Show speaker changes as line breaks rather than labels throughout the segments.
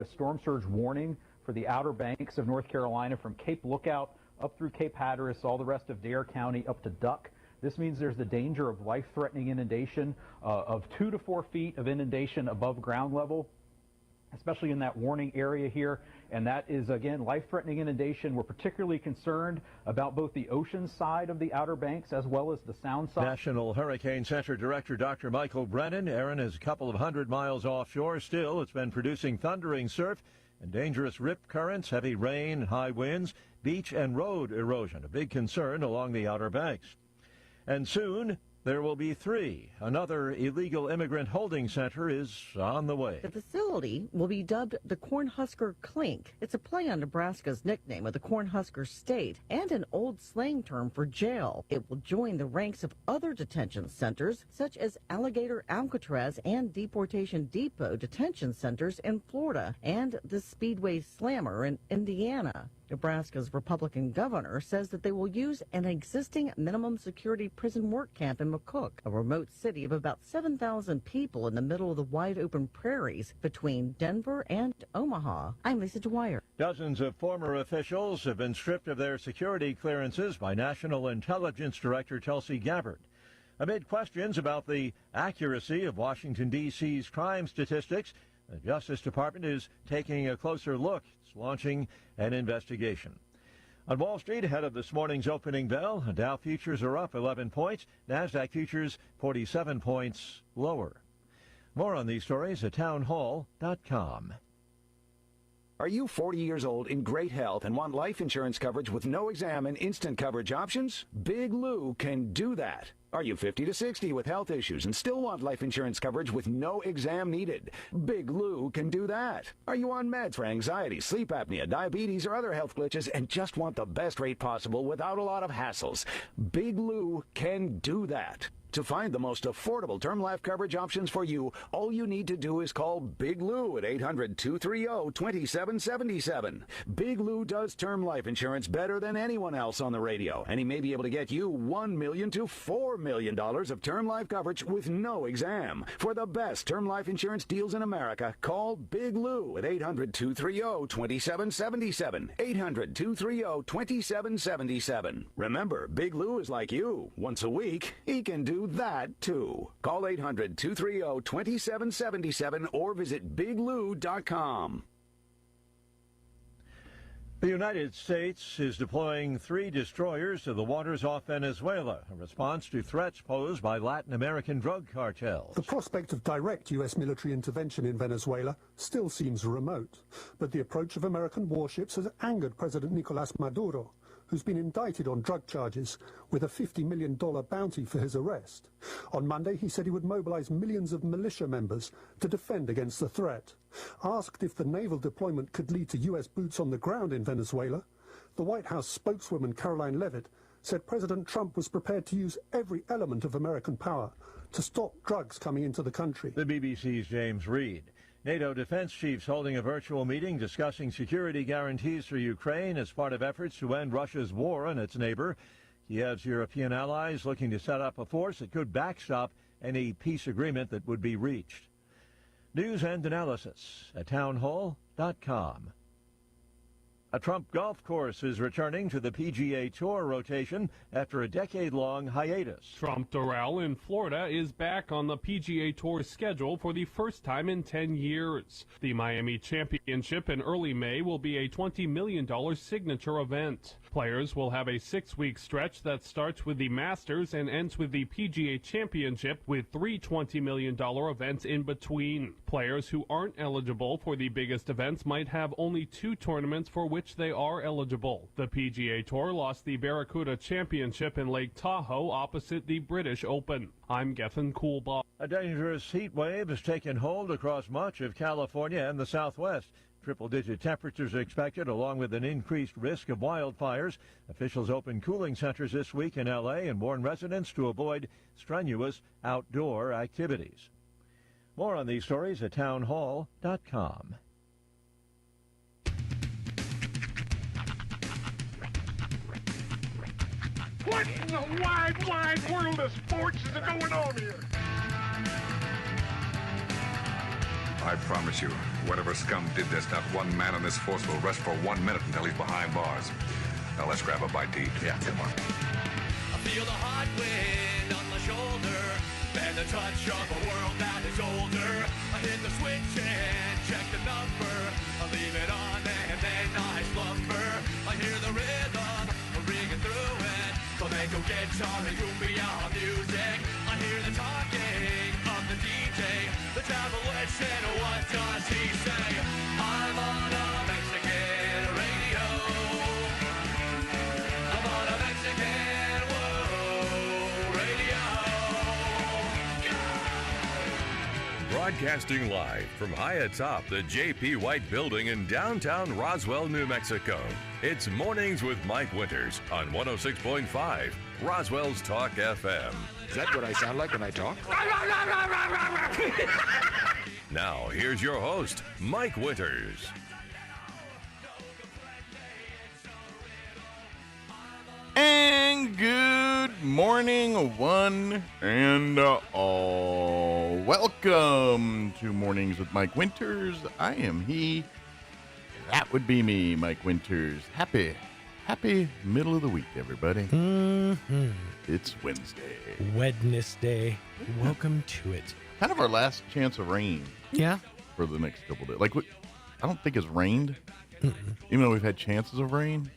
A storm surge warning for the Outer Banks of North Carolina from Cape Lookout up through Cape Hatteras, all the rest of Dare County up to Duck. This means there's the danger of life-threatening inundation of 2 to 4 feet of inundation above ground level, especially in that warning area here. And that is, again, life-threatening inundation. We're particularly concerned about both the ocean side of the Outer Banks as well as the sound side.
National Hurricane Center Director Dr. Michael Brennan. Aaron is a couple of hundred miles offshore. Still, it's been producing thundering surf and dangerous rip currents, heavy rain, high winds, beach and road erosion, a big concern along the Outer Banks. And soon, there will be 3. Another illegal immigrant holding center is on the way.
The facility will be dubbed the Cornhusker Clink. It's a play on Nebraska's nickname of the Cornhusker State and an old slang term for jail. It will join the ranks of other detention centers such as Alligator Alcatraz and Deportation Depot detention centers in Florida and the Speedway Slammer in Indiana. Nebraska's Republican governor says that they will use an existing minimum security prison work camp in McCook, a remote city of about 7,000 people in the middle of the wide open prairies between Denver and Omaha. I'm Lisa Dwyer.
Dozens of former officials have been stripped of their security clearances by National Intelligence Director Tulsi Gabbard. Amid questions about the accuracy of Washington, D.C.'s crime statistics, the Justice Department is taking a closer look. It's launching an investigation. On Wall Street, ahead of this morning's opening bell, Dow futures are up 11 points. NASDAQ futures 47 points lower. More on these stories at townhall.com.
Are you 40 years old in great health and want life insurance coverage with no exam and instant coverage options? Big Lou can do that. Are you 50 to 60 with health issues and still want life insurance coverage with no exam needed? Big Lou can do that. Are you on meds for anxiety, sleep apnea, diabetes, or other health glitches and just want the best rate possible without a lot of hassles? Big Lou can do that. To find the most affordable term life coverage options for you, all you need to do is call Big Lou at 800-230-2777. Big Lou does term life insurance better than anyone else on the radio, and he may be able to get you $1 million to $4 million of term life coverage with no exam. For the best term life insurance deals in America, call Big Lou at 800-230-2777. 800-230-2777. Remember, Big Lou is like you. Once a week, he can do that too. Call 800-230-2777 or visit biglou.com.
The United States is deploying 3 destroyers to the waters off Venezuela, a response to threats posed by Latin American drug cartels.
The prospect of direct U.S. military intervention in Venezuela still seems remote, but the approach of American warships has angered President Nicolas Maduro, who's been indicted on drug charges with a $50 million bounty for his arrest. On Monday, he said he would mobilize millions of militia members to defend against the threat. Asked if the naval deployment could lead to U.S. boots on the ground in Venezuela, the White House spokeswoman Caroline Leavitt said President Trump was prepared to use every element of American power to stop drugs coming into the country.
The BBC's James Reed. NATO defense chiefs holding a virtual meeting discussing security guarantees for Ukraine as part of efforts to end Russia's war on its neighbor. Kiev's European allies looking to set up a force that could backstop any peace agreement that would be reached. News and analysis at townhall.com. A Trump golf course is returning to the PGA Tour rotation after a decade-long hiatus.
Trump Doral in Florida is back on the PGA Tour schedule for the first time in 10 years. The Miami Championship in early May will be a $20 million signature event. Players will have a 6-week stretch that starts with the Masters and ends with the PGA Championship, with 3 $20 million events in between. Players who aren't eligible for the biggest events might have only 2 tournaments for which they are eligible. The PGA Tour lost the Barracuda Championship in Lake Tahoe opposite the British Open. I'm Gethin Coolbaugh.
A dangerous heat wave has taken hold across much of California and the Southwest. Triple-digit temperatures are expected, along with an increased risk of wildfires. Officials opened cooling centers this week in L.A. and warned residents to avoid strenuous outdoor activities. More on these stories at townhall.com.
What in the wide, wide world of sports is going on here?
I promise you, whatever scum did this, not one man on this force will rest for 1 minute until he's behind bars. Now let's grab a bite to eat. Yeah, come on.
I feel the hot wind on my shoulder and the touch of a world that is older. I hit the switch and check the number. I leave it on and then I slumber. I hear the rhythm ringing through it. Flamenco guitar and cumbia music. I hear the talking of the DJ. The travel listen, what does he say? I'm on a Mexican radio. I'm on a Mexican radio.
Broadcasting live from high atop the J.P. White Building in downtown Roswell, New Mexico. It's Mornings with Mike Winters on 106.5 Roswell's Talk FM.
Is that what I sound like when I talk?
Now, here's your host, Mike Winters.
And good morning, one and all. Welcome to Mornings with Mike Winters. I am he. That would be me, Mike Winters. Happy middle of the week, everybody.
Mm-hmm.
It's Wednesday.
Wednesday. Welcome to it.
Kind of our last chance of rain.
Yeah.
For the next couple days. Like, I don't think it's rained. Even though we've had chances of rain.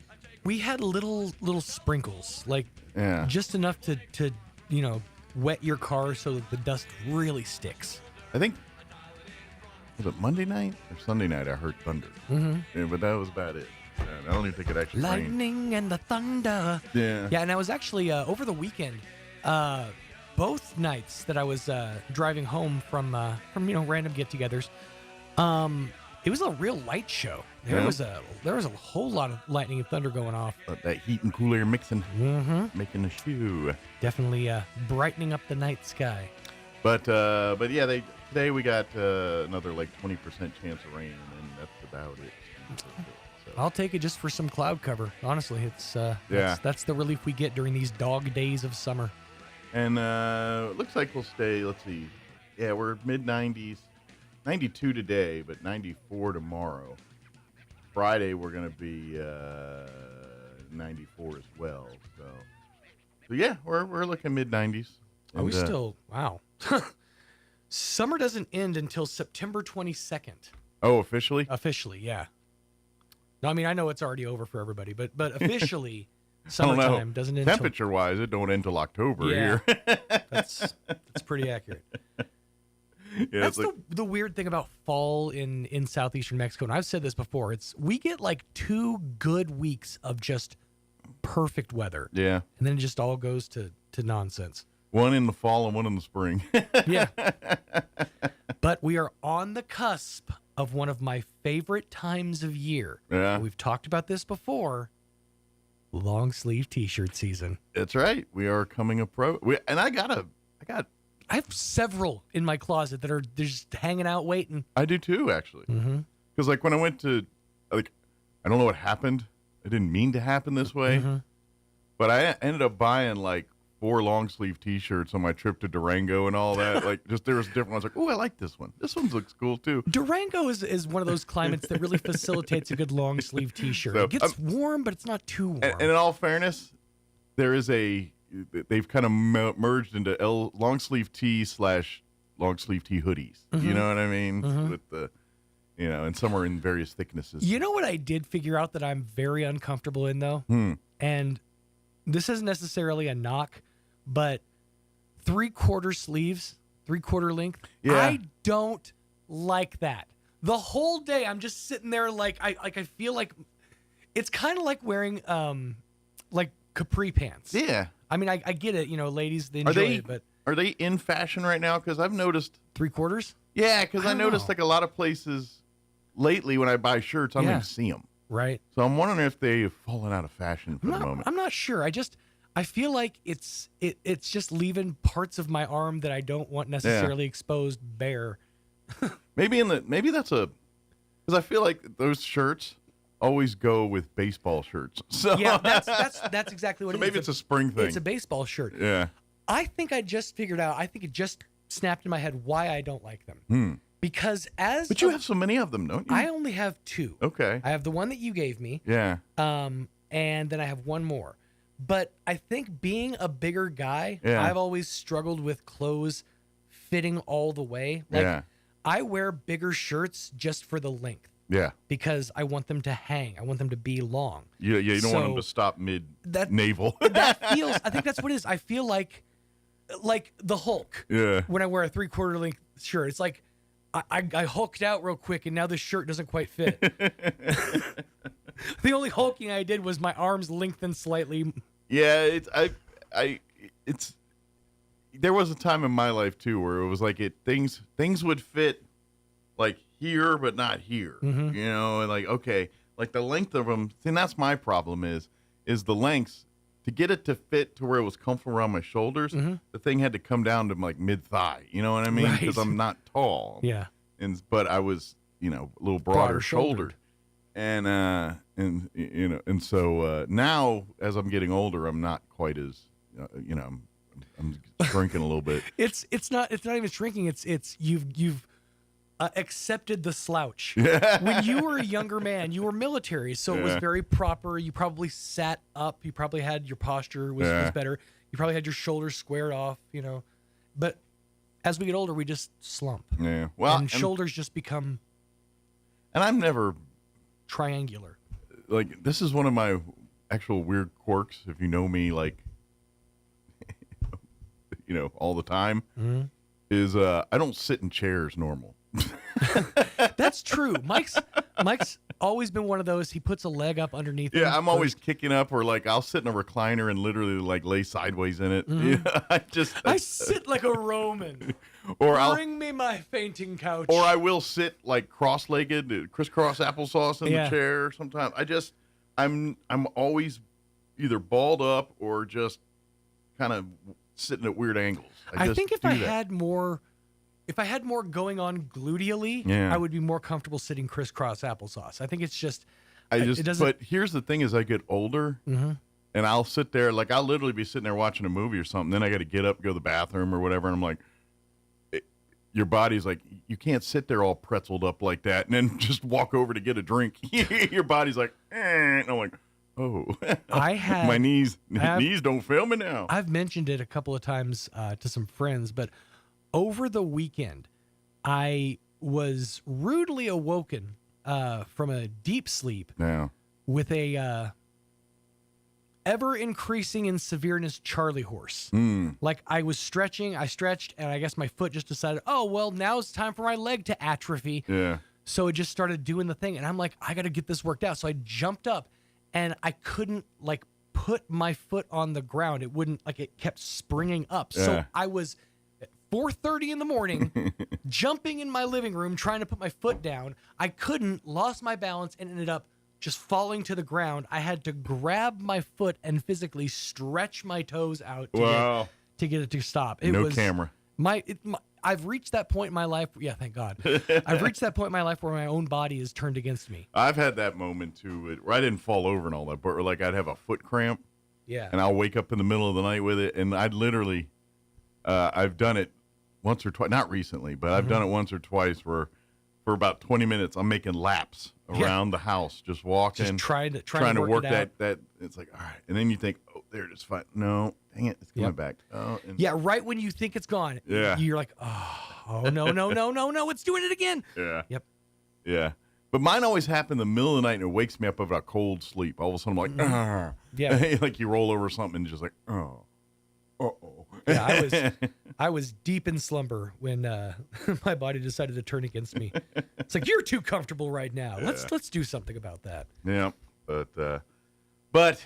We had little sprinkles, like
Yeah.
just enough to wet your car so that the dust really sticks.
I think, was it Monday night or Sunday night I heard thunder.
Mm-hmm.
Yeah, but that was about it. I don't even think it actually rained.
Lightning and the thunder.
Yeah.
Yeah, and I was actually, over the weekend, both nights that I was driving home from random get-togethers, it was a real light show. There was a whole lot of lightning and thunder going off.
That heat and cool air mixing, making a shoe.
Definitely brightening up the night sky.
But yeah, today we got another like 20% chance of rain, and then that's about it. So.
I'll take it just for some cloud cover. Honestly, it's that's the relief we get during these dog days of summer.
And it looks like we'll stay. Let's see. Yeah, we're mid 90s. 92 today, but 94 tomorrow. Friday we're gonna be 94 as well. So yeah, we're looking mid 90s.
Are we still? Wow. Summer doesn't end until September 22nd.
Oh, officially?
Officially, yeah. No, I mean I know it's already over for everybody, but officially,
I don't
summertime
know.
doesn't end.
Temperature-wise, it don't end till October here.
that's pretty accurate.
Yeah,
that's the weird thing about fall in southeastern Mexico, and I've said this before. We get like 2 good weeks of just perfect weather.
Yeah.
And then it just all goes to nonsense.
One in the fall and one in the spring.
Yeah. But we are on the cusp of one of my favorite times of year.
Yeah.
We've talked about this before. Long sleeve t-shirt season.
That's right. We are coming and
I have several in my closet that are just hanging out waiting.
I do too, actually. Because like when I went to, like, I don't know what happened. It didn't mean to happen this way. But I ended up buying like 4 long sleeve t-shirts on my trip to Durango and all that. Like, just there was different ones. Like, oh, I like this one. This one looks cool too.
Durango is one of those climates that really facilitates a good long sleeve t-shirt.
So,
it gets warm, but it's not too warm.
And in all fairness, they've kind of merged into long sleeve tee / long sleeve tee hoodies. You know what I mean? With the, and some are in various thicknesses.
You know what I did figure out that I'm very uncomfortable in though? And this isn't necessarily a knock, but 3/4 sleeves, 3/4 length.
Yeah.
I don't like that. The whole day I'm just sitting there like I feel like it's kind of like wearing like capri pants.
Yeah.
I mean, I get it, ladies, they enjoy it, but
are they in fashion right now? Because I've noticed
3/4.
Yeah, because I noticed like a lot of places lately when I buy shirts, I don't even see them.
Right.
So I'm wondering if they've fallen out of fashion for the moment.
I'm not sure. I feel like it's just leaving parts of my arm that I don't want necessarily exposed bare.
Maybe that's because I feel like those shirts always go with baseball shirts. So
yeah, that's exactly what it is.
Maybe it's a spring thing.
It's a baseball shirt.
Yeah.
I think I just figured out. I think it just snapped in my head why I don't like them. Because
But you have so many of them, don't you?
I only have 2.
Okay.
I have the one that you gave me.
Yeah.
And then I have one more. But I think being a bigger guy,
Yeah.
I've always struggled with clothes fitting all the way. Like,
Yeah.
I wear bigger shirts just for the length.
Yeah.
Because I want them to hang. I want them to be long.
You don't want them to stop mid-navel.
That feels, I think that's what it is. I feel like the Hulk.
Yeah.
When I wear a 3/4 length shirt. It's like, I hulked out real quick, and now this shirt doesn't quite fit. The only hulking I did was my arms lengthened slightly.
Yeah, there was a time in my life too where it was like things would fit like here but not here.
Mm-hmm.
You know, and like okay, like the length of them. See, that's my problem is the lengths to get it to fit to where it was comfortable around my shoulders.
Mm-hmm.
The thing had to come down to like mid thigh. You know what I mean?
Right.
Because I'm not tall.
Yeah.
But I was a little broader shouldered. And so now as I'm getting older, I'm not quite as I'm shrinking a little bit.
It's not even shrinking. It's you've accepted the slouch.
Yeah.
When you were a younger man, you were military, so it was very proper. You probably sat up. You probably had your posture was better. You probably had your shoulders squared off. But as we get older, we just slump.
Yeah. Well,
and shoulders just become.
And I'm never
triangular.
Like this is one of my actual weird quirks. If you know me, like all the time, is I don't sit in chairs normal.
That's true. Mike's always been one of those. He puts a leg up underneath.
Yeah, I'm always kicking up, or like I'll sit in a recliner and literally like lay sideways in it.
Mm-hmm.
Yeah,
I sit like a Roman.
Or
bring me my fainting couch.
Or I will sit like cross-legged, crisscross applesauce in the chair. Sometimes I'm always either balled up or just kind of sitting at weird angles.
I think if I had more going on gluteally, I would be more comfortable sitting crisscross applesauce. I think it's just.
But here's the thing: as I get older, and I'll sit there, like I'll literally be sitting there watching a movie or something. Then I got to get up, go to the bathroom or whatever, and I'm like, your body's like, you can't sit there all pretzeled up like that, and then just walk over to get a drink. Your body's like, and I'm like, oh, my knees don't fail me now.
I've mentioned it a couple of times to some friends, but over the weekend, I was rudely awoken from a deep sleep with a ever increasing in severeness Charlie horse. Like I was stretching, I stretched, and I guess my foot just decided, oh, well, now it's time for my leg to atrophy.
Yeah.
So it just started doing the thing, and I'm like, I got to get this worked out. So I jumped up, and I couldn't like put my foot on the ground. It wouldn't, like it kept springing up.
Yeah.
So I was at 4:30 in the morning, jumping in my living room, trying to put my foot down. I couldn't, lost my balance, and ended up just falling to the ground. I had to grab my foot and physically stretch my toes out to get it to stop. It was
camera.
I've reached that point in my life. Yeah, thank God. I've reached that point in my life where my own body is turned against me.
I've had that moment too, where I didn't fall over and all that, but like I'd have a foot cramp.
Yeah.
And I'll wake up in the middle of the night with it, and I'd literally, I've done it once or twice, not recently, but I've done it once or twice where for about 20 minutes I'm making laps around the house, just walking,
just trying
to work
it
that. It's like, all right. And then you think, oh, there it is. Fine. No, dang it. It's coming back. Oh,
yeah. Right when you think it's gone.
Yeah.
You're like, oh, no. It's doing it again.
Yeah.
Yep.
Yeah. But mine always happen in the middle of the night, and it wakes me up out of a cold sleep. All of a sudden, I'm like,
yeah.
Like you roll over something and just like, oh. Uh-oh.
Yeah, I was deep in slumber when my body decided to turn against me. It's like, you're too comfortable right now.
Yeah.
Let's do something about that.
Yeah, but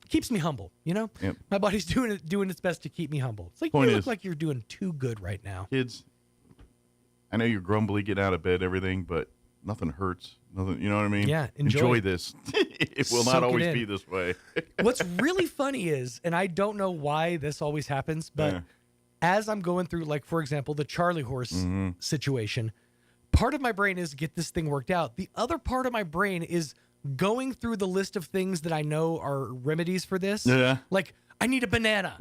keeps me humble, you know?
Yep.
My body's doing its best to keep me humble. It's like, you look like you're doing too good right now.
Kids, I know you're grumbly getting out of bed, everything, but nothing hurts. Nothing, you know what I mean?
Yeah,
enjoy this. It will not always be this way.
What's really funny is, and I don't know why this always happens, but as I'm going through, like, for example, the Charlie horse situation, part of my brain is get this thing worked out. The other part of my brain is going through the list of things that I know are remedies for this.
Yeah.
Like, I need a banana.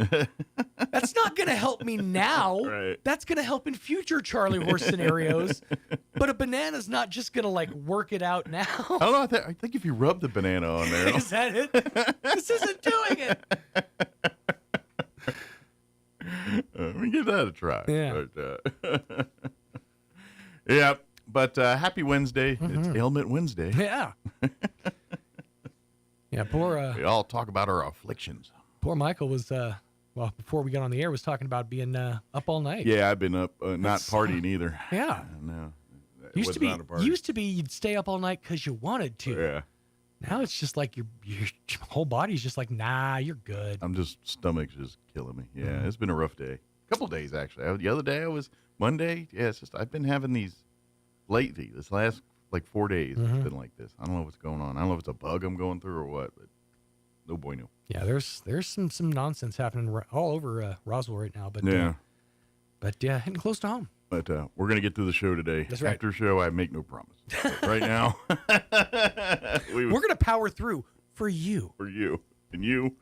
That's not going to help me now.
Right.
That's going to help in future Charlie horse scenarios. But a banana's not just going to like work it out now.
I don't know. I think if you rub the banana on there.
Is that it? This isn't doing it.
Let me give that a try.
Yeah.
But, yeah. But happy Wednesday. It's Ailment Wednesday.
Yeah. Yeah, poor...
we all talk about our afflictions.
Poor Michael was, well, before we got on the air, was talking about being up all night.
Yeah, I've been up, not partying either.
Yeah.
No.
Used to be you'd stay up all night because you wanted to.
Yeah.
Now it's just like your whole body's just like, nah, you're good.
Stomach's just killing me. Yeah, It's been a rough day. A couple days, actually. The other day Monday. Yeah, it's just, I've been having these lately. This last, 4 days, it's been like this. I don't know what's going on. I don't know if it's a bug I'm going through or what, but no bueno.
Yeah, there's some nonsense happening all over Roswell right now. But
yeah.
Hitting close to home.
But we're going to get through the show today.
That's right.
After show, I make no promise. But right now,
we're going to power through for you.
For you. And you.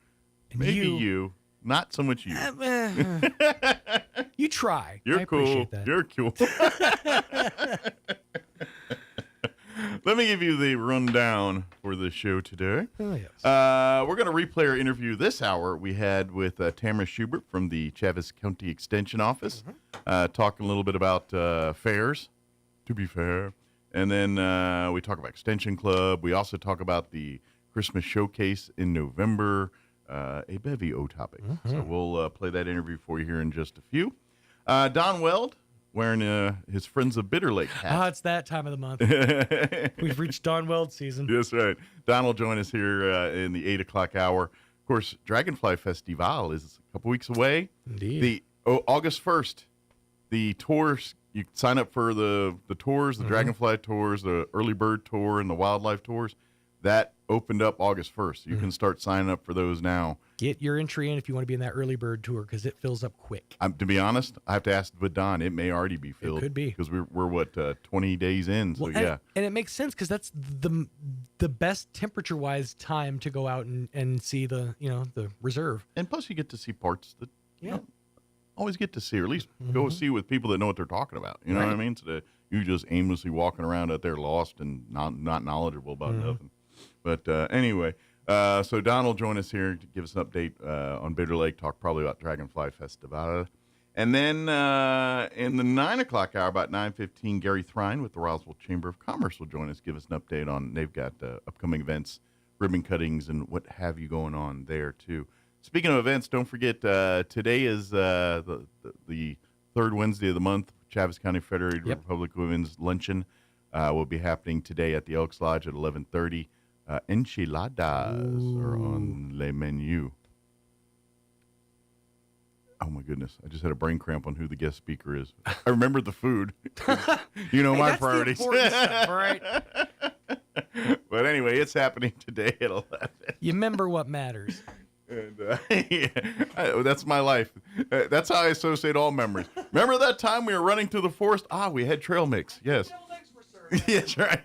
And maybe you. Not so much you.
You try.
You're
I
cool.
Appreciate that.
You're cool. Let me give you the rundown for the show today.
Oh, yes.
We're going to replay our interview this hour we had with Tamara Schubert from the Chaves County Extension Office, talking a little bit about fairs, to be fair. And then we talk about Extension Club. We also talk about the Christmas Showcase in November, a bevy O topic. So we'll play that interview for you here in just a few. Don Weld, wearing his Friends of Bitter Lake hat.
Oh, it's that time of the month. We've reached Don Weld season.
That's right. Don will join us here in the 8 o'clock hour. Of course, Dragonfly Festival is a couple weeks away.
Indeed.
August 1st, the tours, you can sign up for the tours, the Dragonfly tours, the Early Bird Tour, and the Wildlife Tours. That opened up August 1st. You can start signing up for those now.
Get your entry in if you want to be in that Early Bird Tour because it fills up quick.
To be honest, I have to ask with Don. It may already be filled.
It could be.
Because we're 20 days in, so yeah.
And it makes sense because that's the best temperature-wise time to go out and see the reserve.
And plus you get to see parts that you don't always get to see, or at least go see with people that know what they're talking about. You know what I mean? So that you just aimlessly walking around out there lost and not knowledgeable about nothing. But anyway, so Don will join us here to give us an update on Bitter Lake, talk probably about Dragonfly Festival. And then in the 9 o'clock hour, about 9:15, Gary Thrine with the Roswell Chamber of Commerce will join us, give us an update on, they've got upcoming events, ribbon cuttings, and what have you going on there, too. Speaking of events, don't forget, today is the third Wednesday of the month, Chaves County Federated Republic Women's Luncheon will be happening today at the Elks Lodge at 11:30. Enchiladas are on le menu. Oh, my goodness. I just had a brain cramp on who the guest speaker is. I remember the food. My priorities.
The important stuff, right?
But anyway, it's happening today at 11.
You remember what matters.
And that's my life. That's how I associate all memories. Remember that time we were running through the forest? We had trail mix. Yes.
Trail mix were served.
Yes, right.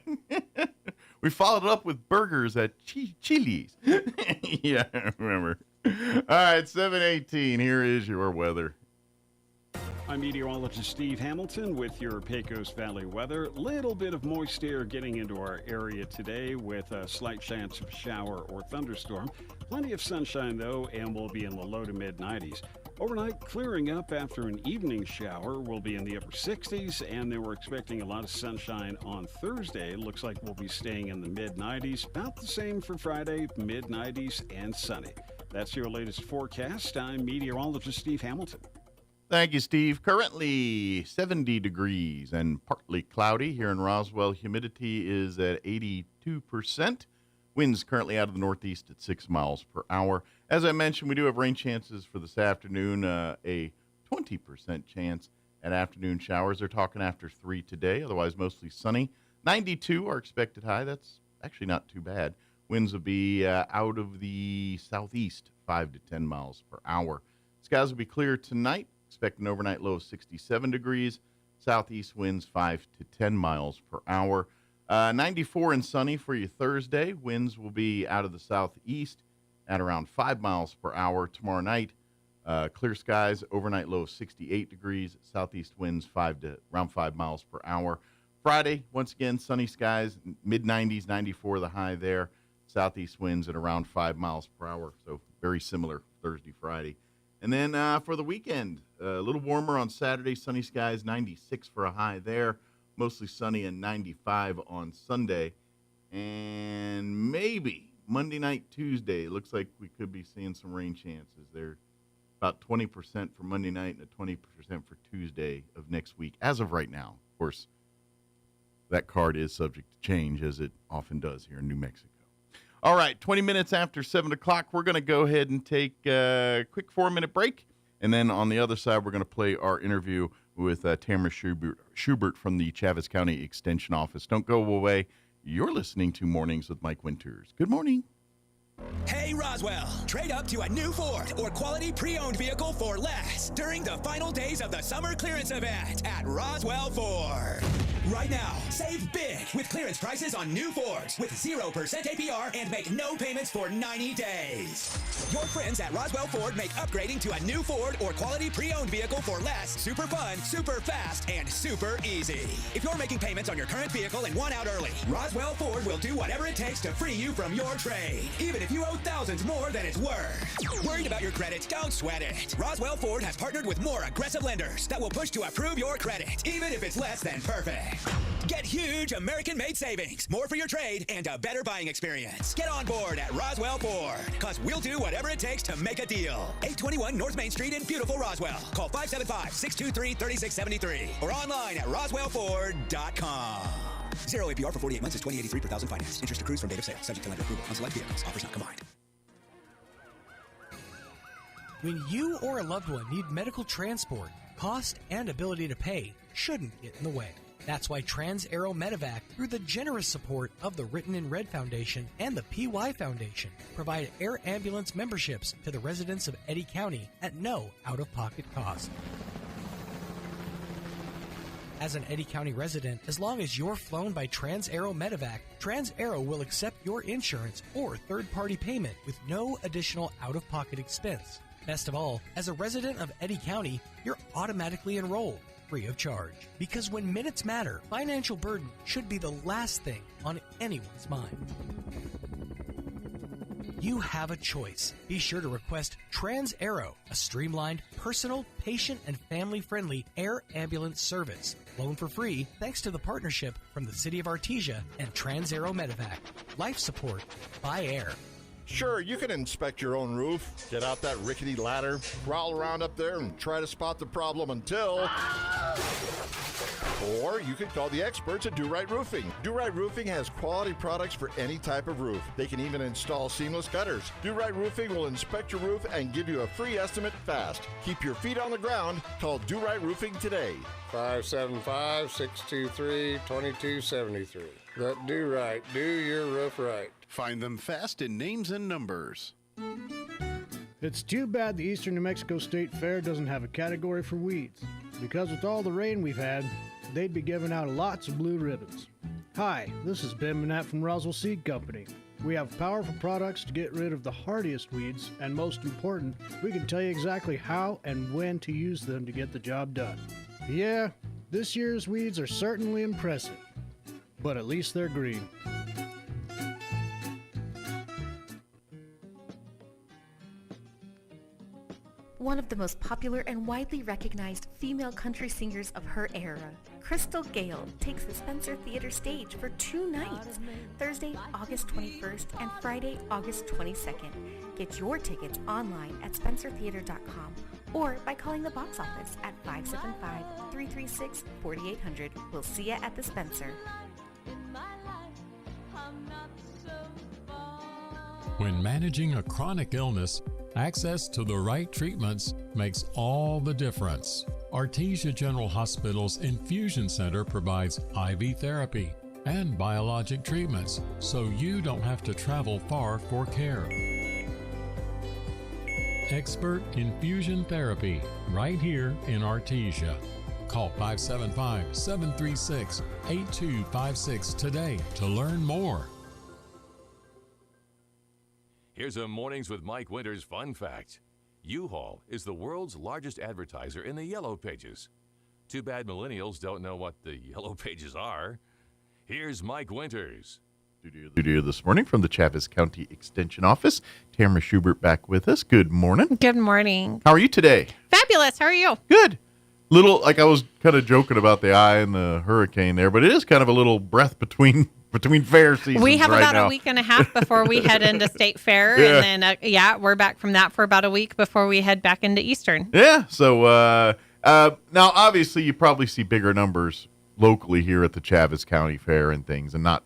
We followed it up with burgers at Chili's. Yeah, I remember. All right, 7:18. Here is your weather.
I'm meteorologist Steve Hamilton with your Pecos Valley weather. Little bit of moist air getting into our area today with a slight chance of shower or thunderstorm. Plenty of sunshine, though, and we'll be in the low to mid-90s. Overnight, clearing up after an evening shower. We'll be in the upper 60s, and then we're expecting a lot of sunshine on Thursday. Looks like we'll be staying in the mid-90s. About the same for Friday, mid-90s and sunny. That's your latest forecast. I'm meteorologist Steve Hamilton.
Thank you, Steve. Currently 70 degrees and partly cloudy here in Roswell. Humidity is at 82%. Winds currently out of the northeast at 6 miles per hour. As I mentioned, we do have rain chances for this afternoon, a 20% chance at afternoon showers. They're talking after 3 today, otherwise mostly sunny. 92 our expected high. That's actually not too bad. Winds will be out of the southeast, 5 to 10 miles per hour. Skies will be clear tonight. Expect an overnight low of 67 degrees. Southeast winds 5 to 10 miles per hour. 94 and sunny for you Thursday. Winds will be out of the southeast at around 5 miles per hour. Tomorrow night, clear skies, overnight low of 68 degrees, southeast winds around 5 miles per hour. Friday, once again, sunny skies, mid-90s, 94 the high there. Southeast winds at around 5 miles per hour, so very similar Thursday, Friday. And then for the weekend, a little warmer on Saturday, sunny skies, 96 for a high there. Mostly sunny and 95 on Sunday. And maybe Monday night, Tuesday, it looks like we could be seeing some rain chances. They're about 20% for Monday night and 20% for Tuesday of next week, as of right now. Of course, that card is subject to change, as it often does here in New Mexico. All right, 20 minutes after 7 o'clock, we're going to go ahead and take a quick 4-minute break. And then on the other side, we're going to play our interview with Tamara Schubert from the Chaves County Extension Office. Don't go away. You're listening to Mornings with Mike Winters. Good morning.
Hey Roswell, trade up to a new Ford or quality pre-owned vehicle for less during the final days of the summer clearance event at Roswell Ford. Right now, save big with clearance prices on new Fords with 0% APR and make no payments for 90 days. Your friends at Roswell Ford make upgrading to a new Ford or quality pre-owned vehicle for less super fun, super fast, and super easy. If you're making payments on your current vehicle and want out early, Roswell Ford will do whatever it takes to free you from your trade, even if you owe thousands more than it's worth. Worried about your credit? Don't sweat it. Roswell Ford has partnered with more aggressive lenders that will push to approve your credit, even if it's less than perfect. Get huge American-made savings, more for your trade, and a better buying experience. Get on board at Roswell Ford, because we'll do whatever it takes to make a deal. 821 North Main Street in beautiful Roswell. Call 575-623-3673 or online at roswellford.com. 0 APR for 48 months is $20.83 per thousand finance. Interest accrues from date of sale, subject to lender approval on select vehicles. Offers not combined.
When you or a loved one need medical transport, cost and ability to pay shouldn't get in the way. That's why Trans-Aero Medevac, through the generous support of the Written in Red Foundation and the PY Foundation, provide air ambulance memberships to the residents of Eddy County at no out-of-pocket cost. As an Eddy County resident, as long as you're flown by Trans-Aero Medevac, Trans-Aero will accept your insurance or third-party payment with no additional out-of-pocket expense. Best of all, as a resident of Eddy County, you're automatically enrolled, free of charge. Because when minutes matter, financial burden should be the last thing on anyone's mind. You have a choice. Be sure to request Trans-Aero, a streamlined, personal, patient, and family-friendly air ambulance service. Flown for free thanks to the partnership from the City of Artesia and Trans-Aero Medevac. Life support by air.
Sure, you can inspect your own roof, get out that rickety ladder, crawl around up there and try to spot the problem until... Or you could call the experts at Do Right Roofing. Do Right Roofing has quality products for any type of roof. They can even install seamless gutters. Do Right Roofing will inspect your roof and give you a free estimate fast. Keep your feet on the ground. Call Do Right Roofing today.
575-623-2273. That Do Right. Do your roof right.
Find them fast in names and numbers.
It's too bad the Eastern New Mexico State Fair doesn't have a category for weeds, because with all the rain we've had, they'd be giving out lots of blue ribbons. Hi, this is Ben Manette from Roswell Seed Company. We have powerful products to get rid of the hardiest weeds, and most important, we can tell you exactly how and when to use them to get the job done. Yeah, this year's weeds are certainly impressive, but at least they're green.
One of the most popular and widely recognized female country singers of her era, Crystal Gale, takes the Spencer Theater stage for 2 nights, Thursday, August 21st and Friday, August 22nd. Get your tickets online at spencertheater.com or by calling the box office at 575-336-4800. We'll see you at the Spencer.
When managing a chronic illness, access to the right treatments makes all the difference. Artesia General Hospital's Infusion Center provides IV therapy and biologic treatments, so you don't have to travel far for care. Expert infusion therapy right here in Artesia. Call 575-736-8256 today to learn more.
Here's a Mornings with Mike Winters fun fact. U-Haul is the world's largest advertiser in the Yellow Pages. Too bad millennials don't know what the Yellow Pages are. Here's Mike Winters.
Studio this morning from the Chaves County Extension Office. Tamara Schubert back with us. Good morning.
Good morning.
How are you today?
Fabulous. How are you?
Good. Little, like I was kind of joking about the eye and the hurricane there, but it is kind of a little breath between fair seasons.
We have
right
about
now.
a week and a half before we head into State Fair,
Yeah.
and then we're back from that for about a week before we head back into Eastern.
Yeah. So now, obviously, you probably see bigger numbers locally here at the Chaves County Fair and things, and not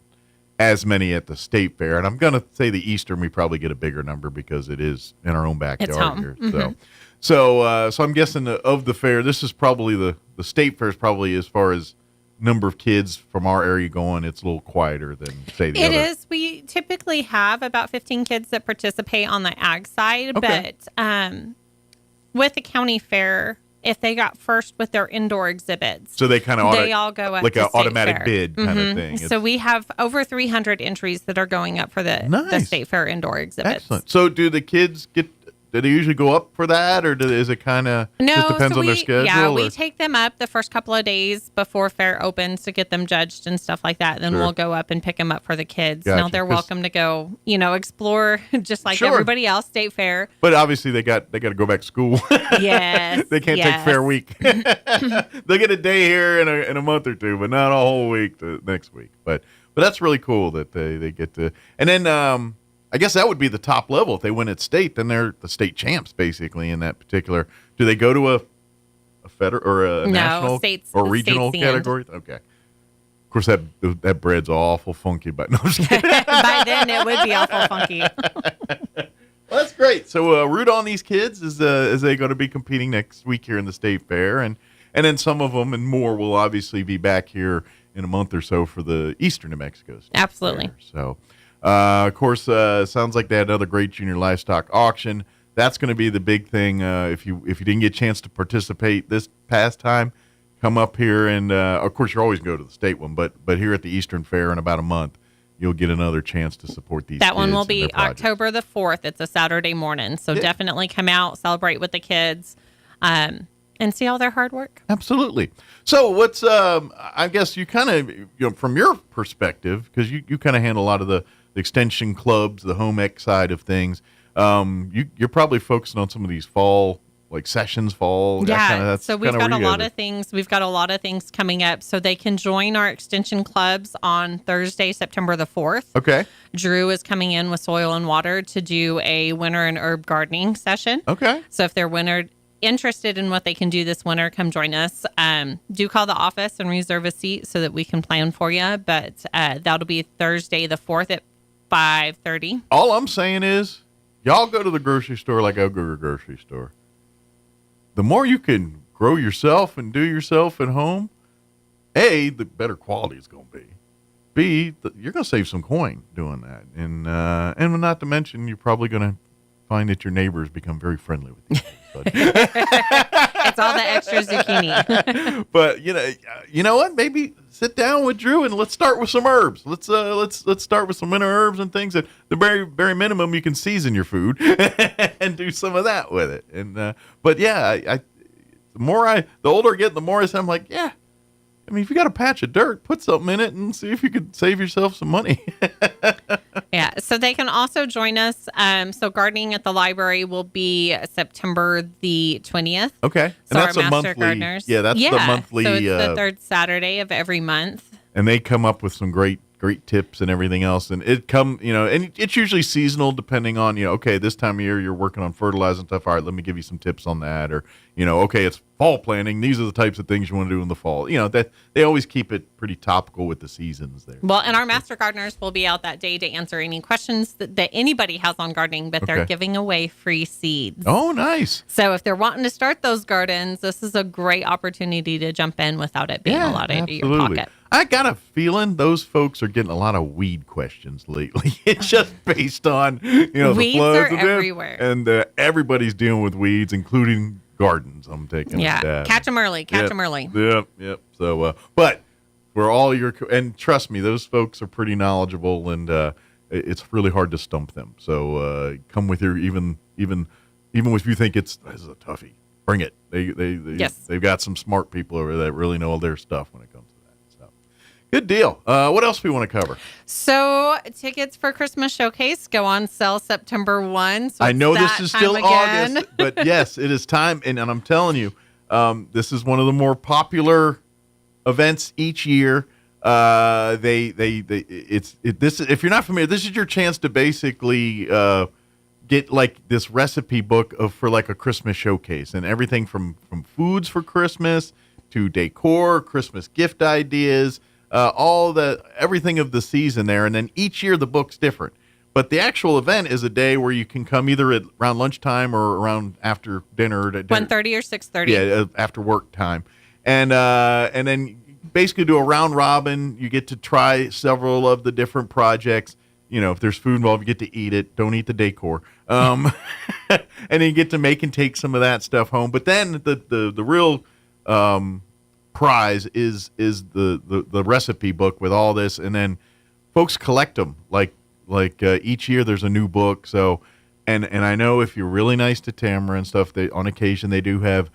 as many at the State Fair. And I'm going to say the Eastern, we probably get a bigger number because it is in our own backyard
It's home.
here.
Mm-hmm.
So I'm guessing of the fair, this is probably the State Fair is probably, as far as number of kids from our area going, it's a little quieter than, say, the other.
It is. We typically have about 15 kids that participate on the ag side,
Okay.
but with the county fair, if they got first with their indoor exhibits,
So they kind of
they all go up
like
to
an
State
automatic
Fair.
bid kind of thing.
So we have over 300 entries that are going up for the
Nice.
State Fair indoor exhibits.
Excellent. So do the kids do they usually go up for that, or is it kind of just depends on their schedule?
Yeah,
or?
we take them up the first couple of days before fair opens to get them judged and stuff like that. Then
Sure.
we'll go up and pick them up for the kids.
Gotcha,
Now they're
'cause-
welcome to go, explore just like
Sure.
everybody else, State Fair.
But obviously they got to go back to school.
Yes.
They can't take fair week. They'll get a day here in a month or two, but not a whole week next week. But that's really cool that they get to. And then I guess that would be the top level. If they win at state, then they're the state champs basically in that particular. Do they go to a federal or a national
states,
or regional
state's the end.
category? Okay. Of course, that bread's awful funky, but no, I'm just kidding.
By then it would be awful funky.
Well, that's great. So root on these kids as they going to be competing next week here in the State Fair, and then some of them and more will obviously be back here in a month or so for the Eastern New Mexico State
Absolutely.
Fair. So, of course, sounds like they had another great junior livestock auction. That's going to be the big thing. If you didn't get a chance to participate this past time, come up here and of course you're always going to go to the state one, but here at the Eastern Fair in about a month, you'll get another chance to support these.
That one
kids
will
and
be
their projects.
October the 4th. It's a Saturday morning. So definitely come out, celebrate with the kids, and see all their hard work.
Absolutely. So what's I guess you kind of from your perspective, because you kind of handle a lot of the extension clubs, the home ec side of things. You're probably focusing on some of these fall sessions, fall.
Yeah.
That's
So we've
kinda
got a
where you
lot
guys
of things. We've got a lot of things coming up. So they can join our extension clubs on Thursday, September the 4th.
are. Okay.
Drew is coming in with Soil and Water to do a winter and herb gardening session.
Okay.
So if they're interested in what they can do this winter, come join us. Do call the office and reserve a seat so that we can plan for you. But that'll be Thursday the 4th at 5:30.
All I'm saying is, y'all go to the grocery store like I go to the grocery store. The more you can grow yourself and do yourself at home, A, the better quality it's going to be. B, you're going to save some coin doing that. And not to mention, you're probably going to find that your neighbors become very friendly with you.
It's all the extra zucchini.
But you know what? Maybe sit down with Drew and let's start with some herbs. Let's start with some winter herbs and things that the very very minimum you can season your food and do some of that with it. And but yeah, the older I get, the more I'm like, yeah. I mean, if you got a patch of dirt, put something in it and see if you could save yourself some money.
Yeah, so they can also join us. So gardening at the library will be September the 20th.
Okay. And
So
that's
our
a
master
monthly.
gardeners.
Yeah, that's the monthly.
So it's the third Saturday of every month.
And they come up with some great tips and everything else. And and it's usually seasonal depending on, okay, this time of year you're working on fertilizer and stuff. All right, let me give you some tips on that. Or, okay, it's fall planting. These are the types of things you want to do in the fall. That they always keep it pretty topical with the seasons there.
Well, and our master gardeners will be out that day to answer any questions that anybody has on gardening, but they're
Okay.
giving away free seeds.
Oh, nice.
So if they're wanting to start those gardens, this is a great opportunity to jump in without it being a lot into your
Absolutely.
pocket.
I got a feeling those folks are getting a lot of weed questions lately. It's just based on, the
Weeds
floods
are
and this,
everywhere.
and everybody's dealing with weeds, including gardens. I'm taking a
Yeah,
stab.
catch them early. Catch
Yep,
them early.
Yep. So, but for all your, and trust me, those folks are pretty knowledgeable, and it's really hard to stump them. So come with your even if you think this is a toughie, bring it. They've got some smart people over there that really know all their stuff when it comes to that. So good deal. What else do we want to cover?
So tickets for Christmas Showcase go on sale September 1. So
I know this is still
again.
August, but yes, it is time. And I'm telling you, this is one of the more popular events each year. If you're not familiar, this is your chance to basically get like this recipe book for like a Christmas showcase, and everything from foods for Christmas to decor, Christmas gift ideas, everything of the season there. And then each year the book's different. But the actual event is a day where you can come either around lunchtime or around after dinner.
1:30 or 6:30.
Yeah, after work time. And then basically do a round robin. You get to try several of the different projects. You know, if there's food involved, you get to eat it. Don't eat the decor. And then you get to make and take some of that stuff home. But then the real prize is the recipe book with all this. And then folks collect them. Like each year there's a new book. So, and I know if you're really nice to Tamara and stuff, on occasion they do have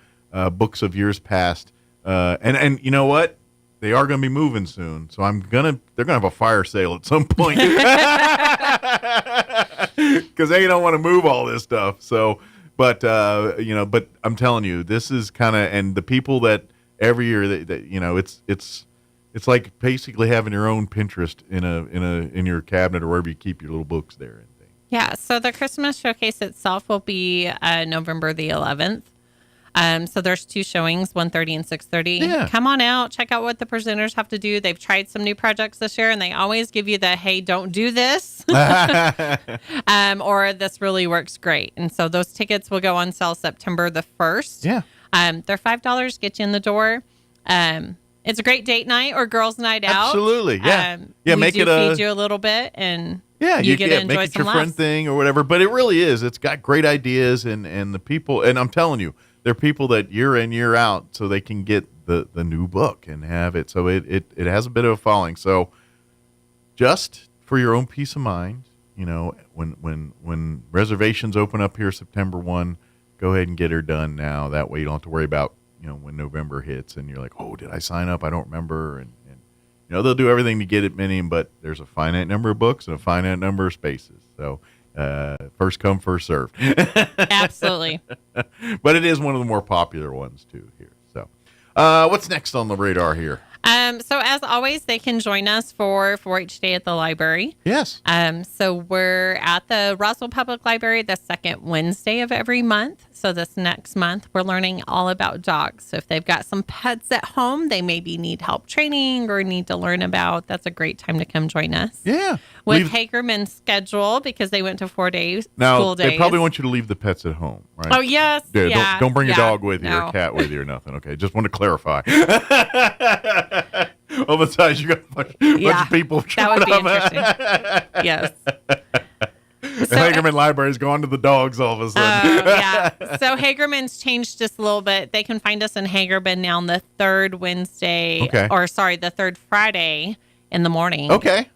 books of years past. And you know what? They are going to be moving soon, so they're going to have a fire sale at some point because they don't want to move all this stuff. So, but I'm telling you, this is kind of, and the people that every year that it's like basically having your own Pinterest in your cabinet or wherever you keep your little books there.
Yeah. So the Christmas Showcase itself will be November the 11th. So there's 2 showings, 1:30 and 6:30.
Yeah.
Come on out, check out what the presenters have to do. They've tried some new projects this year, and they always give you the, hey, don't do this, or this really works great. And so those tickets will go on sale September the 1st.
Yeah.
They're $5, get you in the door. It's a great date night or girls' night out.
Absolutely, yeah.
Make it feed you a little bit, and you get to enjoy
make it
some
your friend
laughs.
thing or whatever. But it really is. It's got great ideas, and the people, and I'm telling you, they're people that year in, year out, so they can get the new book and have it. So it has a bit of a following. So just for your own peace of mind, when reservations open up here September 1, go ahead and get her done now. That way you don't have to worry about, when November hits and you're like, oh, did I sign up? I don't remember. And they'll do everything to get it many, but there's a finite number of books and a finite number of spaces. So first come, first served.
Absolutely.
But it is one of the more popular ones too here. So what's next on the radar here?
So as always, they can join us for 4-H Day at the library.
Yes.
So we're at the Roswell Public Library the second Wednesday of every month. So this next month, we're learning all about dogs. So if they've got some pets at home, they maybe need help training or need to learn about, that's a great time to come join us.
Yeah.
With Hagerman's schedule, because they went to 4 days,
now,
school days.
They probably want you to leave the pets at home, right?
Oh, yes. Yeah.
Don't bring a dog with you or a cat with you or nothing. Okay. Just want to clarify. All of a sudden, you got a bunch of people.
That would be interesting. Yes.
The Hagerman Library's gone to the dogs all of a sudden.
Yeah. So Hagerman's changed just a little bit. They can find us in Hagerman now on the third Wednesday, the third Friday in the morning.
Okay.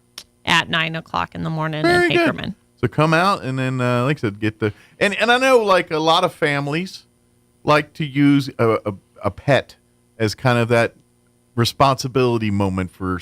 At 9 o'clock in the morning
Very
in Hagerman.
Good. So come out and then, like I said, get the and I know like a lot of families like to use a pet as kind of that responsibility moment for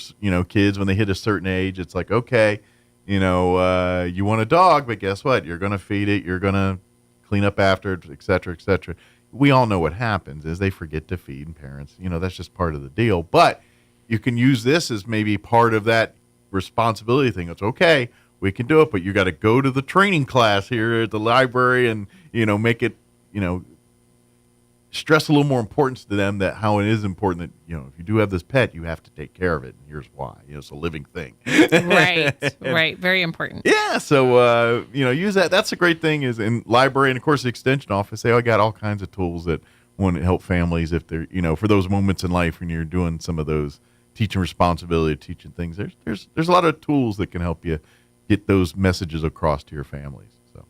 kids when they hit a certain age. It's like, okay, you want a dog, but guess what? You're going to feed it. You're going to clean up after it, et cetera, et cetera. We all know what happens is they forget to feed, and parents, that's just part of the deal. But you can use this as maybe part of that responsibility thing. It's okay, we can do it, but you got to go to the training class here at the library and, make it, stress a little more importance to them that how it is important that, if you do have this pet, you have to take care of it. And here's why, it's a living thing.
Right. Very important.
Yeah. So, use that. That's a great thing is in library and of course the extension office, I got all kinds of tools that want to help families if they're, for those moments in life when you're doing some of those teaching responsibility, teaching things. There's a lot of tools that can help you get those messages across to your families. So,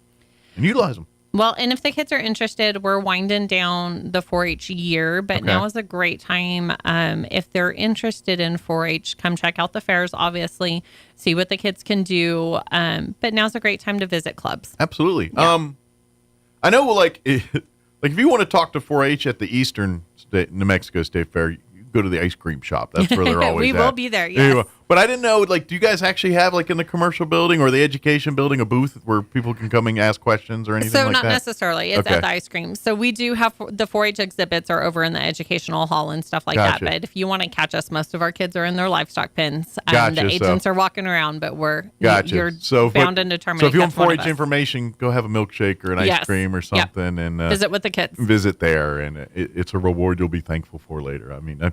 and utilize them.
Well, and if the kids are interested, we're winding down the 4-H year, but now is a great time. If they're interested in 4-H, come check out the fairs, obviously, see what the kids can do. But now's a great time to visit clubs.
Absolutely. Yeah. I know, like if you want to talk to 4-H at the Eastern New Mexico State Fair, you go to the ice cream shop. That's where they're always
We will be there, yes.
Anyway, but I didn't know, like, do you guys actually have, like, in the commercial building or the education building a booth where people can come and ask questions or anything like that?
So not necessarily. It's at the ice cream. So we do have the 4-H exhibits are over in the educational hall and stuff like that. But if you want to catch us, most of our kids are in their livestock pens. The agents are walking around, but you're bound and determined.
So if you want 4-H information, go have a milkshake or an ice cream or something. And
visit with the kids.
Visit there, and it's a reward you'll be thankful for later. I mean,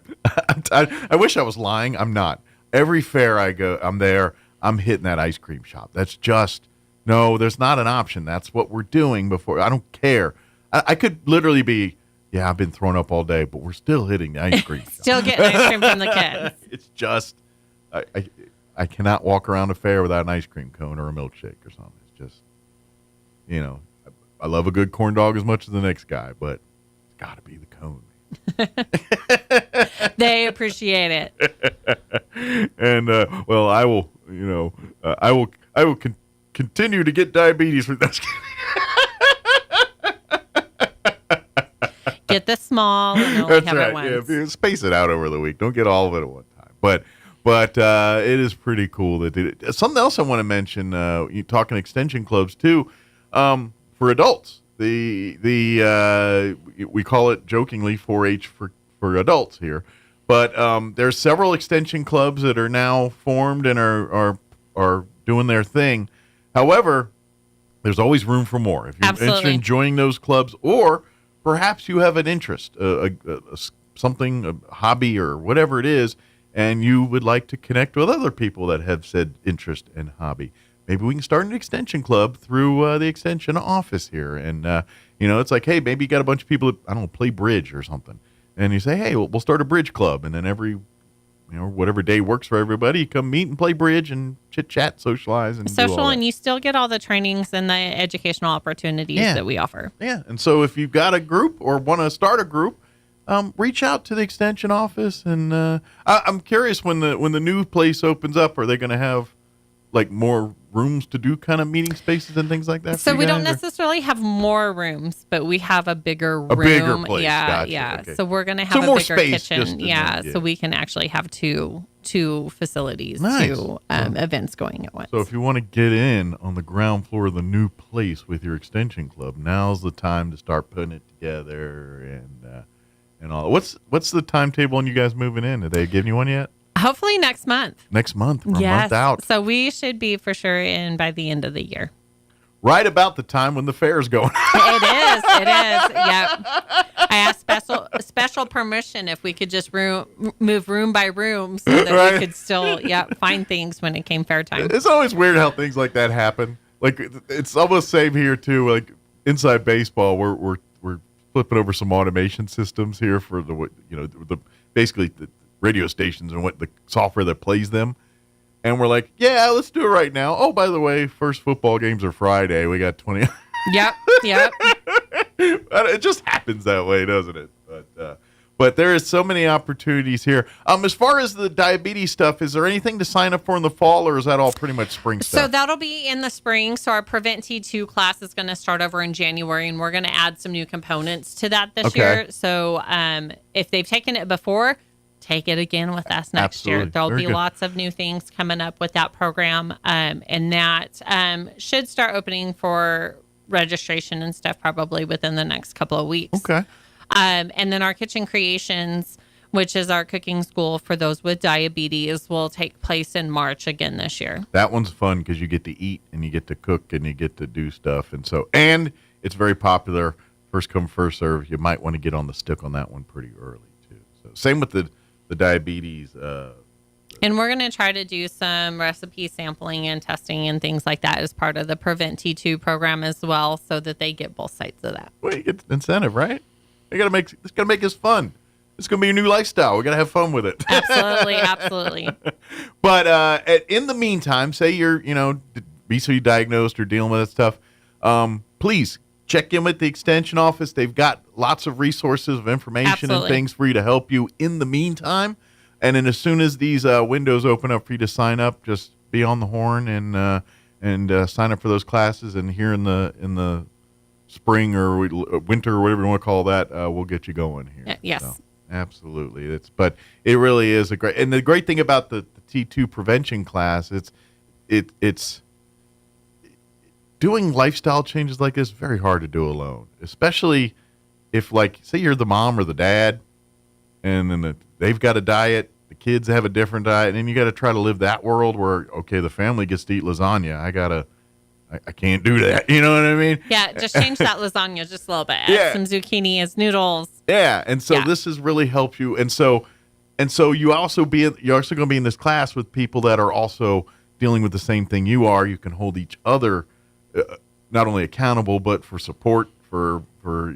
I wish I was lying. I'm not. Every fair I go, I'm there. I'm hitting that ice cream shop. That's just no. There's not an option. That's what we're doing before. I don't care. I could literally be. Yeah, I've been thrown up all day, but we're still hitting the ice cream.
Still getting ice cream from the kids.
It's just I cannot walk around a fair without an ice cream cone or a milkshake or something. It's just, I love a good corn dog as much as the next guy, but it's got to be the cone.
They appreciate it.
And well, I will, I will continue to get diabetes from that.
Get the small and only have it once.
Yeah, space it out over the week. Don't get all of it at one time. But it is pretty cool that they did. Something else I want to mention. You talking extension clubs too, for adults. We call it jokingly 4-H for adults here, but there's several extension clubs that are now formed and are doing their thing. However, there's always room for more. If you're interested in joining those clubs, or perhaps you have an interest, something, a hobby or whatever it is, and you would like to connect with other people that have said interest and hobby. Maybe we can start an extension club through the extension office here. And, it's like, hey, maybe you got a bunch of people that, I don't know, play bridge or something. And you say, hey, we'll start a bridge club. And then every, whatever day works for everybody, you come meet and play bridge and chit-chat, socialize. And
and you still get all the trainings and the educational opportunities that we offer.
Yeah. And so if you've got a group or want to start a group, reach out to the extension office. And I'm curious, when the new place opens up, are they going to have, like, more rooms to do kind of meeting spaces and things like that?
So we don't necessarily have more rooms, but we have a bigger room.
A bigger place.
Yeah,
Gotcha.
yeah.
Okay.
So we're going to have a
more
bigger
space
kitchen. So we can actually have two facilities,
nice.
two events going at once.
So if you want to get in on the ground floor of the new place with your extension club, now's the time to start putting it together and all. What's the timetable on you guys moving in? Are they giving you one yet?
Hopefully next month.
Next month. We're a month out.
So we should be for sure in by the end of the year.
Right about the time when the fair's going.
It is. Yeah. I asked special permission if we could just move room by room so that we could still find things when it came fair time.
It's always weird how things like that happen. Like, it's almost same here too. Like, inside baseball, we're flipping over some automation systems here for basically the radio stations and what the software that plays them. And we're like, yeah, let's do it right now. Oh, by the way, first football games are Friday. We got 20.
Yep.
It just happens that way, doesn't it? But there is so many opportunities here. As far as the diabetes stuff, is there anything to sign up for in the fall, or is that all pretty much spring stuff?
So that'll be in the spring. So our Prevent T2 class is going to start over in January, and we're going to add some new components to that this year. So if they've taken it before, take it again with us next year. There'll be lots of new things coming up with that program. And that should start opening for registration and stuff probably within the next couple of weeks.
Okay.
And then our Kitchen Creations, which is our cooking school for those with diabetes, will take place in March again this year.
That one's fun because you get to eat and you get to cook and you get to do stuff. And it's very popular. First come, first serve. You might want to get on the stick on that one pretty early too. So same with the diabetes.
And we're going to try to do some recipe sampling and testing and things like that as part of the Prevent T2 program as well, so that they get both sides of that.
Well, you get incentive, right? It's got to make this fun. It's going to be a new lifestyle. We got to have fun with it.
Absolutely.
But in the meantime, say you're, be so you diagnosed or dealing with that stuff, please check in with the extension office. They've got lots of resources of information and things for you to help you in the meantime. And then as soon as these windows open up for you to sign up, just be on the horn and sign up for those classes. And here in the spring or winter or whatever you want to call that, we'll get you going here.
Yes.
So, absolutely. But it really is and the great thing about the T2 prevention class, it's doing lifestyle changes like this, very hard to do alone, especially if, like, say you're the mom or the dad, and then they've got a diet, the kids have a different diet, and then you got to try to live that world where, okay, the family gets to eat lasagna. I can't do that. You know what I mean?
Yeah, just change that lasagna just a little bit. Add some zucchini as noodles.
Yeah, and so this has really helped you. And so you're also going to be in this class with people that are also dealing with the same thing you are. You can hold each other not only accountable, but for support, for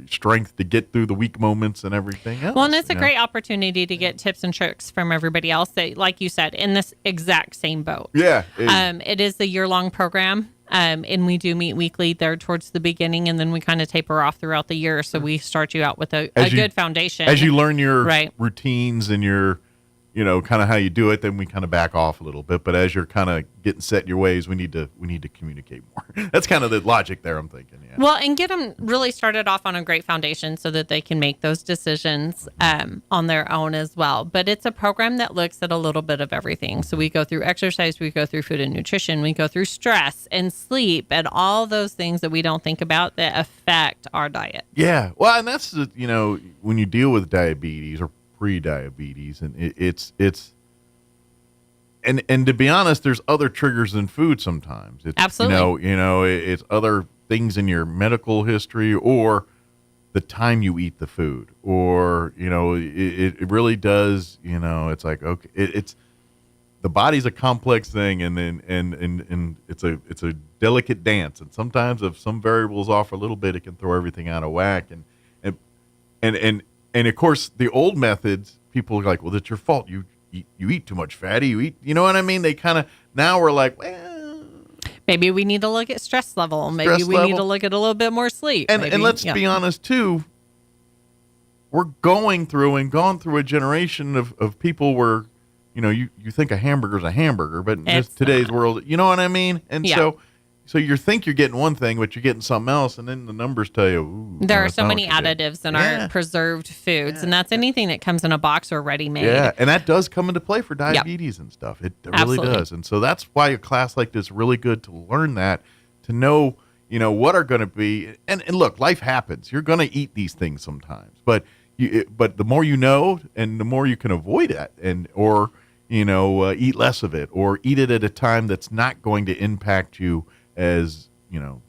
strength to get through the weak moments and everything else.
Well, and it's a great opportunity to get tips and tricks from everybody else that, like you said, in this exact same boat.
Yeah.
It is a year-long program, and we do meet weekly there towards the beginning, and then we kind of taper off throughout the year. So we start you out with a good foundation.
As you learn your routines and your, kind of how you do it, then we kind of back off a little bit. But as you're kind of getting set in your ways, we need to communicate more. That's kind of the logic there, I'm thinking. Yeah.
Well, and get them really started off on a great foundation so that they can make those decisions on their own as well. But it's a program that looks at a little bit of everything. So we go through exercise, we go through food and nutrition, we go through stress and sleep and all those things that we don't think about that affect our diet.
Yeah. Well, and that's, when you deal with diabetes or pre-diabetes, and it's and to be honest, there's other triggers than food sometimes. It's,
absolutely.
It's other things in your medical history or the time you eat the food, or it really does. It's like, okay, it's the body's a complex thing, and then and it's a delicate dance, and sometimes if some variables off a little bit, it can throw everything out of whack, and of course, the old methods, people are like, well, it's your fault. You eat too much fatty. You know what I mean? They kind of, now we're like, well.
Maybe we need to look at stress level. Maybe we need to look at a little bit more sleep.
And let's be honest, too. We're gone through a generation of people where, you think a hamburger's a hamburger, but in today's world, you know what I mean? And so you think you're getting one thing, but you're getting something else, and then the numbers tell you, ooh,
there are so many additives in our preserved foods, and that's anything that comes in a box or ready-made.
Yeah, and that does come into play for diabetes and stuff. It really does. And so that's why a class like this is really good to learn that, to know, what are going to be. And look, life happens. You're going to eat these things sometimes, but the more you know, and the more you can avoid it, or eat less of it, or eat it at a time that's not going to impact you as,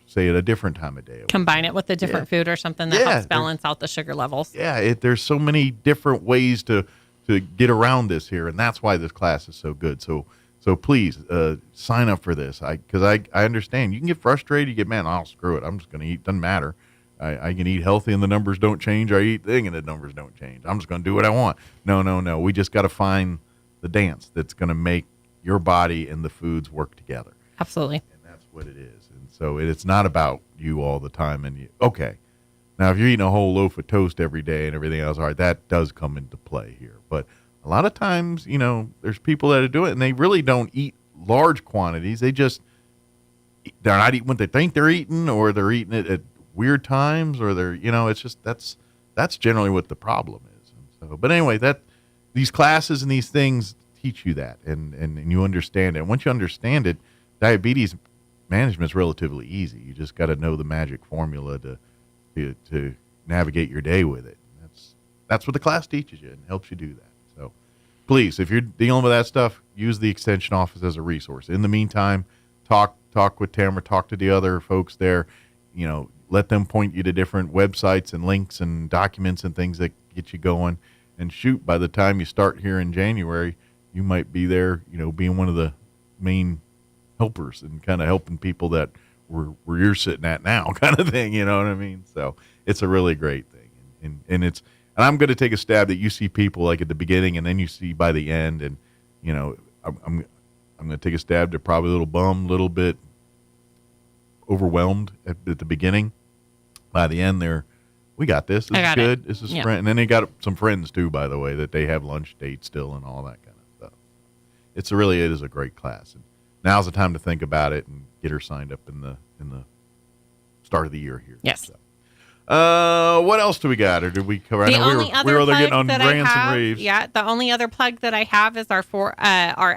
say at a different time of day.
Combine it with a different food or something that helps balance out the sugar levels.
Yeah, there's so many different ways to get around this here, and that's why this class is so good. So please sign up for this, because I understand. You can get frustrated. You get, man, oh, screw it. I'm just going to eat. Doesn't matter. I can eat healthy and the numbers don't change. I eat thing and the numbers don't change. I'm just going to do what I want. No. We just got to find the dance that's going to make your body and the foods work together.
Absolutely.
What it is. And so it's not about you all the time. And okay, now if you're eating a whole loaf of toast every day and everything else, all right, that does come into play here. But a lot of times, there's people that do it and they really don't eat large quantities. They're not eating what they think they're eating, or they're eating it at weird times, or they're, it's just, that's generally what the problem is. And so, but anyway, these classes and these things teach you that, and you understand it. And once you understand it, diabetes management is relatively easy. You just got to know the magic formula to navigate your day with it. That's what the class teaches you and helps you do that. So please, if you're dealing with that stuff, use the extension office as a resource. In the meantime, talk with Tamara, talk to the other folks there. Let them point you to different websites and links and documents and things that get you going. And shoot, by the time you start here in January, you might be there, being one of the main helpers and kind of helping people that where you're sitting at now, kind of thing. You know what I mean? So it's a really great thing. And I'm going to take a stab that you see people like at the beginning, and then you see by the end. And, I'm going to take a stab to probably a little bummed, a little bit overwhelmed at the beginning. by the end, we got this. This is good. This is
Yeah.
And then they got some friends too, by the way, that they have lunch dates still and all that kind of stuff. It is a great class. And now's the time to think about it and get her signed up in the start of the year here.
Yes.
So. What else do we got, or did we cover?
The
I know
only
we were
other
getting
plug
on
that I
rants and
have,
raves.
yeah, the only other plug that I have is our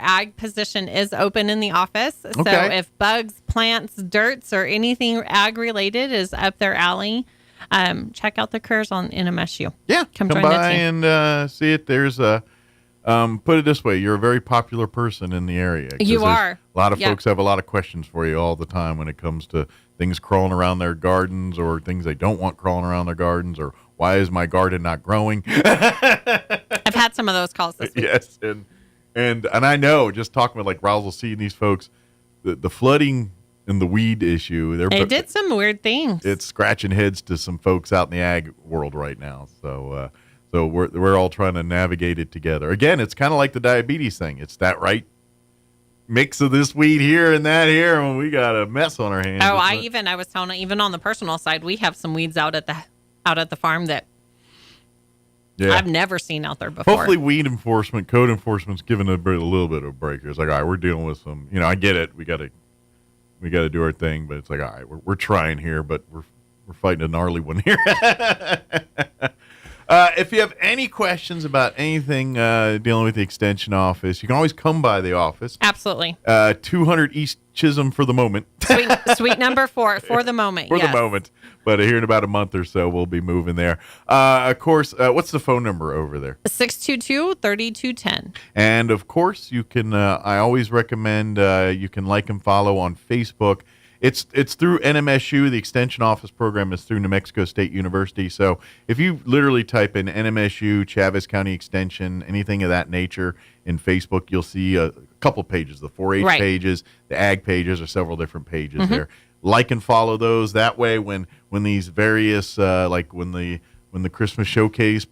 ag position is open in the office. So
Okay.
if bugs, plants, dirts, or anything ag related is up their alley, check out the careers on NMSU.
Yeah,
come
come
join the
by
team.
and see it. There's a put it this way: you're a very popular person in the area. 'Cause
You
there's
are.
A lot of
Yep.
folks have a lot of questions for you all the time when it comes to things crawling around their gardens, or things they don't want crawling around their gardens, or why is my garden not growing?
I've had some of those calls this week.
Yes, and I know, just talking with like Roswell, seeing these folks, the flooding and the weed issue.
They did some weird things.
It's scratching heads to some folks out in the ag world right now. So we're all trying to navigate it together. Again, it's kind of like the diabetes thing. It's that right mix of this weed here and that here, and we got a mess on our hands.
Oh, I was telling, even on the personal side, we have some weeds out at the farm that I've never seen out there before.
Hopefully weed enforcement, code enforcement's giving a little bit of a break. It's like, all right, we're dealing with some, I get it. We got to do our thing, but it's like, all right, we're trying here, but we're fighting a gnarly one here. If you have any questions about anything dealing with the extension office, you can always come by the office.
Absolutely.
200 East Chisholm for the moment.
Sweet number 4 for the moment.
For
yes.
the moment. But here in about a month or so, we'll be moving there. Of course, what's the phone number over there?
622-3210.
And, of course, you can, I always recommend you can like and follow on Facebook. It's through NMSU. The extension office program is through New Mexico State University. So if you literally type in NMSU, Chavez County Extension, anything of that nature in Facebook, you'll see a couple pages, the 4-H pages, the ag pages, or several different pages there. Like and follow those. That way, when these various, like when the Christmas showcase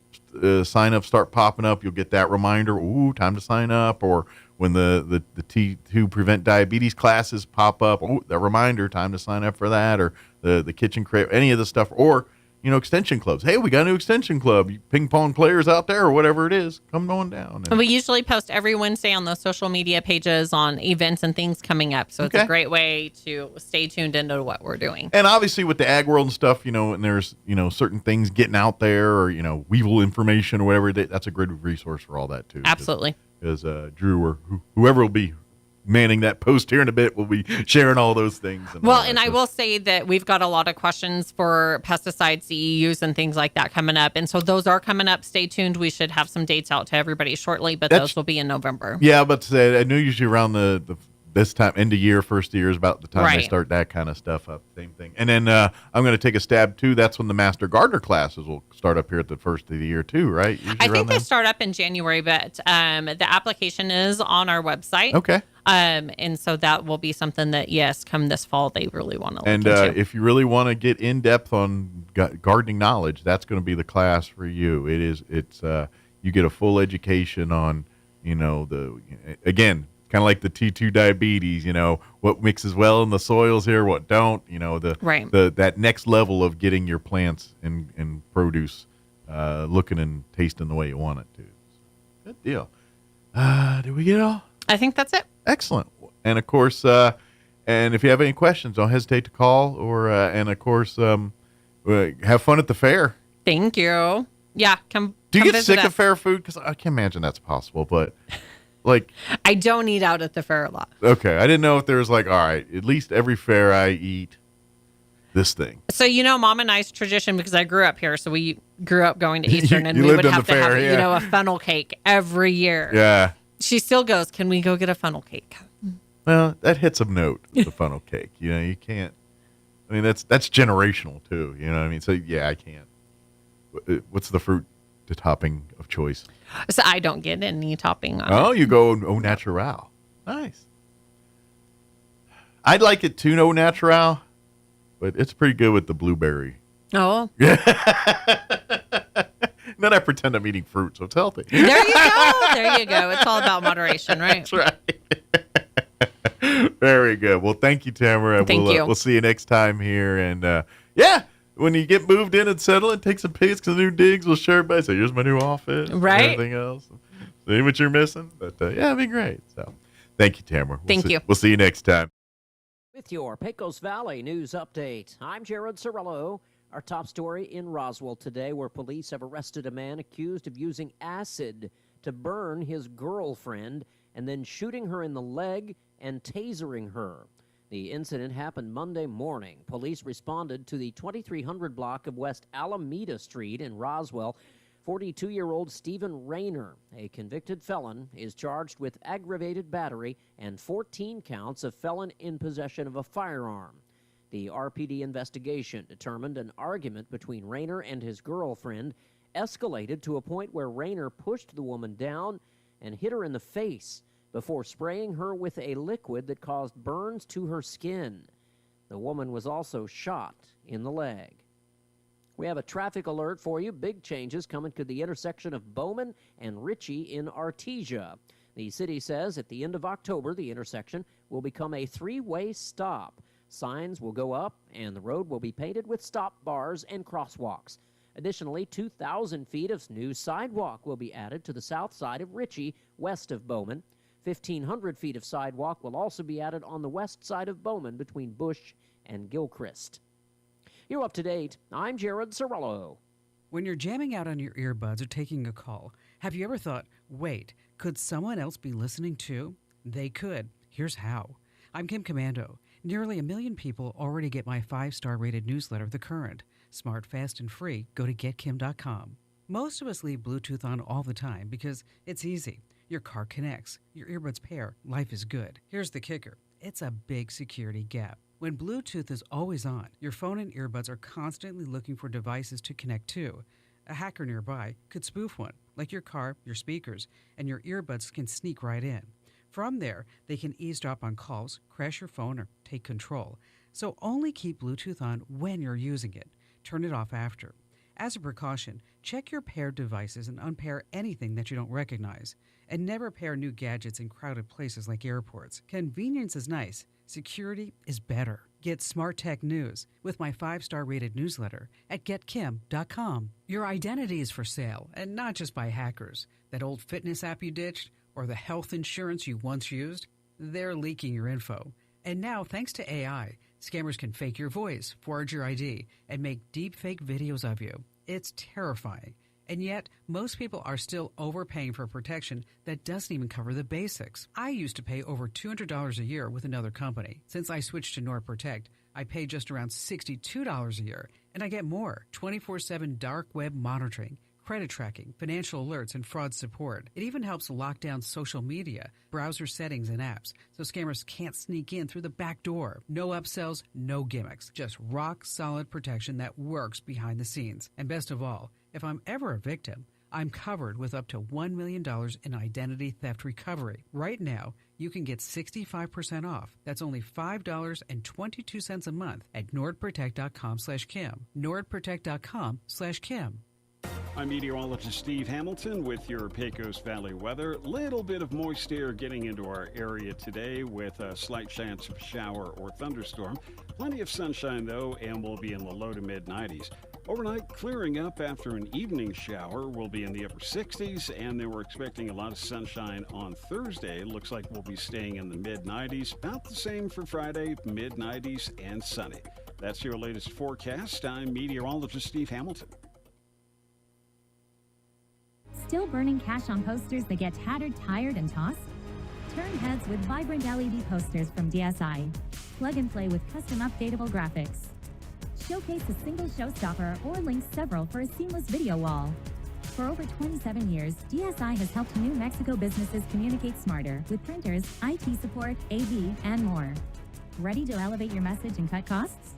sign-ups start popping up, you'll get that reminder, ooh, time to sign up, or when the T2 Prevent Diabetes classes pop up, oh, that reminder, time to sign up for that, or the kitchen crate, any of the stuff, or, extension clubs. Hey, we got a new extension club. You ping pong players out there or whatever it is, come on down.
And we usually post every Wednesday on those social media pages on events and things coming up. So it's a great way to stay tuned into what we're doing.
And obviously with the ag world and stuff, and there's, certain things getting out there, or, weevil information or whatever, that's a great resource for all that too.
Absolutely.
Because Drew or whoever will be manning that post here in a bit will be sharing all those things.
And I will say that we've got a lot of questions for pesticide CEUs and things like that coming up. And so those are coming up. Stay tuned. We should have some dates out to everybody shortly, but those will be in November.
Yeah, but I know usually around this time, end of year, first of year is about the time they start that kind of stuff up. Same thing. And then I'm going to take a stab too. That's when the Master Gardener classes will start up here at the first of the year too, right? Usually
I think they start up in January, but the application is on our website.
Okay.
And so that will be something that, yes, come this fall, they really want to look
into. And if you really want to get in depth on gardening knowledge, that's going to be the class for you. It's you get a full education on, again, kind of like the T2 diabetes, what mixes well in the soils here, what don't, that next level of getting your plants and produce looking and tasting the way you want it to. Good deal. Did we get it all?
I think that's it.
Excellent. And of course, and if you have any questions, don't hesitate to call, or and of course, have fun at the fair.
Thank you. Yeah, come.
Do you
come
get sick
us.
of fair food? Because I can't imagine that's possible, but like,
I don't eat out at the fair a lot.
Okay, I didn't know if there was like, all right, at least every fair I eat this thing.
So Mom and I's tradition, because I grew up here, so we grew up going to Eastern, and we would have to have a funnel cake every year.
Yeah.
She still goes, can we go get a funnel cake?
Well, that hits a note, the funnel cake. You can't. I mean, that's generational too. You know what I mean? So yeah, I can't. What's the fruit to topping of choice?
So I don't get any topping on it.
Oh, you go au natural. Nice. I'd like it too, au natural, but it's pretty good with the blueberry.
Oh.
Yeah. Then I pretend I'm eating fruit, so it's healthy.
There you go. There you go. It's all about moderation, right?
That's right. Very good. Well, thank you, Tamara.
Thank you.
We'll see you next time here. And when you get moved in and settle and take some pics because the new digs will share everybody. Say, here's my new office.
Right.
And everything else. See what you're missing? But yeah, it'd be great. So thank you, Tamara.
Thank you.
We'll see you next time.
With your Pecos Valley News Update, I'm Jared Cirillo. Our top story in Roswell today, where police have arrested a man accused of using acid to burn his girlfriend and then shooting her in the leg and tasering her. The incident happened Monday morning. Police responded to the 2300 block of West Alameda Street in Roswell. 42-year-old Stephen Rayner, a convicted felon, is charged with aggravated battery and 14 counts of felon in possession of a firearm. The RPD investigation determined an argument between Rayner and his girlfriend escalated to a point where Rayner pushed the woman down and hit her in the face before spraying her with a liquid that caused burns to her skin. The woman was also shot in the leg. We have a traffic alert for you. Big changes coming to the intersection of Bowman and Ritchie in Artesia. The city says at the end of October, the intersection will become a three-way stop. Signs will go up, and the road will be painted with stop bars and crosswalks. Additionally, 2,000 feet of new sidewalk will be added to the south side of Ritchie, west of Bowman. 1,500 feet of sidewalk will also be added on the west side of Bowman between Bush and Gilchrist. You're up to date. I'm Jared Cirillo.
When you're jamming out on your earbuds or taking a call, have you ever thought, wait, could someone else be listening too? They could. Here's how. I'm Kim Commando. Nearly 1 million people already get my 5-star rated newsletter, The Current. Smart, fast, and free. Go to getkim.com. Most of us leave Bluetooth on all the time because it's easy. Your car connects. Your earbuds pair. Life is good. Here's the kicker. It's a big security gap. When Bluetooth is always on, your phone and earbuds are constantly looking for devices to connect to. A hacker nearby could spoof one, like your car, your speakers, and your earbuds can sneak right in. From there, they can eavesdrop on calls, crash your phone, or take control. So only keep Bluetooth on when you're using it. Turn it off after. As a precaution, check your paired devices and unpair anything that you don't recognize. And never pair new gadgets in crowded places like airports. Convenience is nice. Security is better. Get smart tech news with my 5-star rated newsletter at getkim.com. Your identity is for sale, and not just by hackers. That old fitness app you ditched or the health insurance you once used, they're leaking your info. And now, thanks to AI, scammers can fake your voice, forge your ID, and make deep fake videos of you. It's terrifying. And yet, most people are still overpaying for protection that doesn't even cover the basics. I used to pay over $200 a year with another company. Since I switched to NordProtect, I pay just around $62 a year, and I get more. 24/7 dark web monitoring, credit tracking, financial alerts, and fraud support. It even helps lock down social media, browser settings, and apps, so scammers can't sneak in through the back door. No upsells, no gimmicks, just rock-solid protection that works behind the scenes. And best of all, if I'm ever a victim, I'm covered with up to $1 million in identity theft recovery. Right now, you can get 65% off. That's only $5.22 a month at nordprotect.com/Kim. nordprotect.com/Kim.
I'm meteorologist Steve Hamilton with your Pecos Valley weather. Little bit of moist air getting into our area today with a slight chance of shower or thunderstorm. Plenty of sunshine, though, and we'll be in the low to mid-90s. Overnight, clearing up after an evening shower. We'll be in the upper 60s, and then we're expecting a lot of sunshine on Thursday. Looks like we'll be staying in the mid-90s. About the same for Friday, mid-90s and sunny. That's your latest forecast. I'm meteorologist Steve Hamilton.
Still burning cash on posters that get tattered, tired, and tossed? Turn heads with vibrant LED posters from DSI. Plug and play with custom updatable graphics. Showcase a single showstopper or link several for a seamless video wall. For over 27 years, DSI has helped New Mexico businesses communicate smarter with printers, IT support, AV, and more. Ready to elevate your message and cut costs?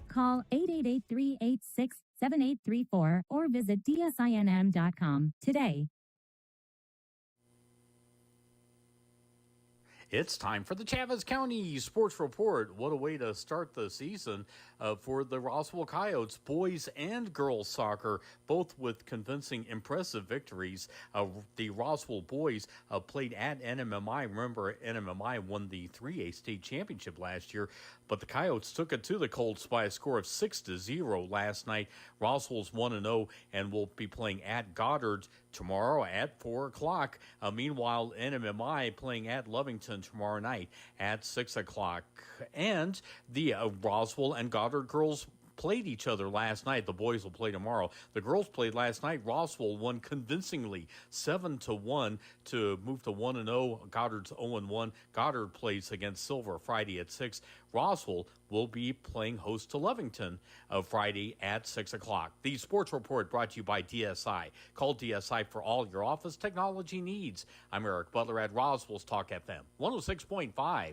Call 888-386-7834 or visit DSINM.com today.
It's time for the Chavez County Sports Report. What a way to start the season for the Roswell Coyotes, boys and girls soccer, both with convincing, impressive victories. The Roswell boys played at NMMI. Remember, NMMI won the 3A state championship last year, but the Coyotes took it to the Colts by a score of 6-0 last night. Roswell's 1-0 and will be playing at Goddard tomorrow at 4 o'clock. Meanwhile, NMMI playing at Lovington tomorrow night at 6 o'clock. And the Roswell and Goddard girls played each other last night. The boys will play tomorrow. The girls played last night. Roswell won convincingly 7-1 to move to 1-0. Goddard's 0-1. Goddard plays against Silver Friday at 6. Roswell will be playing host to Lovington Friday at 6 o'clock. The Sports Report brought to you by DSI. Call DSI for all your office technology needs. I'm Eric Butler at Roswell's Talk FM 106.5.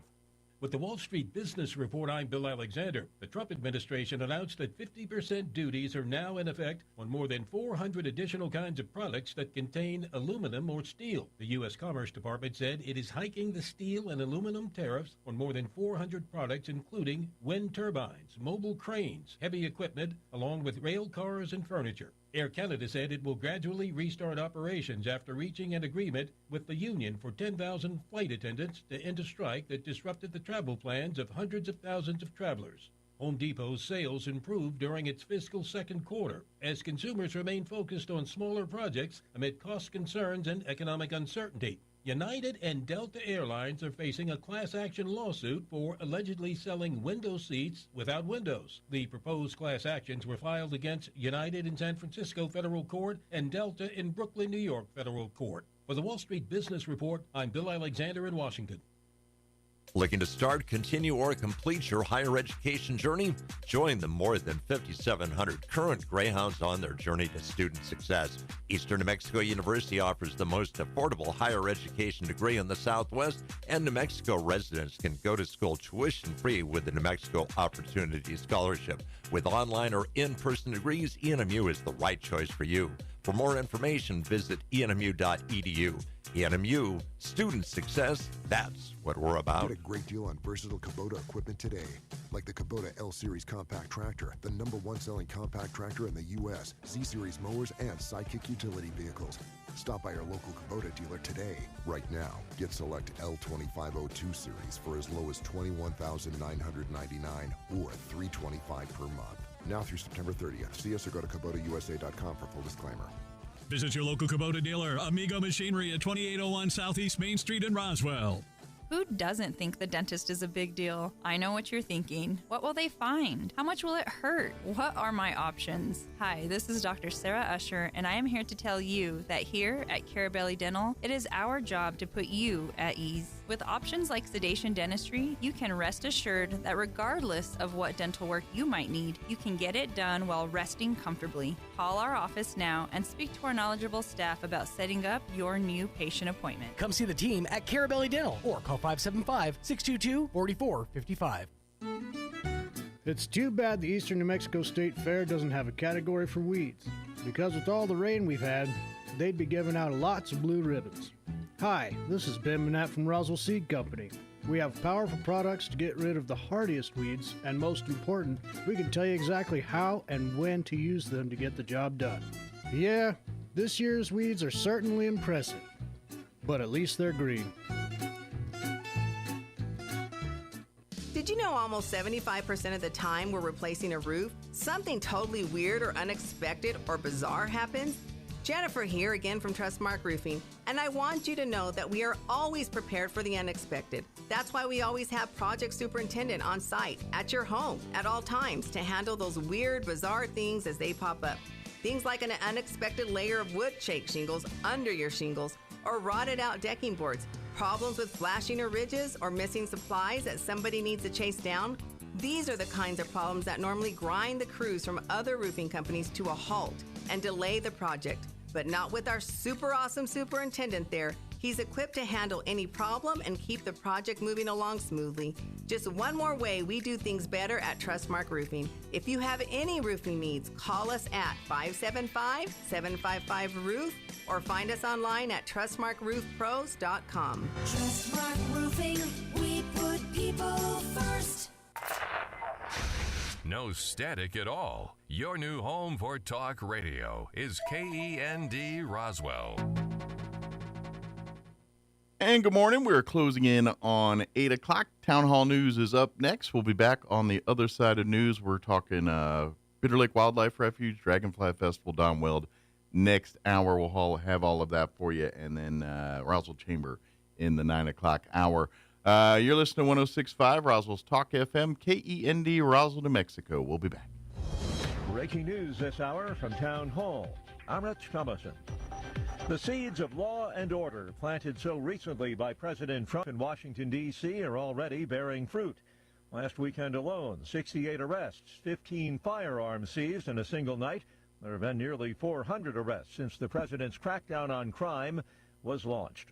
With the Wall Street Business Report, I'm Bill Alexander. The Trump administration announced that 50% duties are now in effect on more than 400 additional kinds of products that contain aluminum or steel. The U.S. Commerce Department said it is hiking the steel and aluminum tariffs on more than 400 products, including wind turbines, mobile cranes, heavy equipment, along with rail cars and furniture. Air Canada said it will gradually restart operations after reaching an agreement with the union for 10,000 flight attendants to end a strike that disrupted the travel plans of hundreds of thousands of travelers. Home Depot's sales improved during its fiscal second quarter as consumers remain focused on smaller projects amid cost concerns and economic uncertainty. United and Delta Airlines are facing a class action lawsuit for allegedly selling window seats without windows. The proposed class actions were filed against United in San Francisco Federal Court and Delta in Brooklyn, New York Federal Court. For the Wall Street Business Report, I'm Bill Alexander in Washington.
Looking to start, continue, or complete your higher education journey? Join the more than 5,700 current Greyhounds on their journey to student success. Eastern New Mexico University offers the most affordable higher education degree in the Southwest, and New Mexico residents can go to school tuition-free with the New Mexico Opportunity Scholarship. With online or in-person degrees, ENMU is the right choice for you. For more information, visit enmu.edu. ENMU, student success, that's what we're about.
Get a great deal on versatile Kubota equipment today. Like the Kubota L-Series compact tractor, the #1 selling compact tractor in the U.S., Z-Series mowers, and Sidekick utility vehicles. Stop by your local Kubota dealer today. Right now, get select L2502 series for as low as $21,999 or $325 per month. Now through September 30th. See us or go to KubotaUSA.com for full disclaimer.
Visit your local Kubota dealer, Amigo Machinery at 2801 Southeast Main Street in Roswell.
Who doesn't think the dentist is a big deal? I know what you're thinking. What will they find? How much will it hurt? What are my options? Hi, this is Dr. Sarah Usher, and I am here to tell you that here at Carabelli Dental, it is our job to put you at ease. With options like sedation dentistry, you can rest assured that regardless of what dental work you might need, you can get it done while resting comfortably. Call our office now and speak to our knowledgeable staff about setting up your new patient appointment.
Come see the team at Carabelli Dental or call 575-622-4455.
It's too bad the Eastern New Mexico State Fair doesn't have a category for weeds, because with all the rain we've had, they'd be giving out lots of blue ribbons. Hi, this is Ben Manette from Roswell Seed Company. We have powerful products to get rid of the hardiest weeds, and most important, we can tell you exactly how and when to use them to get the job done. Yeah, this year's weeds are certainly impressive, but at least they're green.
Did you know almost 75% of the time we're replacing a roof, something totally weird or unexpected or bizarre happens? Jennifer here again from Trustmark Roofing, and I want you to know that we are always prepared for the unexpected. That's why we always have project superintendent on site at your home at all times to handle those weird, bizarre things as they pop up. Things like an unexpected layer of wood shake shingles under your shingles or rotted out decking boards, problems with flashing or ridges or missing supplies that somebody needs to chase down. These are the kinds of problems that normally grind the crews from other roofing companies to a halt and delay the project. But not with our super awesome superintendent there. He's equipped to handle any problem and keep the project moving along smoothly. Just one more way we do things better at Trustmark Roofing. If you have any roofing needs, call us at 575-755-ROOF or find us online at trustmarkroofpros.com.
Trustmark Roofing, we put people first.
No static at all. Your new home for talk radio is KEND Roswell.
And good morning. We're closing in on 8 o'clock. Town Hall News is up next. We'll be back on the other side of news. We're talking Bitter Lake Wildlife Refuge, Dragonfly Festival, Don Weld. Next hour, we'll have all of that for you. And then Roswell Chamber in the 9 o'clock hour. You're listening to 106.5 Roswell's Talk FM, KEND, Roswell, New Mexico. We'll be back.
Breaking news this hour from Town Hall. I'm Rich Thomason. The seeds of law and order planted so recently by President Trump in Washington, D.C. are already bearing fruit. Last weekend alone, 68 arrests, 15 firearms seized in a single night. There have been nearly 400 arrests since the president's crackdown on crime was launched.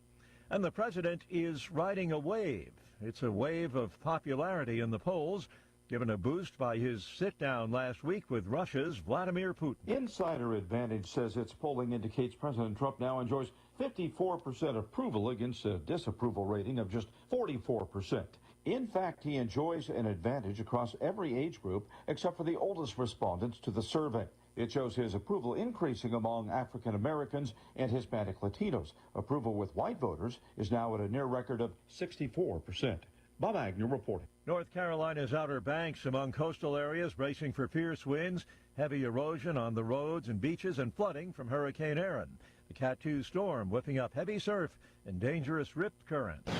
And the president is riding a wave. It's a wave of popularity in the polls, given a boost by his sit-down last week with Russia's Vladimir Putin.
Insider Advantage says its polling indicates President Trump now enjoys 54% approval against a disapproval rating of just 44%. In fact, he enjoys an advantage across every age group except for the oldest respondents to the survey. It shows his approval increasing among African Americans and Hispanic Latinos. Approval with white voters is now at a near record of 64%. Bob Agnew reporting.
North Carolina's Outer Banks among coastal areas bracing for fierce winds, heavy erosion on the roads and beaches, and flooding from Hurricane Aaron. The Cat 2 storm whipping up heavy surf and dangerous rip currents.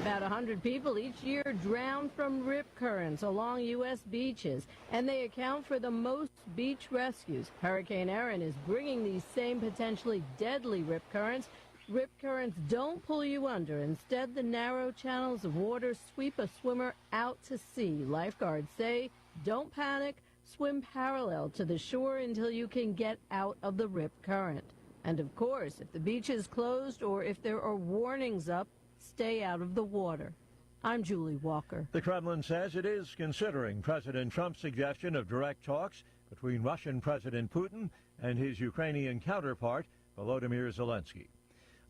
About 100 people each year drown from rip currents along U.S. beaches, and they account for the most beach rescues. Hurricane Aaron is bringing these same potentially deadly rip currents. Rip currents don't pull you under. Instead, the narrow channels of water sweep a swimmer out to sea. Lifeguards say, don't panic, swim parallel to the shore until you can get out of the rip current. And of course, if the beach is closed or if there are warnings up, stay out of the water. I'm Julie Walker.
The Kremlin says it is considering President Trump's suggestion of direct talks between Russian President Putin and his Ukrainian counterpart, Volodymyr Zelensky.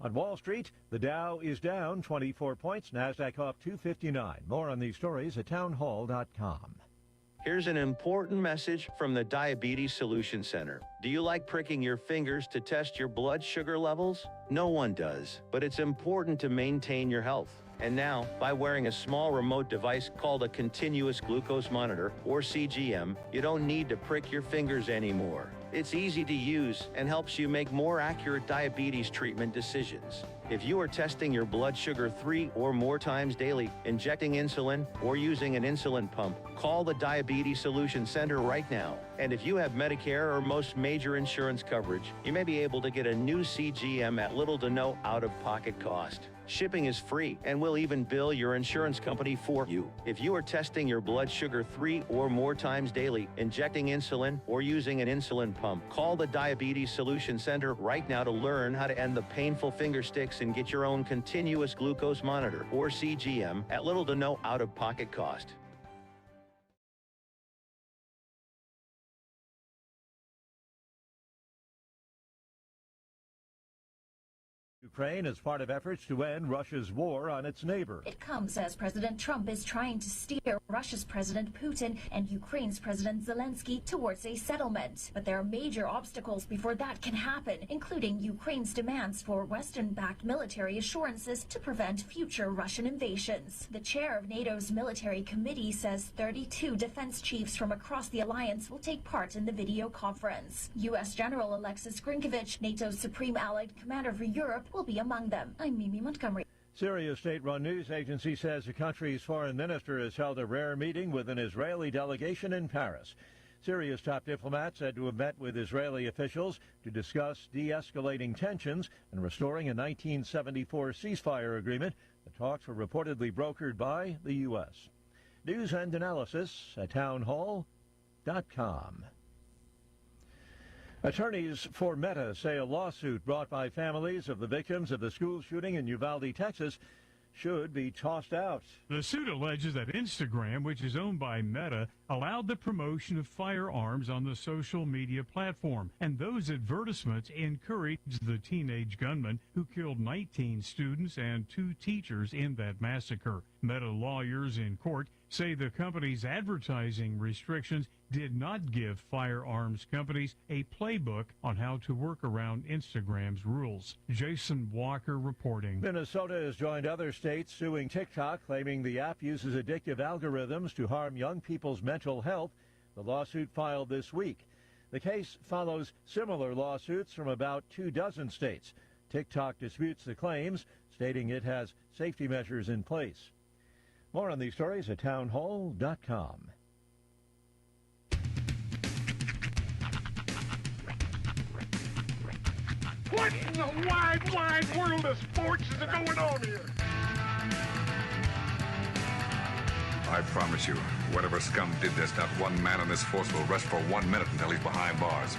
On Wall Street, the Dow is down 24 points, NASDAQ up 259. More on these stories at townhall.com.
Here's an important message from the Diabetes Solution Center. Do you like pricking your fingers to test your blood sugar levels? No one does, but it's important to maintain your health. And now, by wearing a small remote device called a continuous glucose monitor, or CGM, you don't need to prick your fingers anymore. It's easy to use and helps you make more accurate diabetes treatment decisions. If you are testing your blood sugar 3 or more times daily, injecting insulin, or using an insulin pump, call the Diabetes Solution Center right now. And if you have Medicare or most major insurance coverage, you may be able to get a new CGM at little to no out-of-pocket cost. Shipping is free, and we'll even bill your insurance company for you. If you are testing your blood sugar 3 or more times daily, injecting insulin, or using an insulin pump, call the Diabetes Solution Center right now to learn how to end the painful finger sticks and get your own continuous glucose monitor, or CGM, at little to no out-of-pocket cost.
Ukraine as part of efforts to end Russia's war on its neighbor.
It comes as President Trump is trying to steer Russia's President Putin and Ukraine's President Zelensky towards a settlement. But there are major obstacles before that can happen, including Ukraine's demands for Western-backed military assurances to prevent future Russian invasions. The chair of NATO's military committee says 32 defense chiefs from across the alliance will take part in the video conference. U.S. General Alexis Grinkovich, NATO's supreme allied commander for Europe, will be among them. I'm Mimi Montgomery.
Syria's state-run news agency says the country's foreign minister has held a rare meeting with an Israeli delegation in Paris. Syria's top diplomat said to have met with Israeli officials to discuss de-escalating tensions and restoring a 1974 ceasefire agreement. The talks were reportedly brokered by the U.S. News and analysis at townhall.com. Attorneys for Meta say a lawsuit brought by families of the victims of the school shooting in Uvalde, Texas, should be tossed out.
The suit alleges that Instagram, which is owned by Meta, allowed the promotion of firearms on the social media platform, and those advertisements encouraged the teenage gunman who killed 19 students and 2 teachers in that massacre. Meta lawyers in court say the company's advertising restrictions did not give firearms companies a playbook on how to work around Instagram's rules. Jason Walker reporting.
Minnesota has joined other states suing TikTok, claiming the app uses addictive algorithms to harm young people's mental health. The lawsuit filed this week. The case follows similar lawsuits from about 24 states. TikTok disputes the claims, stating it has safety measures in place. More on these stories at townhall.com.
What in the wide, wide world of sports is going on here?
I promise you, whatever scum did this, not one man in this force will rest for 1 minute until he's behind bars.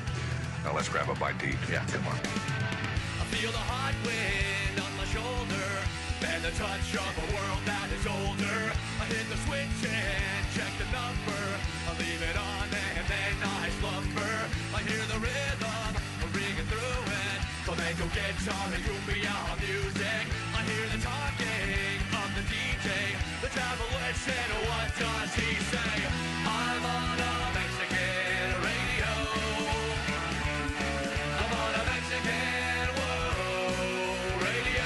Now let's grab a bite to eat. Yeah, come on.
I feel the hot wind on my shoulder and the touch of a world that is older. I hit the switch and check the number. I leave it on and then I slumber. I hear the rhythm ringing through it. Flamenco guitar and cumbia music. I hear the talking of the DJ. The travel and what does he say? I'm on a Mexican radio. I'm on a Mexican radio.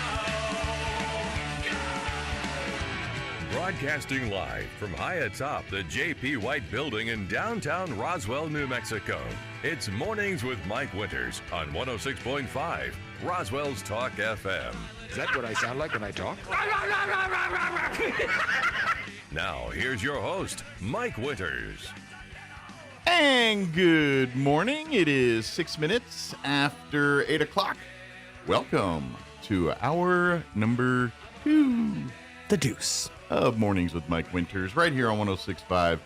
Broadcasting live from high atop the J.P. White Building in downtown Roswell, New Mexico. It's Mornings with Mike Winters on 106.5 Roswell's Talk FM.
Is that what I sound like when I talk?
Now, here's your host, Mike Winters.
And good morning. It is 6 minutes after 8 o'clock. Welcome to hour number 2.
The Deuce.
Of Mornings with Mike Winters, right here on 106.5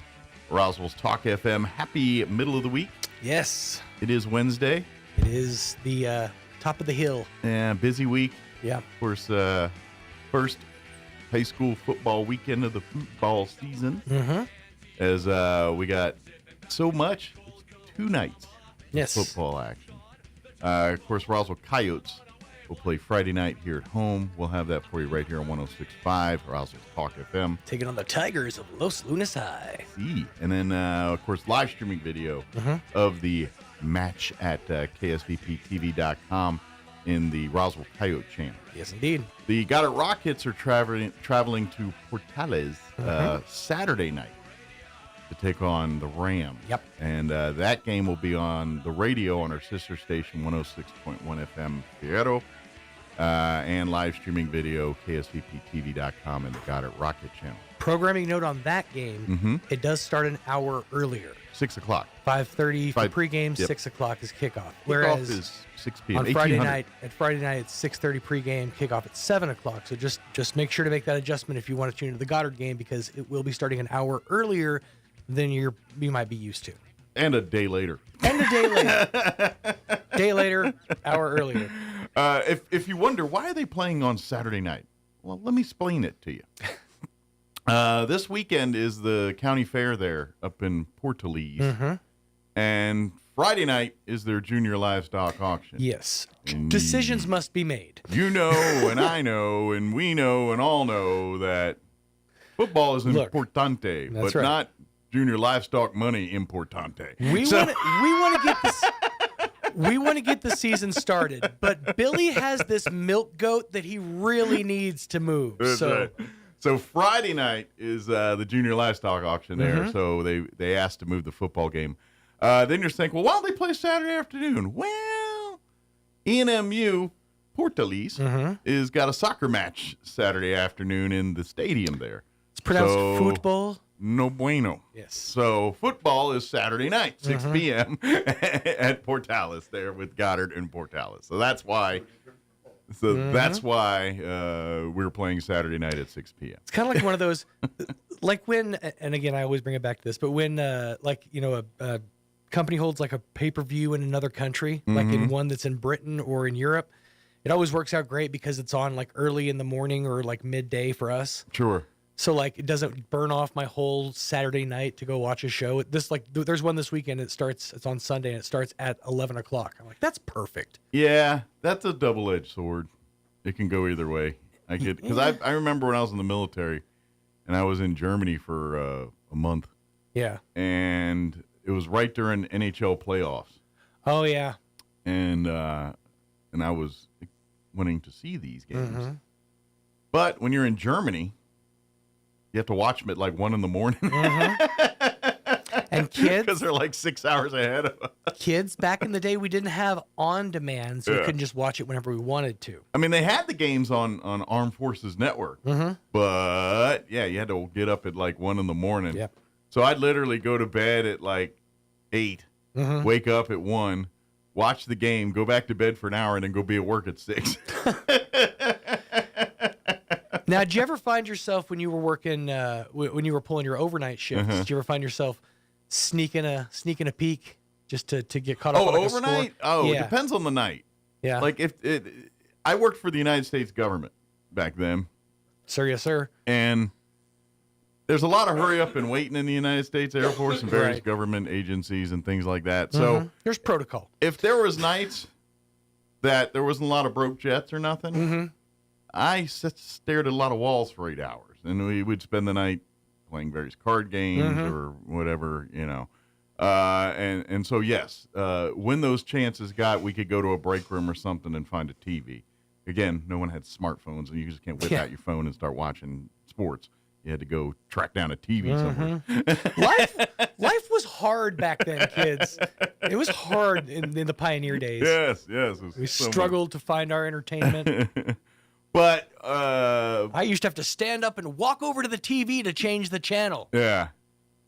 Roswell's Talk FM. Happy middle of the week.
Yes.
It is Wednesday.
It is the top of the hill.
Yeah, busy week.
Yeah.
Of course, first high school football weekend of the football season.
Mm-hmm.
As we got so much, 2 nights
yes.
of football action. Of course, Roswell Coyotes will play Friday night here at home. We'll have that for you right here on 106.5 Roswell's Talk FM.
Taking on the Tigers of Los Lunas High.
See. And then, of course, live streaming video of the match at KSVPTV.com in the Roswell Coyote channel.
Yes, indeed.
The Goddard Rockets are traveling to Portales Saturday night to take on the Rams.
Yep.
And that game will be on the radio on our sister station, 106.1 FM Fierro, and live streaming video, KSVPTV.com and the Goddard Rocket channel.
Programming note on that game, it does start an hour earlier.
6 o'clock.
5:30 for pregame, 6 o'clock is kickoff.
Kickoff is 6 p.m.
On Friday night, it's 6:30 pregame, kickoff at 7 o'clock. So just make sure to make that adjustment if you want to tune into the Goddard game, because it will be starting an hour earlier than you might be used to.
And a day later.
Day later, hour earlier.
If you wonder, why are they playing on Saturday night? Well, let me explain it to you. This weekend is the county fair there up in Portales. And Friday night is their junior livestock auction.
Yes. Decisions must be made.
You know, and I know, and we know, and all know that football is importante, but not junior livestock money importante.
We want to get the season started, but Billy has this milk goat that he really needs to move.
That's right. So Friday night is the junior livestock auction there. So they asked to move the football game. Then you're thinking, well, why don't they play Saturday afternoon? Well, ENMU Portales is got a soccer match Saturday afternoon in the stadium there.
It's pronounced football.
No bueno.
Yes.
So football is Saturday night, 6 p.m. at Portales there with Goddard and Portales. So that's why. That's why we're playing Saturday night at 6 p.m.
It's kind of like one of those, like when, and again, I always bring it back to this, but when, a company holds like a pay-per-view in another country, like in one that's in Britain or in Europe, it always works out great because it's on like early in the morning or like midday for us.
Sure.
So like it doesn't burn off my whole Saturday night to go watch a show. This like there's one this weekend. It's on Sunday and it starts at 11 o'clock. I'm like, that's perfect.
Yeah, that's a double-edged sword. It can go either way. Because I remember when I was in the military, and I was in Germany for a month.
Yeah.
And it was right during NHL playoffs.
Oh yeah.
And I was wanting to see these games.
Mm-hmm.
But when you're in Germany, you have to watch them at like 1 a.m.
And kids,
because they're like 6 hours ahead of us.
Kids, back in the day, we didn't have on demand, so we couldn't just watch it whenever we wanted to.
I mean, they had the games on Armed Forces Network, but yeah, you had to get up at like 1 a.m.
Yep.
So I'd literally go to bed at like 8, wake up at 1, watch the game, go back to bed for an hour, and then go be at work at 6.
Now, did you ever find yourself when you were working, when you were pulling your overnight shifts, did you ever find yourself sneaking a peek just to get caught up on like
overnight?
A score?
It depends on the night.
Yeah.
Like I worked for the United States government back then.
Sir, yes, sir.
And there's a lot of hurry up and waiting in the United States Air Force and various government agencies and things like that. So
there's protocol.
If there was nights that there wasn't a lot of broke jets or nothing, I stared at a lot of walls for 8 hours, and we would spend the night playing various card games or whatever, and so yes, when those chances we could go to a break room or something and find a TV. Again, no one had smartphones, and you just can't whip out your phone and start watching sports. You had to go track down a TV somewhere.
Life was hard back then, kids. It was hard in the pioneer days.
Yes.
We struggled to find our entertainment.
But
I used to have to stand up and walk over to the TV to change the channel.
Yeah.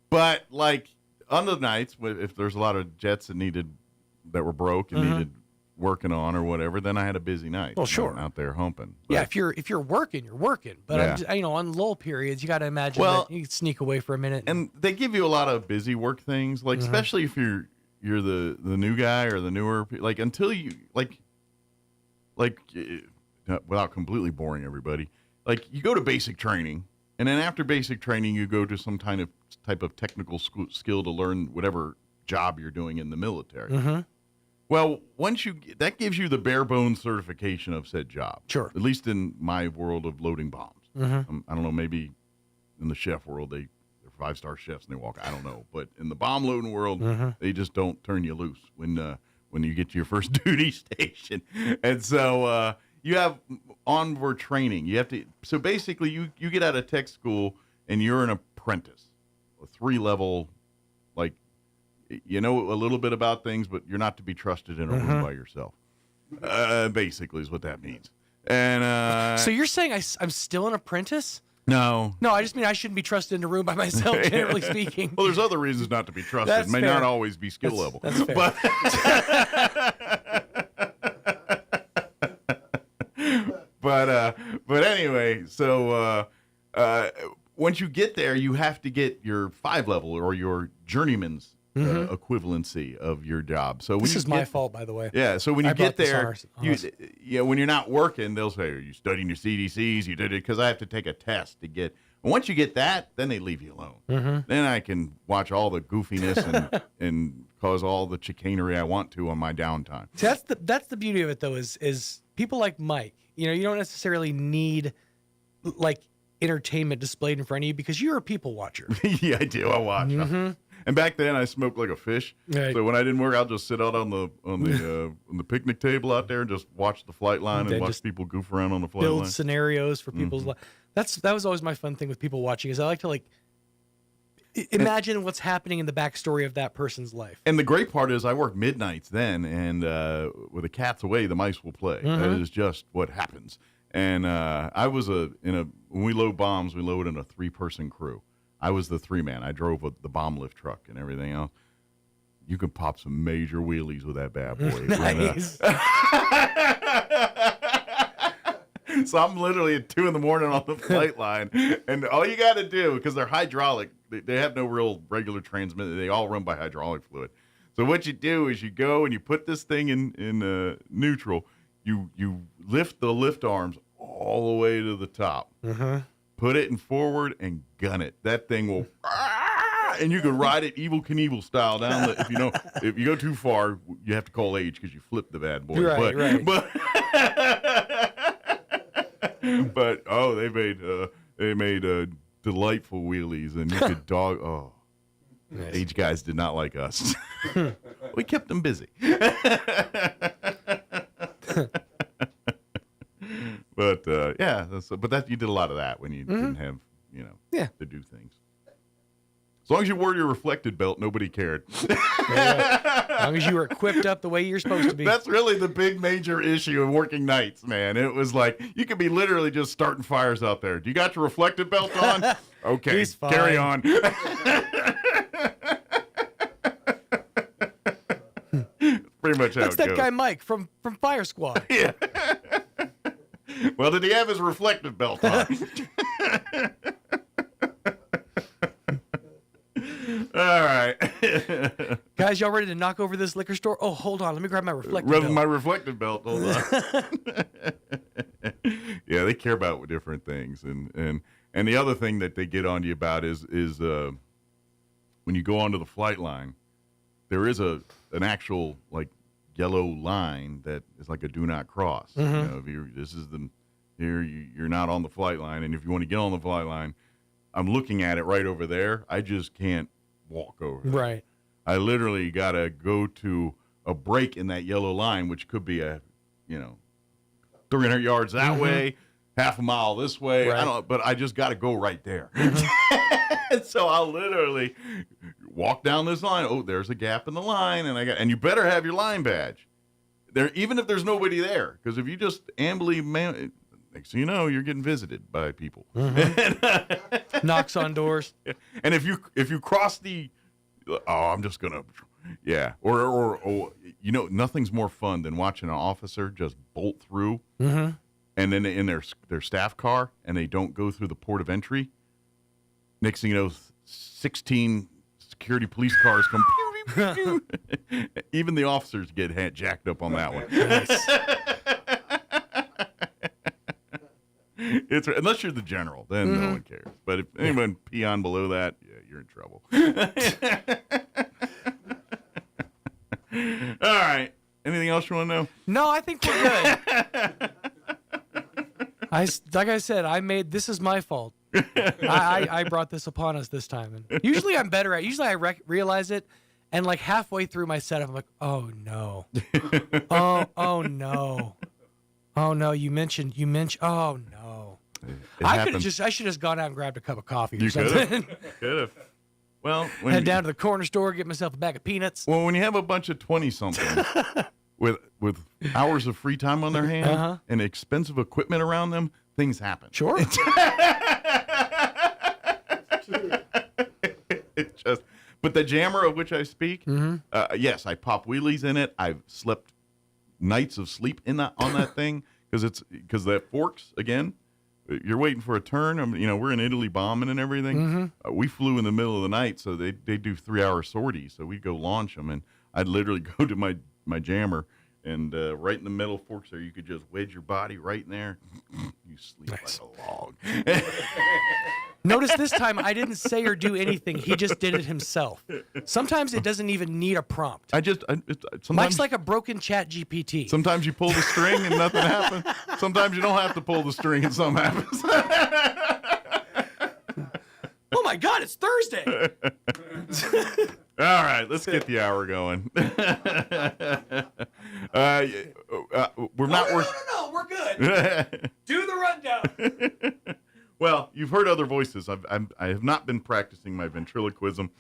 But like on the nights, if there's a lot of jets that were broke and needed working on or whatever, then I had a busy night.
Well, sure.
Out there humping. But,
yeah, if you're working, you're working. But I'm just, on lull periods, you got to imagine that you can sneak away for a minute.
And they give you a lot of busy work things, like especially if you're the new guy or the newer, like until you without completely boring everybody, like you go to basic training, and then after basic training, you go to some type of technical skill to learn whatever job you're doing in the military. Well, that gives you the bare bones certification of said job.
Sure.
At least in my world of loading bombs. I don't know, maybe in the chef world, they're 5-star chefs and they walk. I don't know, but in the bomb loading world, they just don't turn you loose when you get to your first duty station, and so. You have onboard training. You have to. So basically, you get out of tech school and you're an apprentice, a 3-level, like a little bit about things, but you're not to be trusted in a room by yourself. Basically, is what that means. And
so you're saying I'm still an apprentice?
No,
I just mean I shouldn't be trusted in a room by myself, generally speaking.
Well, there's other reasons not to be trusted.
That's
It may
fair.
not always be skill level.
That's fair.
But anyway, so once you get there, you have to get your 5-level or your journeyman's equivalency of your job. So
this is my fault, by the way.
Yeah. So when you get there,
you
when you're not working, they'll say, "Are you studying your CDCs? You did it?" Because I have to take a test to get. And once you get that, then they leave you alone. Then I can watch all the goofiness and cause all the chicanery I want to on my downtime.
See, that's the beauty of it, though, is people like Mike. You don't necessarily need like entertainment displayed in front of you because you're a people watcher.
Yeah, I do. I watch. And back then, I smoked like a fish.
Right.
So when I didn't work, I'll just sit out on the picnic table out there and just watch the flight line and watch people goof around on the flight line.
Build scenarios for people's life. That was always my fun thing with people watching is I like to imagine what's happening in the backstory of that person's life.
And the great part is I work midnights then, and with the cat's away, the mice will play. That is just what happens. And I was when we load bombs, we load in a 3-person crew. I was the 3-man. I drove the bomb lift truck and everything else. You could pop some major wheelies with that bad boy.
Nice.
So I'm literally at 2 a.m. on the flight line, and all you got to do, because they're hydraulic, they have no real regular transmission. They all run by hydraulic fluid. So what you do is you go and you put this thing in neutral. you lift the lift arms all the way to the top. Put it in forward and gun it. That thing will, and you can ride it Evel Knievel style down the. If you go too far, you have to call age because you flip the bad boy.
Right.
But oh, they made delightful wheelies, and you could dog. Oh,
nice.
Age guys did not like us. We kept them busy. But yeah, but that you did a lot of that when you didn't have to do things. As long as you wore your reflected belt, nobody cared.
As long as you were equipped up the way you're supposed to be.
That's really the big major issue of working nights, man. It was like you could be literally just starting fires out there. Do you got your reflected belt on? Okay,
He's fine.
Carry on. Pretty much how
That's
it
that
goes.
guy Mike from Fire Squad.
Yeah. Well, did he have his reflective belt on? All right.
Guys, y'all ready to knock over this liquor store? Oh, hold on. Let me grab my reflective belt.
My reflective belt. Hold on. Yeah, they care about different things. And the other thing that they get on you about is when you go onto the flight line, there is an actual, like, yellow line that is like a do not cross. If you're not on the flight line, and if you want to get on the flight line, I'm looking at it right over there. I just can't walk over there.
Right.
I literally got to go to a break in that yellow line, which could be 300 yards that way, half a mile this way.
Right.
But I just got to go right there. And so I'll literally walk down this line. Oh, there's a gap in the line, and you better have your line badge there, even if there's nobody there, because if you just ambly next thing you know, you're getting visited by people.
Knocks on doors.
And if you cross the, I'm just gonna, or nothing's more fun than watching an officer just bolt through, and then in their staff car, and they don't go through the port of entry. Next thing you know, 16 security police cars come. Pew, pew, pew. Even the officers get jacked up on that one. It's unless you're the general, then no one cares. But if anyone peon below that, you're in trouble. All right. Anything else you want to know?
No, I think we're good. Like I said, this is my fault. I brought this upon us this time. And usually I'm better at. Usually I realize it, and like halfway through my setup, I'm like, oh no, oh no, oh no. You mentioned. Oh no. I should have just gone out and grabbed a cup of coffee or something.
Could have. Well,
head down to the corner store, get myself a bag of peanuts.
Well, when you have a bunch of 20-somethings with hours of free time on their hands and expensive equipment around them, things happen.
Sure.
But the jammer of which I speak, yes, I pop wheelies in it. I've slept nights of sleep on that thing because that forks again. You're waiting for a turn. We're in Italy bombing and everything. We flew in the middle of the night, so they do 3-hour sorties. So we'd go launch them, and I'd literally go to my jammer, and right in the middle forks there, you could just wedge your body right in there. You sleep like a log.
Notice this time I didn't say or do anything. He just did it himself. Sometimes it doesn't even need a prompt. Mike's like a broken chat GPT.
Sometimes you pull the string and nothing happens. Sometimes you don't have to pull the string and something happens.
Oh my God, it's Thursday.
All right, let's get the hour going. We're not.
No, we're good. Do the rundown.
Well, you've heard other voices. I have not been practicing my ventriloquism.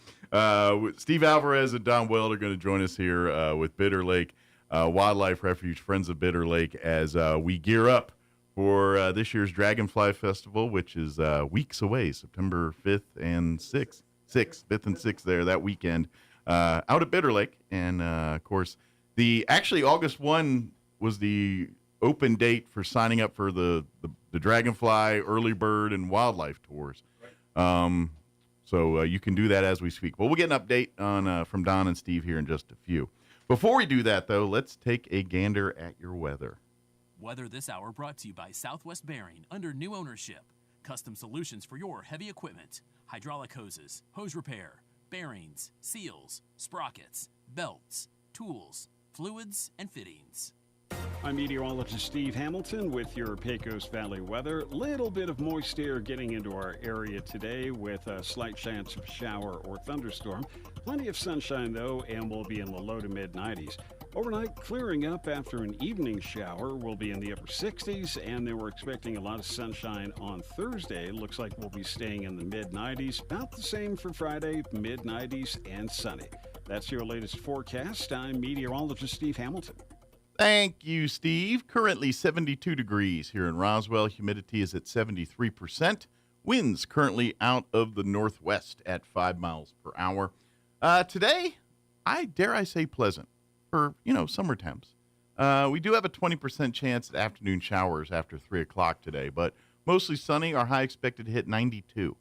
Steve Alvarez and Don Weld are going to join us here with Bitter Lake Wildlife Refuge, Friends of Bitter Lake, as we gear up for this year's Dragonfly Festival, which is weeks away, September 5th and 6th. 5th and 6th there that weekend out at Bitter Lake. And, of course, actually August 1 was the open date for signing up for the Dragonfly, Early Bird, and Wildlife tours. Right. So you can do that as we speak. Well, we'll get an update on from Don and Steve here in just a few. Before we do that, though, let's take a gander at your weather.
Weather this hour brought to you by Southwest Bearing under new ownership. Custom solutions for your heavy equipment. Hydraulic hoses, hose repair, bearings, seals, sprockets, belts, tools, fluids, and fittings.
I'm meteorologist Steve Hamilton with your Pecos Valley weather. Little bit of moist air getting into our area today with a slight chance of shower or thunderstorm. Plenty of sunshine though, and we'll be in the low to mid 90s. Overnight clearing up after an evening shower. We'll be in the upper 60s, and then we're expecting a lot of sunshine on Thursday. Looks like we'll be staying in the mid 90s. About the same for Friday, mid 90s and sunny. That's your latest forecast. I'm meteorologist Steve Hamilton.
Thank you, Steve. Currently 72 degrees here in Roswell. Humidity is at 73%. Winds currently out of the northwest at 5 miles per hour. Today, dare I say pleasant for, summer temps. We do have a 20% chance at afternoon showers after 3 o'clock today, but mostly sunny. Our high expected to hit 92.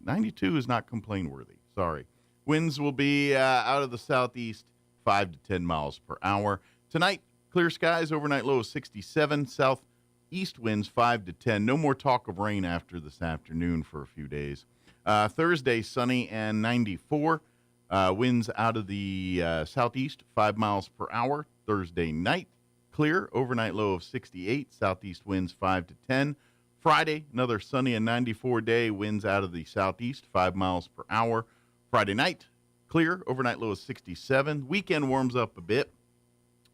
92 is not complain worthy. Sorry. Winds will be out of the southeast, 5 to 10 miles per hour. Tonight, clear skies, overnight low of 67, southeast winds 5 to 10. No more talk of rain after this afternoon for a few days. Thursday, sunny and 94. Winds out of the southeast, 5 miles per hour. Thursday night, clear, overnight low of 68, southeast winds 5 to 10. Friday, another sunny and 94 day, winds out of the southeast, 5 miles per hour. Friday night, clear, overnight low of 67. Weekend warms up a bit.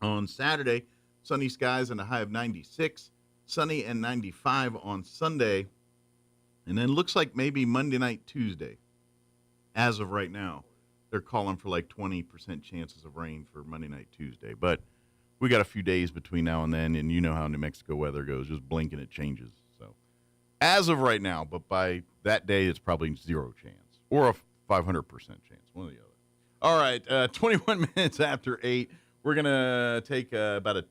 On Saturday, sunny skies and a high of 96, sunny and 95 on Sunday, and then looks like maybe Monday night, Tuesday. As of right now, they're calling for like 20% chances of rain for Monday night, Tuesday. But we got a few days between now and then, and you know how New Mexico weather goes. Just blink and it changes. So as of right now, but by that day, it's probably 0 chance or a 500% chance, one or the other. All right, 21 minutes after 8. We're going to take about a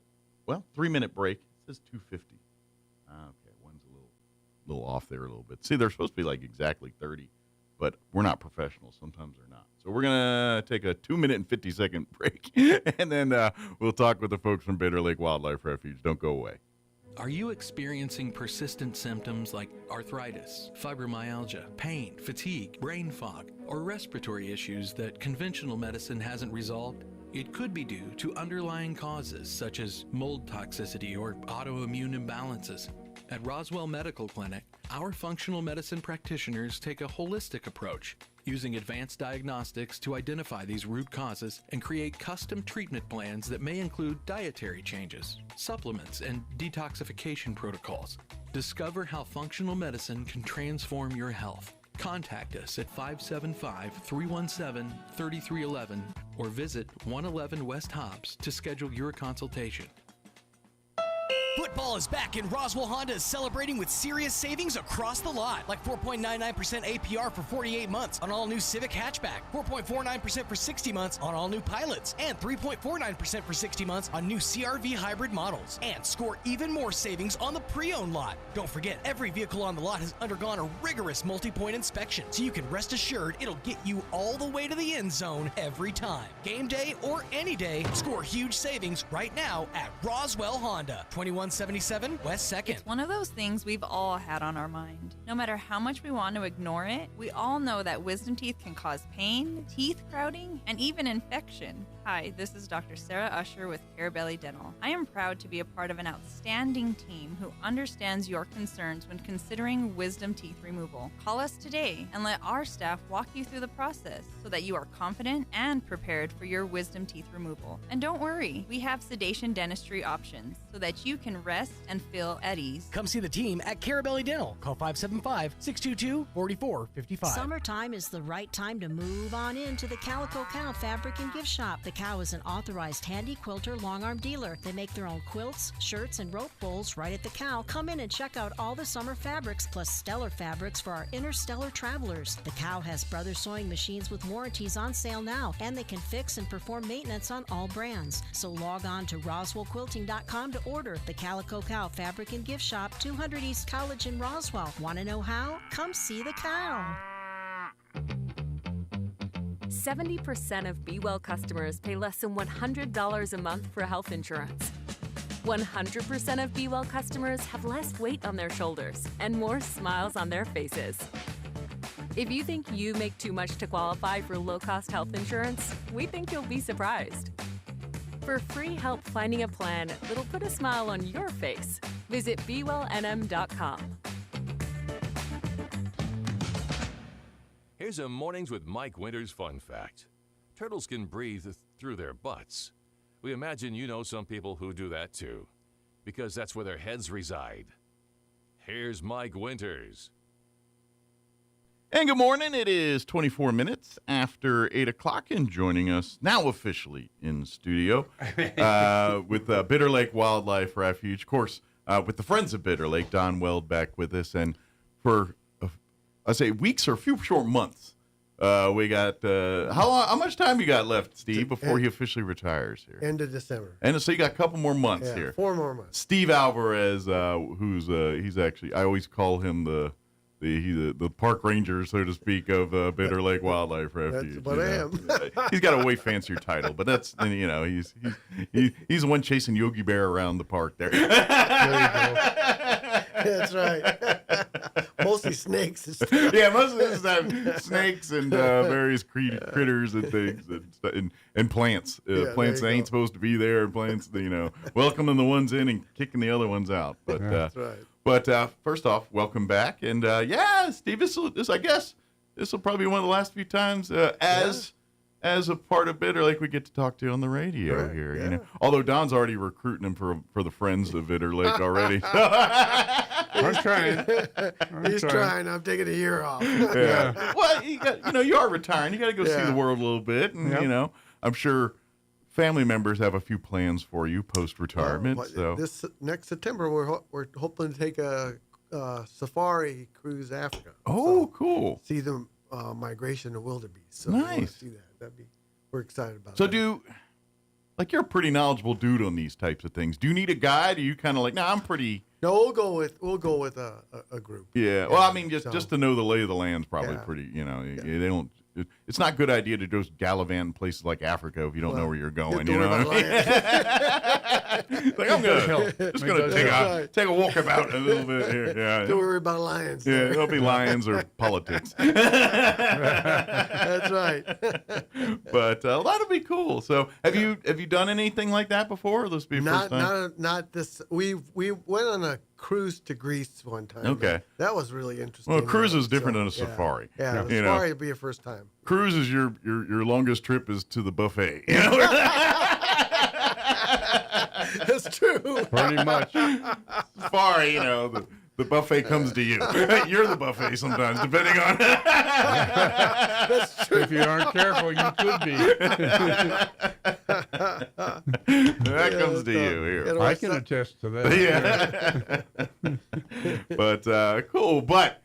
3-minute break. It says 2:50. Okay, one's a little off there a little bit. See, they're supposed to be like exactly 30, but we're not professionals. Sometimes they're not. So we're going to take a 2-minute and 50-second break, and then we'll talk with the folks from Bitter Lake Wildlife Refuge. Don't go away.
Are you experiencing persistent symptoms like arthritis, fibromyalgia, pain, fatigue, brain fog, or respiratory issues that conventional medicine hasn't resolved? It could be due to underlying causes such as mold toxicity or autoimmune imbalances. At Roswell Medical Clinic, our functional medicine practitioners take a holistic approach, using advanced diagnostics to identify these root causes and create custom treatment plans that may include dietary changes, supplements, and detoxification protocols. Discover how functional medicine can transform your health. Contact us at 575-317-3311 or visit 111 West Hobbs to schedule your consultation.
Football is back, and Roswell Honda is celebrating with serious savings across the lot, like 4.99% APR for 48 months on all new Civic hatchback, 4.49% for 60 months on all new Pilots, and 3.49% for 60 months on new CR-V hybrid models. And score even more savings on the pre-owned lot. Don't forget, every vehicle on the lot has undergone a rigorous multi-point inspection, so you can rest assured it'll get you all the way to the end zone every time. Game day or any day, score huge savings right now at Roswell Honda, 2177 West 2nd.
It's one of those things we've all had on our mind. No matter how much we want to ignore it, we all know that wisdom teeth can cause pain, teeth crowding, and even infection. Hi, this is Dr. Sarah Usher with Carabelli Dental. I am proud to be a part of an outstanding team who understands your concerns when considering wisdom teeth removal. Call us today and let our staff walk you through the process so that you are confident and prepared for your wisdom teeth removal. And don't worry, we have sedation dentistry options so that you can rest and feel at ease.
Come see the team at Carabelli Dental. Call 575-622-4455.
Summertime is the right time to move on into the Calico Cow Fabric and Gift Shop. The Cow is an authorized handy quilter long-arm dealer. They make their own quilts, shirts, and rope bowls right at the Cow. Come in and check out all the summer fabrics plus stellar fabrics for our interstellar travelers. The Cow has Brothers Sewing machines with warranties on sale now, and they can fix and perform maintenance on all brands. So log on to RoswellQuilting.com to order. The Calico Cow Fabric and Gift Shop, 200 East College in Roswell. Want to know how? Come see the Cow.
70% of Be Well customers pay less than $100 a month for health insurance.
100% of Be Well customers have less weight on their shoulders and more smiles on their faces. If you think you make too much to qualify for low-cost health insurance, we think you'll be surprised. For free help finding a plan that'll put a smile on your face, visit BeWellNM.com.
Here's a Mornings with Mike Winters fun fact. Turtles can breathe through their butts. We imagine you know some people who do that too, because that's where their heads reside. Here's Mike Winters.
And good morning. It is 24 minutes after 8 o'clock, and joining us now officially in studio with Bitter Lake Wildlife Refuge, of course, with the Friends of Bitter Lake, Don Weld back with us. And for, I say weeks or a few short months, we got, how much time you got left, Steve, before he officially retires here?
End of December.
And so you got a couple more months here.
4 more months.
Steve Alvarez, he's actually, I always call him the park ranger, so to speak, of Bitter Lake Wildlife Refuge.
That's what I am.
He's got a way fancier title, but that's, he's the one chasing Yogi Bear around the park there.
There you go. That's right. Mostly snakes.
Yeah, most of this is snakes and various critters and things and plants. Plants that ain't supposed to be there, and plants, welcoming the ones in and kicking the other ones out. But
that's right.
But first off, welcome back. And Steve, this I guess this will probably be one of the last few times as a part of Bitter Lake we get to talk to you on the radio here.
Yeah.
Although Don's already recruiting him for the Friends of Bitter Lake already.
I'm trying. He's trying. I'm taking a year off.
Yeah. Well, you are retiring. You got to go see the world a little bit, and I'm sure family members have a few plans for you post-retirement. So
this next September, we're hoping to take a safari cruise Africa.
Oh, cool!
See the migration of wildebeest. So
nice.
We want to see that. We're excited about.
So
that.
You're a pretty knowledgeable dude on these types of things. Do you need a guide? Are you kind of like, I'm pretty?
No, we'll go with a group.
Yeah. Well, I mean, just to know the lay of the land's probably pretty. They don't. It's not a good idea to just gallivant in places like Africa if you don't know where you're going. You know what I mean? I'm just gonna take a walk about a little bit here. Yeah.
Don't worry about lions.
Yeah, there'll be lions or politics.
That's right.
But that'll be cool. So, have you done anything like that before? Or this be your first time?
Not this. We went on a cruise to Greece one time.
Okay.
That was really interesting.
Well, a cruise is different than a safari.
Yeah, the safari would be your first time.
Cruise is your longest trip is to the buffet.
That's true.
Pretty much. Safari, the buffet comes to you. You're the buffet sometimes, depending on.
That's true.
If you aren't careful, you could be.
That comes to you here.
I can attest to that.
Yeah. But cool. But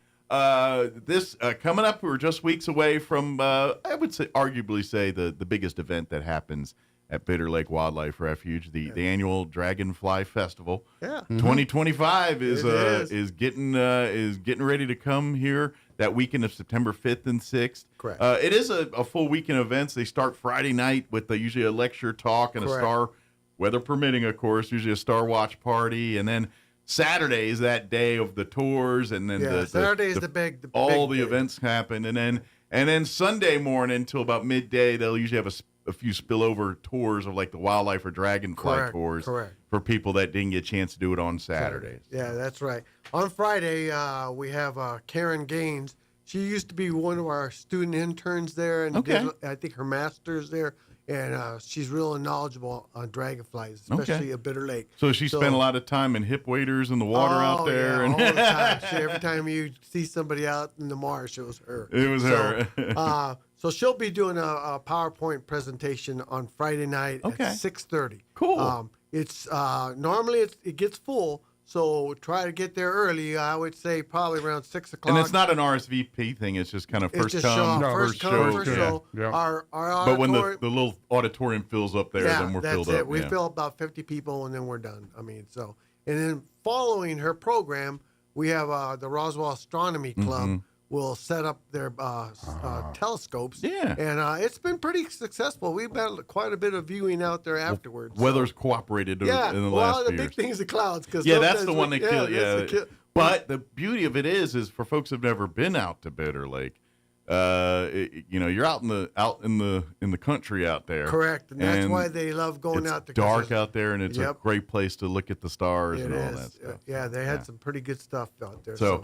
this coming up, we're just weeks away from I would say, arguably say the biggest event that happens at Bitter Lake Wildlife Refuge, the annual Dragonfly Festival.
Yeah.
2025 is getting ready to come here that weekend of September 5th and 6th.
Correct.
It is a full weekend of events. They start Friday night with usually a lecture talk and a star, weather permitting, of course, usually a star watch party, and then Saturday is that day of the tours, and then
Saturday is the big
events happen, and then Sunday morning till about midday they'll usually have a few spillover tours of like the wildlife or dragonfly tours for people that didn't get a chance to do it on Saturdays.
Yeah, that's right. On Friday, we have Karen Gaines. She used to be one of our student interns there, and did, I think her master's there. And she's real knowledgeable on dragonflies, especially at Bitter Lake.
So she spent a lot of time in hip waders in the water out there.
Yeah, all the time. Every time you see somebody out in the marsh, it was her.
It was her.
So she'll be doing a PowerPoint presentation on Friday night at 6:30.
Cool.
It's normally it gets full, so try to get there early. I would say probably around 6 o'clock.
And it's not an RSVP thing. It's just kind of first come, first show.
Yeah. Our
but when the little auditorium fills up there, then we're filled up.
We fill about 50 people, and then we're done. And then following her program, we have the Roswell Astronomy Club, will set up their telescopes.
Yeah.
And it's been pretty successful. We've had quite a bit of viewing out there afterwards.
Weather's cooperated in the last
the
few
big
years.
thing's the clouds.
That's the one that killed. Yeah. But the beauty of it is for folks who've never been out to Bitter Lake, you're out in the country out there.
Correct, and that's why they love going out there.
It's dark out there, and it's a great place to look at the stars and all that stuff.
Yeah, they had some pretty good stuff out there.
So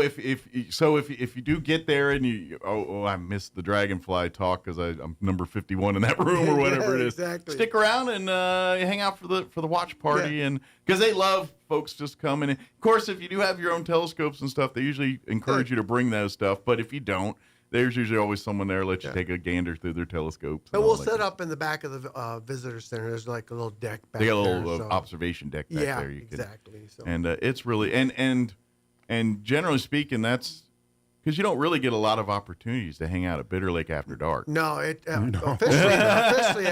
if you do get there and you I missed the Dragonfly talk because I'm number 51 in that room or whatever it is.
Exactly.
Stick around and hang out for the watch party and because they love folks just coming. And of course, if you do have your own telescopes and stuff, they usually encourage you to bring those stuff. But if you don't, there's usually always someone there let you take a gander through their telescopes.
And we'll set up in the back of the visitor center. There's like a little deck back there.
They got a little observation deck back there.
Exactly.
And it's really and generally speaking, that's because you don't really get a lot of opportunities to hang out at Bitter Lake after dark.
No, officially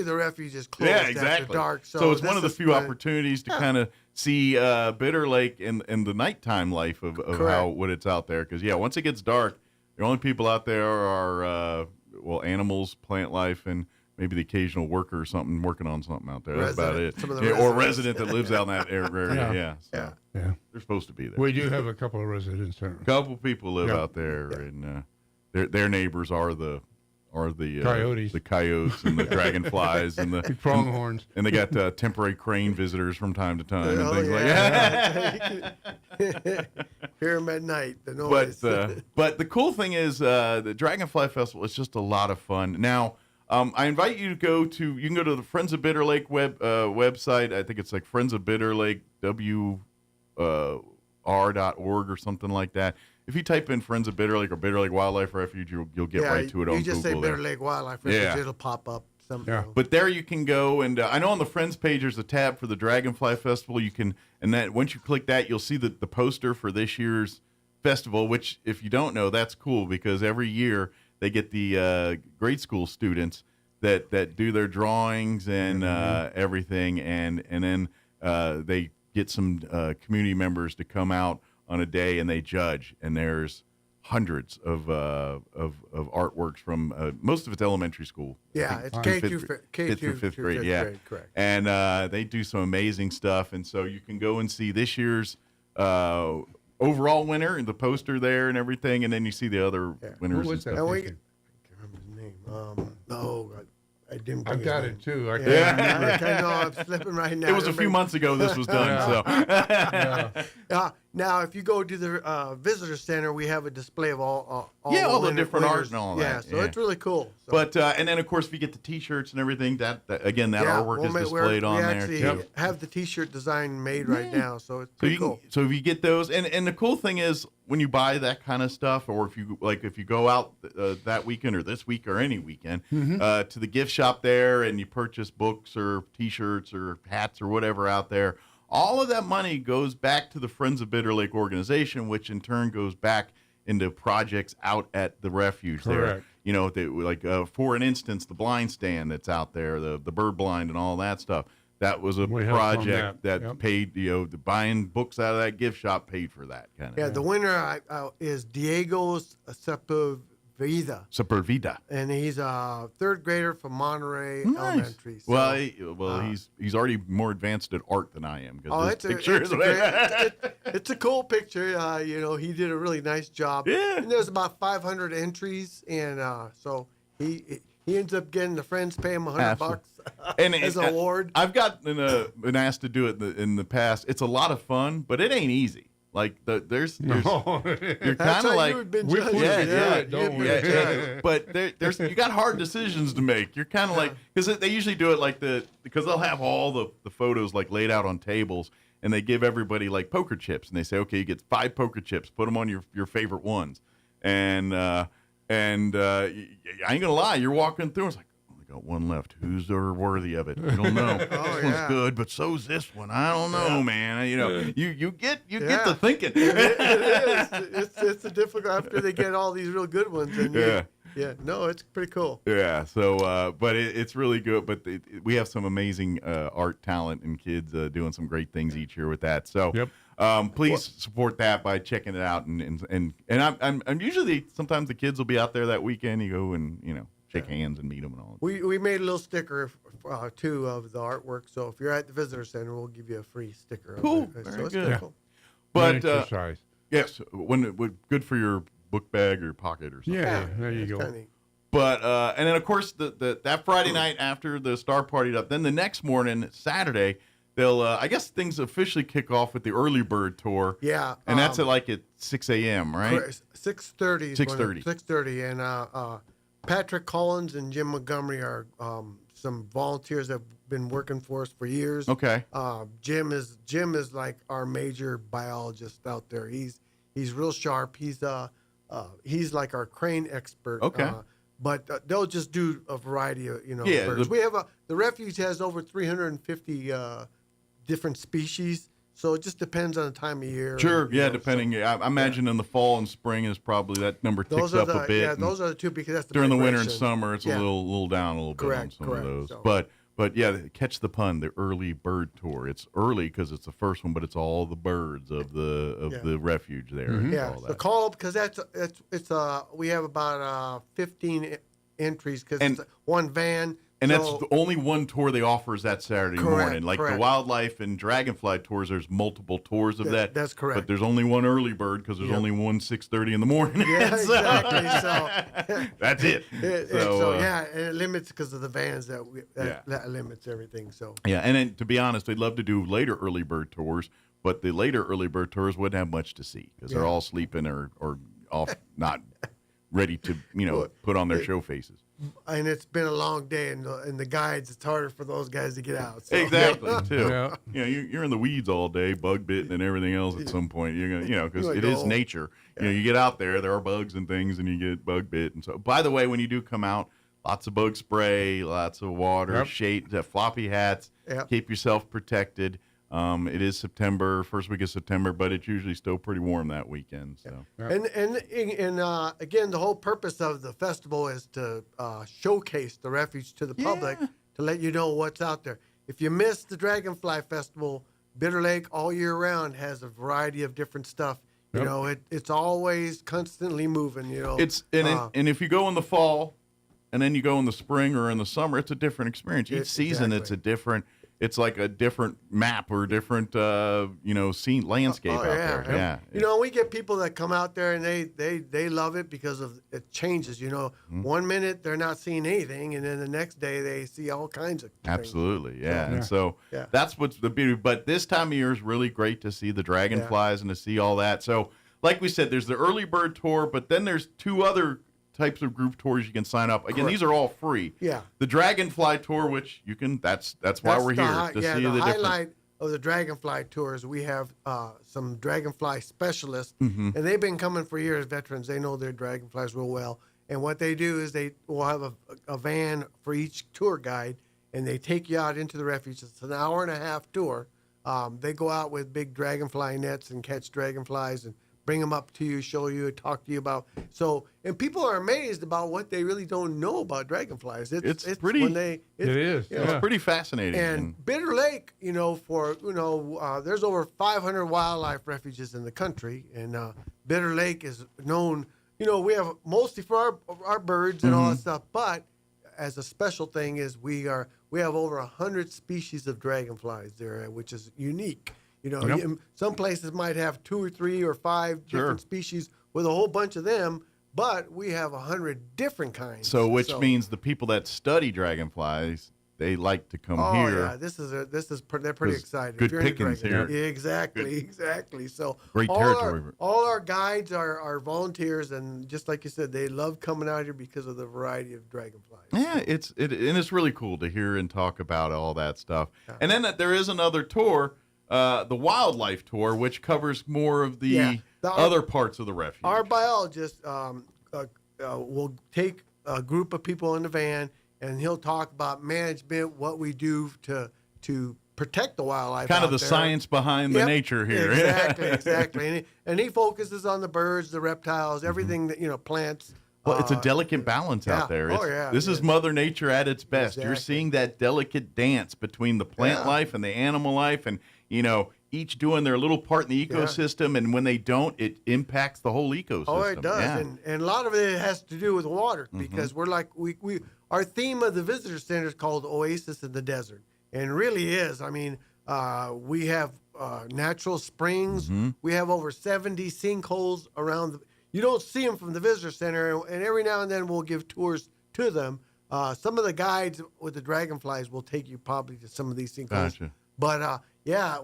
the refuge is closed after dark.
So it's one of the few opportunities to kind of see Bitter Lake and the nighttime life of what it's out there. Because once it gets dark, the only people out there are animals, plant life, and maybe the occasional worker or something working on something out there. That's about it. Or a resident that lives out in that area.
Yeah.
They're supposed to be there.
We do have a couple of residents there.
A couple people live out there, and their neighbors are the
coyotes,
the coyotes, and the dragonflies, and the
pronghorns,
and they got temporary crane visitors from time to time and things like
that. Hear them at night. The noise.
But the cool thing is the Dragonfly Festival is just a lot of fun. Now, I invite you to you can go to the Friends of Bitter Lake website. I think it's like Friends of Bitter Lake r.org or something like that. If you type in Friends of Bitter Lake or Bitter Lake Wildlife Refuge, you'll get right to it on Google.
You just say Bitter Lake Wildlife Refuge, it'll pop up.
But there you can go, and I know on the Friends page there's a tab for the Dragonfly Festival. Once you click that, you'll see the poster for this year's festival, which, if you don't know, that's cool because every year they get the grade school students that do their drawings and everything, and then they get some community members to come out on a day and they judge, and there's hundreds of artworks from most of it's elementary school.
Yeah, it's K through fifth grade.
Yeah,
correct.
And they do some amazing stuff, and so you can go and see this year's overall winner and the poster there and everything, and then you see the other winners.
Who was
and
that?
stuff.
I can't remember his name. I didn't.
I've got it too. I
know I'm slipping right now.
It was a few months ago this was done.
Now, if you go to the visitor center, we have a display of all
the different
winners.
art and all that.
Yeah, so it's really cool. So.
But and then of course if you get the T-shirts and everything, that artwork is displayed on there too.
We actually have the T-shirt design made right now, so it's pretty cool.
So if you get those, and the cool thing is when you buy that kind of stuff, or if you go out that weekend or this week or any weekend to the gift shop there, and you purchase books or T-shirts or hats or whatever out there. All of that money goes back to the Friends of Bitter Lake organization, which in turn goes back into projects out at the refuge.
Correct.
There. For an instance, the blind stand that's out there, the bird blind and all that stuff. That was a project that paid, buying books out of that gift shop paid for that kind of.
Yeah, the winner is Diego Sepulveda. And he's a third grader from Monterey Elementary.
So, he's already more advanced at art than I am.
It's a cool picture. He did a really nice job.
Yeah.
And there's about 500 entries, and so he ends up getting the friends pay him $100 as an award.
I've been asked to do it in the past. It's a lot of fun, but it ain't easy. Like you're kind of like but there's you got hard decisions to make. You're kind of like because they usually do it because they'll have all the photos like laid out on tables, and they give everybody like poker chips, and they say, okay, you get 5 poker chips, put them on your favorite ones, and I ain't gonna lie, you're walking through, it's like, got one left. Who's worthy of it? I don't know. This one's good, but so's this one. I don't know, man. You get to thinking.
It is. It's a difficult after they get all these real good ones. And no, it's pretty cool.
Yeah. So, but it's really good. But we have some amazing art talent and kids doing some great things each year with that. So, please support that by checking it out. And I'm usually, sometimes the kids will be out there that weekend. You go and, shake hands and meet them and all.
We made a little sticker, too, of the artwork. So if you're at the visitor center, we'll give you a free sticker.
Cool.
Very
good.
Cool.
But, yes, good for your book bag or pocket or something.
Yeah, there you go.
But and then of course that Friday night after the Star Party up, then the next morning, Saturday, they'll I guess things officially kick off with the early bird tour.
Yeah,
and that's at 6 a.m. right?
6:30.
6:30.
6:30, and Patrick Collins and Jim Montgomery are some volunteers that have been working for us for years.
Okay.
Jim is like our major biologist out there. He's real sharp. He's like our crane expert.
Okay.
But they'll just do a variety of birds. The refuge has over 350 different species, so it just depends on the time of year.
Sure, depending. I imagine in the fall and spring is probably that number ticks up a bit.
Yeah, those are the two because that's the
during the winter
migration.
and summer it's a little down a little bit on some of those.
So.
But yeah, catch the pun. The early bird tour. It's early because it's the first one, but it's all the birds of the refuge there.
Mm-hmm.
And
Yeah,
all that.
the call because it's we have about 15 entries because it's one van.
And that's the only one tour they offer is that Saturday morning. Like
correct.
the wildlife and dragonfly tours, there's multiple tours of that.
That's correct.
But there's only one early bird because there's only one 6:30 in the morning.
Yeah, exactly. So
that's it.
And it limits because of the vans that limits everything. So
and then, to be honest, they'd love to do later early bird tours, but the later early bird tours wouldn't have much to see because they're all sleeping or off, not ready to put on their show faces.
And it's been a long day, and the guides, it's harder for those guys to get out. So.
Exactly, too. You're in the weeds all day, bug bitten and everything else. At some point, you're gonna, because it is nature. You get out there are bugs and things, and you get bug bit. And so, by the way, when you do come out, lots of bug spray, lots of water, shade, floppy hats. Keep yourself protected. It is September, first week of September, but it's usually still pretty warm that weekend. So,
and again, the whole purpose of the festival is to showcase the refuge to the public, to let you know what's out there. If you miss the Dragonfly Festival, Bitter Lake all year round has a variety of different stuff. You know, it's always constantly moving.
And if you go in the fall, and then you go in the spring or in the summer, it's a different experience. Each season, it's a different. It's like a different map or different, scene landscape out there. Yeah.
We get people that come out there and they love it because of it changes. 1 minute they're not seeing anything, and then the next day they see all kinds of things.
Absolutely, yeah. And so that's what's the beauty. But this time of year is really great to see the dragonflies and to see all that. So, like we said, there's the early bird tour, but then there's two other types of group tours you can sign up. Again, these are all free.
Yeah.
The Dragonfly tour, which you can, that's why we're here to see the
highlight of the Dragonfly tours. We have some Dragonfly specialists, and they've been coming for years. Veterans, they know their dragonflies real well. And what they do is they will have a van for each tour guide, and they take you out into the refuge. It's an hour and a half tour. They go out with big dragonfly nets and catch dragonflies and bring them up to you, show you, talk to you about. So, and people are amazed about what they really don't know about dragonflies. It's
pretty.
It's
pretty fascinating.
And Bitter Lake, there's over 500 wildlife refuges in the country, and Bitter Lake is known. We have mostly for our birds and all that stuff, but as a special thing is we have over 100 species of dragonflies there, which is unique. Some places might have 2 or 3 or 5 different species with a whole bunch of them, but we have 100 different kinds.
So, which means the people that study dragonflies, they like to come here.
Oh yeah, they're pretty excited.
Good pickings here.
Yeah, exactly. So
great territory.
All our guides are volunteers, and just like you said, they love coming out here because of the variety of dragonflies.
Yeah, it's really cool to hear and talk about all that stuff. And then there is another tour. The wildlife tour, which covers more of the other parts of the refuge.
Our biologist will take a group of people in the van, and he'll talk about management, what we do to protect the wildlife.
Kind of the science behind the nature here.
Exactly. And he focuses on the birds, the reptiles, everything that plants.
Well, it's a delicate balance out there. This is Mother Nature at its best. You're seeing that delicate dance between the plant life and the animal life, and each doing their little part in the ecosystem, and when they don't, it impacts the whole ecosystem.
Oh, it does,
Yeah.
and a lot of it has to do with water because we're like we our theme of the visitor center is called Oasis in the Desert, and it really is. I mean, we have natural springs. We have over 70 sinkholes around. You don't see them from the visitor center, and every now and then we'll give tours to them. Some of the guides with the dragonflies will take you probably to some of these sinkholes.
Gotcha.
But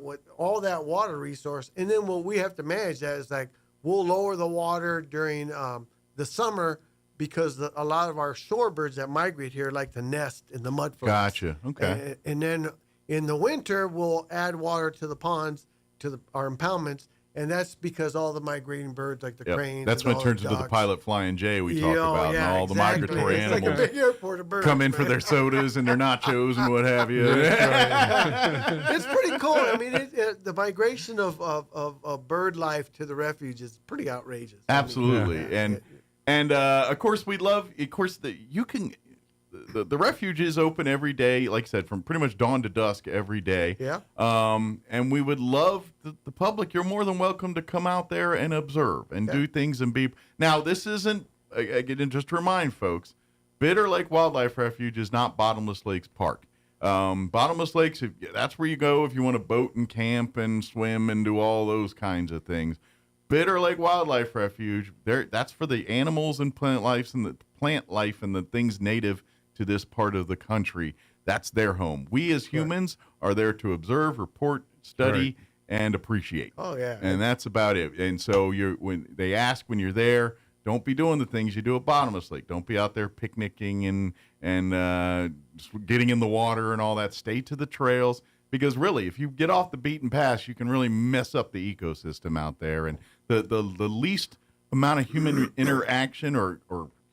with all that water resource, and then what we have to manage that is like we'll lower the water during the summer because a lot of our shorebirds that migrate here like to nest in the mud flats.
Gotcha. Okay.
And then in the winter we'll add water to the ponds to our impoundments. And that's because all the migrating birds, like the cranes.
That's when it turns into the pilot flying Jay we talked about, and all the migratory animals
like a big airport of birds,
come in for their sodas and their nachos and what have you.
It's pretty cool. I mean, the migration of bird life to the refuge is pretty outrageous.
Absolutely, and of course we love. Of course, you can. The refuge is open every day, like I said, from pretty much dawn to dusk every day.
Yeah.
And we would love the public. You're more than welcome to come out there and observe and do things and be. Now, this isn't, again, just to remind folks, Bitter Lake Wildlife Refuge is not Bottomless Lakes Park. Bottomless Lakes, that's where you go if you want to boat and camp and swim and do all those kinds of things. Bitter Lake Wildlife Refuge, that's for the animals and plant life and the things native to this part of the country. That's their home. We as humans are there to observe, report, study, and appreciate.
Oh yeah.
And that's about it. And so when they ask when you're there, don't be doing the things you do at Bottomless Lake. Don't be out there picnicking and just getting in the water and all that. Stay to the trails, because really, if you get off the beaten path, you can really mess up the ecosystem out there. And the least amount of human interaction or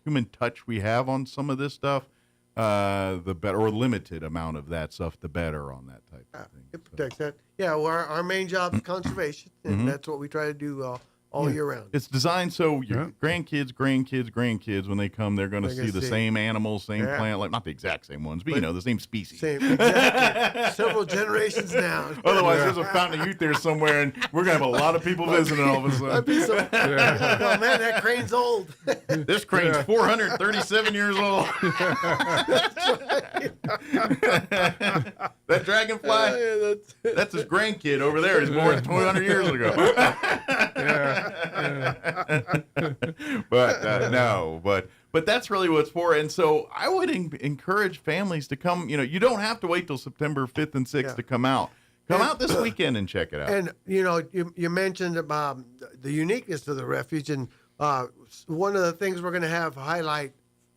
human touch we have on some of this stuff, the better, or limited amount of that stuff, the better on that type of thing.
It protects that. Yeah, well, our main job is conservation, and that's what we try to do all year round.
It's designed so your grandkids, when they come, they're going to see the same animals, same plant, like not the exact same ones, but the same species.
Exactly. Several generations now.
Otherwise, there's a Fountain of Youth there somewhere, and we're going to have a lot of people visiting all of a sudden.
Oh, man, that crane's old.
This crane's 437 years old. That dragonfly, that's his grandkid over there. He's born 200 years ago. But that's really what it's for. And so I would encourage families to come. You don't have to wait till September 5th and 6th to come out. Come out this weekend and check it out.
And you mentioned about the uniqueness of the refuge, and one of the things we're going to have highlight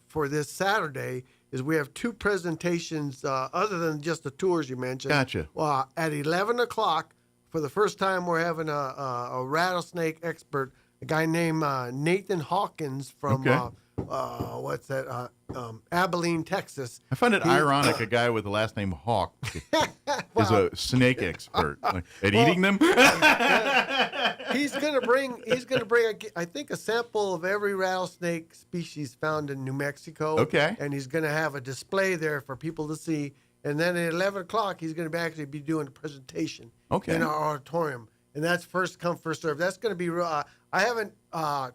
for this Saturday is we have two presentations other than just the tours you mentioned.
Gotcha.
At 11 o'clock, for the first time, we're having a rattlesnake expert, a guy named Nathan Hawkins from Abilene, Texas.
I find it ironic a guy with the last name Hawk is a snake expert at eating them.
He's gonna bring I think a sample of every rattlesnake species found in New Mexico.
Okay.
And he's gonna have a display there for people to see. And then at 11 o'clock, he's going to actually be doing a presentation in our auditorium. And that's first come, first serve. That's going to be I haven't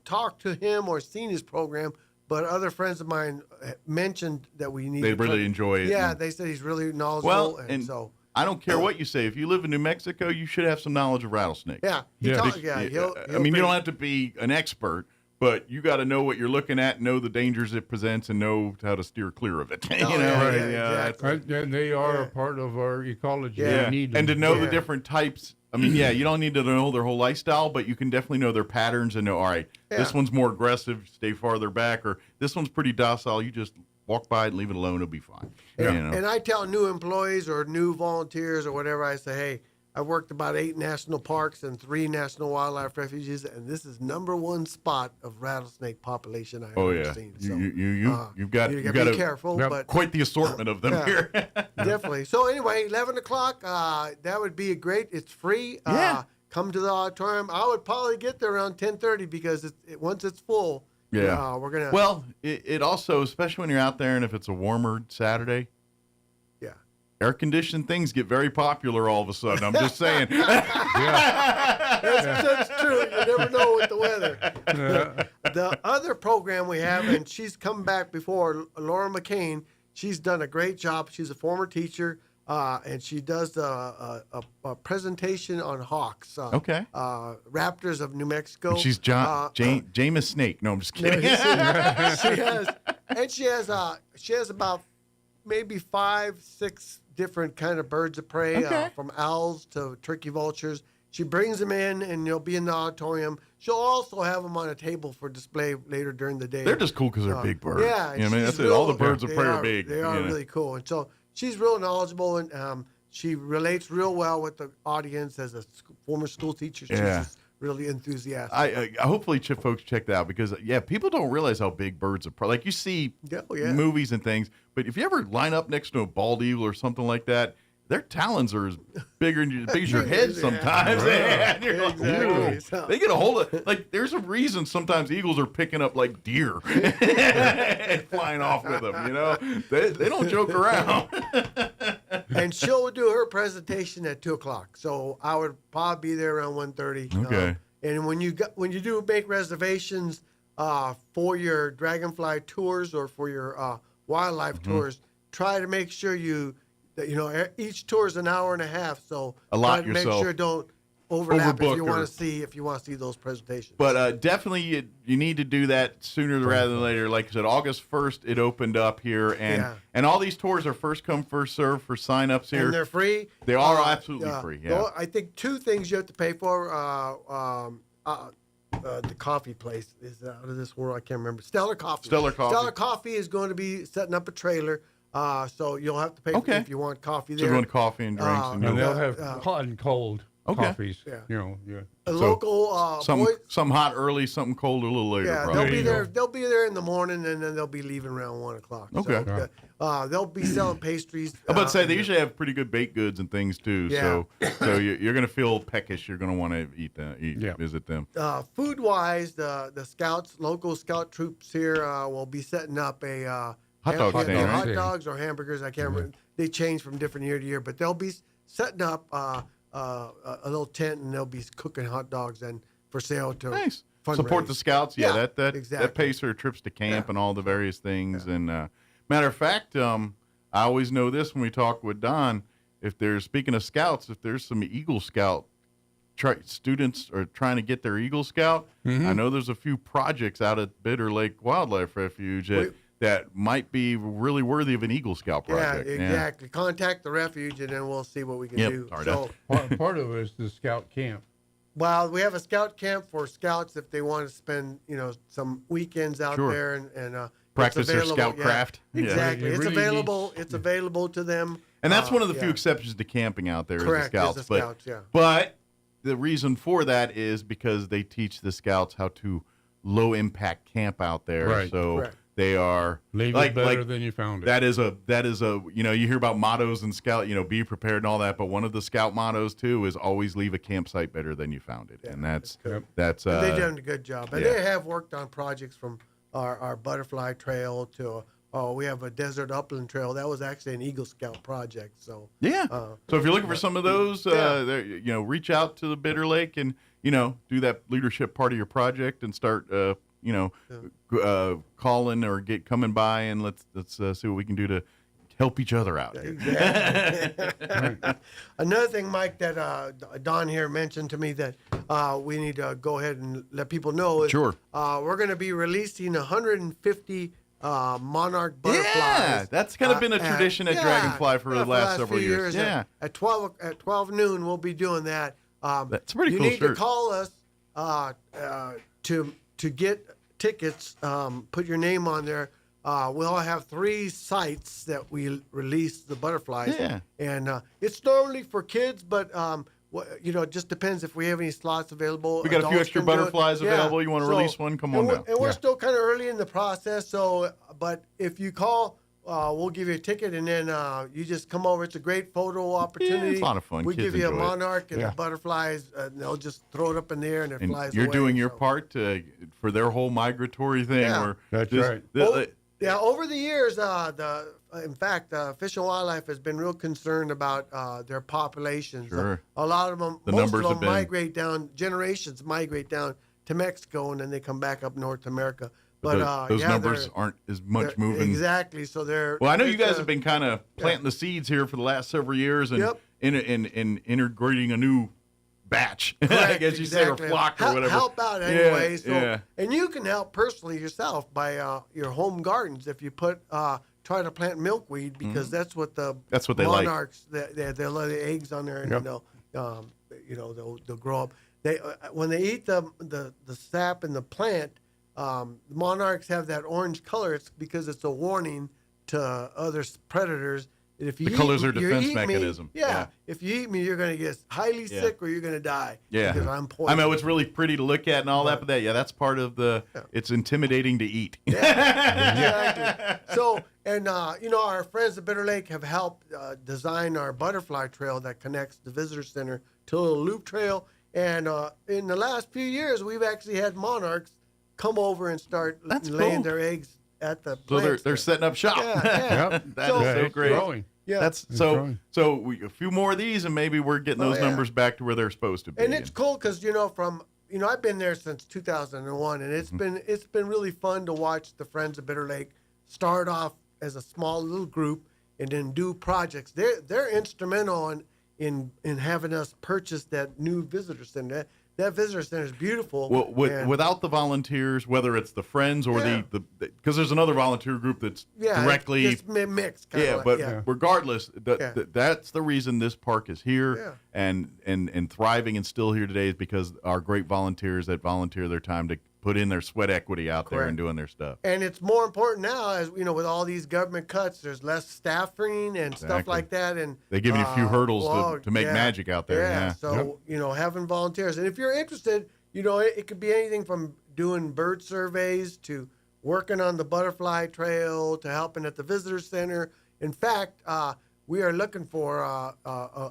talked to him or seen his program, but other friends of mine mentioned that we need.
They really enjoy it.
Yeah, they said he's really knowledgeable.
Well,
and so
I don't care what you say. If you live in New Mexico, you should have some knowledge of rattlesnakes.
Yeah.
You don't have to be an expert, but you got to know what you're looking at, know the dangers it presents, and know how to steer clear of it.
Exactly. And they are a part of our ecology.
Yeah.
We need them.
And to know the different types. I mean, you don't need to know their whole lifestyle, but you can definitely know their patterns and know, all right, this one's more aggressive, stay farther back, or this one's pretty docile, you just walk by and leave it alone, it'll be fine.
And I tell new employees or new volunteers or whatever, I say, hey, I worked about 8 national parks and 3 national wildlife refuges, and this is #1 spot of rattlesnake population I've ever seen. So,
you've got
to be careful, but
quite the assortment of them here.
Definitely. So anyway, 11 o'clock, that would be great. It's free. Come to the auditorium. I would probably get there around 10:30 because once it's full, we're gonna.
Well, it also, especially when you're out there, and if it's a warmer Saturday. air-conditioned things get very popular all of a sudden. I'm just saying.
That's true. You never know with the weather. The other program we have, and she's come back before, Laura McCain, she's done a great job. She's a former teacher, and she does a presentation on hawks.
Okay.
Raptors of New Mexico.
She's Jameis Snake. No, I'm just kidding.
She has about maybe 5-6 different kind of birds of prey, from owls to turkey vultures. She brings them in, and they'll be in the auditorium. She'll also have them on a table for display later during the day.
They're just cool because they're big birds.
Yeah,
you know what I mean, that's it. All the birds of prey are big.
They are really cool, and so she's real knowledgeable, and she relates real well with the audience as a former school teacher. She's just really enthusiastic.
I hopefully folks check that out because people don't realize how big birds are. Like you see movies and things, but if you ever line up next to a bald eagle or something like that, their talons are as big as your head sometimes. And you're like, they get a hold of like. There's a reason sometimes eagles are picking up like deer and flying off with them. You know, they don't joke around.
And she'll do her presentation at 2:00. So I would probably be there around 1:30.
Okay.
And when you do make reservations for your dragonfly tours or for your wildlife tours, try to make sure each tour is an hour and a half. So
allot
yourself. Make sure don't overlap if you want to see those presentations.
But definitely you need to do that sooner rather than later. Like I said, August 1st it opened up here, and all these tours are first come first serve for signups here.
And they're free.
They are absolutely free. Yeah.
I think 2 things you have to pay for. The coffee place is out of this world. I can't remember. Stellar Coffee. Stellar Coffee is going to be setting up a trailer. So you'll have to pay if you want coffee there.
So you want coffee and drinks.
And they'll have hot and cold coffees.
A local
some hot early, something cold a little later.
Yeah,
probably.
They'll be there in the morning, and then they'll be leaving around 1:00.
Okay.
So, they'll be selling pastries.
I'm about to say they usually have pretty good baked goods and things too.
Yeah.
So you're going to feel peckish. You're going to want to visit them.
Food wise, the scouts, local scout troops here will be setting up a
hot dog stand,
hot dogs or hamburgers. I can't remember. They change from different year to year, but they'll be setting up a little tent, and they'll be cooking hot dogs and for sale to
support the scouts. Yeah, that
exactly.
That pays for trips to camp and all the various things. And matter of fact, I always know this when we talk with Don. Speaking of scouts, if there's some Eagle Scout students are trying to get their Eagle Scout, I know there's a few projects out at Bitter Lake Wildlife Refuge that might be really worthy of an Eagle Scout project.
Yeah, exactly. Contact the refuge, and then we'll see what we can do.
So, part of it is the scout camp.
Well, we have a scout camp for scouts if they want to spend, some weekends out there and
practice their scout craft.
Exactly.
Yeah.
It's available. It's available to them.
And that's one of the few exceptions to camping out there.
Correct,
is the scouts. But the reason for that is because they teach the scouts how to low impact camp out there.
Right.
So.
Correct.
They are
leave it better than you found it.
That is a you hear about mottos in scout, be prepared and all that, but one of the scout mottos too is always leave a campsite better than you found it. And that's
they've done a good job. And they have worked on projects from our butterfly trail to we have a desert upland trail. That was actually an Eagle Scout project. So
so if you're looking for some of those, reach out to the Bitter Lake and do that leadership part of your project and start calling or coming by, and let's see what we can do to help each other out.
Exactly. Another thing, Mike, that Don here mentioned to me that we need to go ahead and let people know is we're going to be releasing 150 monarch butterflies.
Yeah, that's kind of been a tradition at Dragonfly for the last several years. Yeah,
at 12 noon we'll be doing that.
That's a pretty cool.
You need to call us to get tickets. Put your name on there. We'll have 3 sites that we release the butterflies.
Yeah.
And it's normally for kids, but it just depends if we have any slots available.
We got a few extra butterflies available. You want to release one? Come on down.
And we're still kind of early in the process. But if you call, we'll give you a ticket, and then you just come over. It's a great photo opportunity.
It's a lot of fun.
We
Kids
give you a
enjoy it.
monarch and the butterflies, and they'll just throw it up in the air, and it flies away.
You're doing your part for their whole migratory thing.
Yeah.
That's right.
Yeah, over the years, in fact, Fish and Wildlife has been real concerned about their populations.
Sure.
A lot of them,
The
most
numbers
of
have
them
been-
migrate down, generations migrate down to Mexico, and then they come back up North America.
But those numbers aren't as much moving.
Exactly. So they're.
Well, I know you guys have been kind of planting the seeds here for the last several years and in integrating a new batch, I guess you say, or flock or whatever.
Help out anyway.
Yeah,
So,
yeah.
And you can help personally yourself by your home gardens if you put try to plant milkweed because that's what the
they like.
monarchs they lay the eggs on there and they'll grow up. They when they eat the sap in the plant, monarchs have that orange color. It's because it's a warning to other predators. If you
The colors are
you
defense
eat me,
mechanism.
yeah, if you eat me, you're going to get highly sick or you're going to die.
Yeah,
because I'm poisoned.
I mean, it's really pretty to look at and all that, but that's part of the. It's intimidating to eat.
Exactly. So, and our friends at Bitter Lake have helped design our butterfly trail that connects the visitor center to a little loop trail. And in the last few years, we've actually had monarchs come over and start laying their eggs at the.
So they're setting up shop.
Yeah.
That is so great.
Growing.
Yeah.
That's
It's
so.
growing.
So a few more of these, and maybe we're getting those numbers back to where they're supposed to be.
And it's cool because I've been there since 2001, and it's been really fun to watch the Friends of Bitter Lake start off as a small little group and then do projects. They're instrumental in having us purchase that new visitor center. That visitor center is beautiful.
Well, without the volunteers, whether it's the Friends or the because there's another volunteer group that's directly
it's mixed.
Regardless, that's the reason this park is here and thriving and still here today is because our great volunteers that volunteer their time to put in their sweat equity out there and doing their stuff.
And it's more important now, as with all these government cuts, there's less staffing and stuff like that, and
they give you a few hurdles to make magic out there. Yeah.
So having volunteers, and if you're interested, it could be anything from doing bird surveys to working on the butterfly trail to helping at the visitor center. In fact, we are looking for a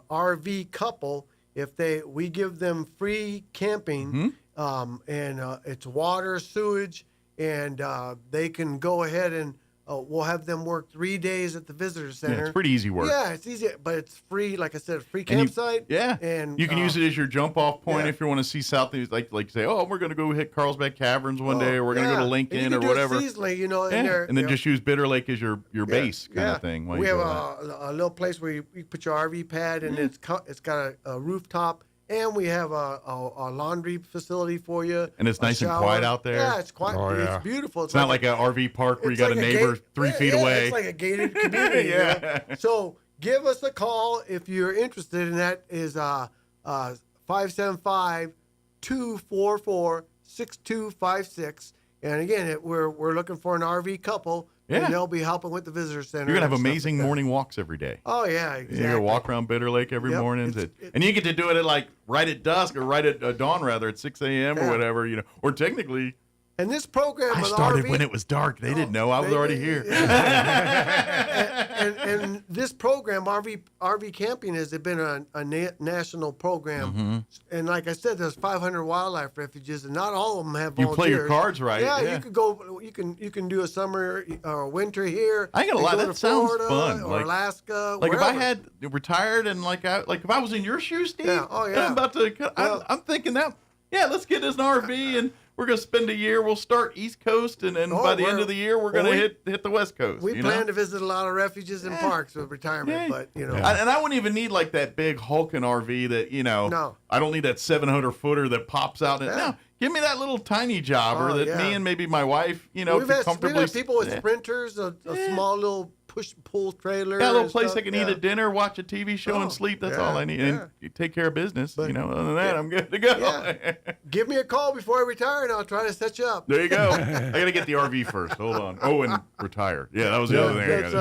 RV couple. If we give them free camping. And it's water, sewage, and they can go ahead and we'll have them work 3 days at the visitor center.
Yeah, it's pretty easy work.
Yeah, it's easy, but it's free. Like I said, free campsite.
And you can use it as your jump off point if you want to see South. Like say, we're going to go hit Carlsbad Caverns one day, or we're going to go to Lincoln or whatever.
Seasonally,
and then just use Bitter Lake as your base kind of thing.
We have a little place where you put your RV pad, and it's got a rooftop. And we have a laundry facility for you.
And it's nice and quiet out there.
Yeah, it's quiet. It's beautiful.
It's not like an RV park where you got a neighbor 3 feet away.
It's like a gated community. So give us a call if you're interested, and that is 575-244-6256. And again, we're looking for an RV couple.
Yeah.
And they'll be helping with the visitor center.
You're going to have amazing morning walks every day.
Oh, yeah, exactly.
You're going to walk around Bitter Lake every morning. And you get to do it at right at dusk or right at dawn, rather, at 6 a.m. or whatever, or technically.
And this program
I started when it was dark. They didn't know. I was already here.
and this program, RV camping, has been a national program. And like I said, there's 500 wildlife refuges, and not all of them have volunteers.
You play your cards right.
Yeah, you could go. You can do a summer or winter here.
I ain't gonna lie, that sounds
Florida,
fun.
Or Alaska.
Like
wherever.
if I had retired and if I was in your shoes, Steve.
Yeah. Oh yeah.
I'm about to. I'm thinking that. Yeah, let's get us an RV and. We're going to spend a year. We'll start East Coast, and then by the end of the year, we're going to hit the West Coast.
We plan to visit a lot of refuges and parks with retirement, but
And I wouldn't even need that big hulking RV that
No.
I don't need that 700-footer that pops out. No, give me that little tiny jobber that me and maybe my wife,
we've
comfortably.
had people with sprinters, a small little push-pull trailer.
Yeah, a little place I can eat at dinner, watch a TV show, and sleep. That's all I need. And you take care of business. Other than that, I'm good to go.
Yeah. Give me a call before I retire, and I'll try to set you up.
There you go. I got to get the RV first. Hold on. Oh, and retire. Yeah, that was the other thing I got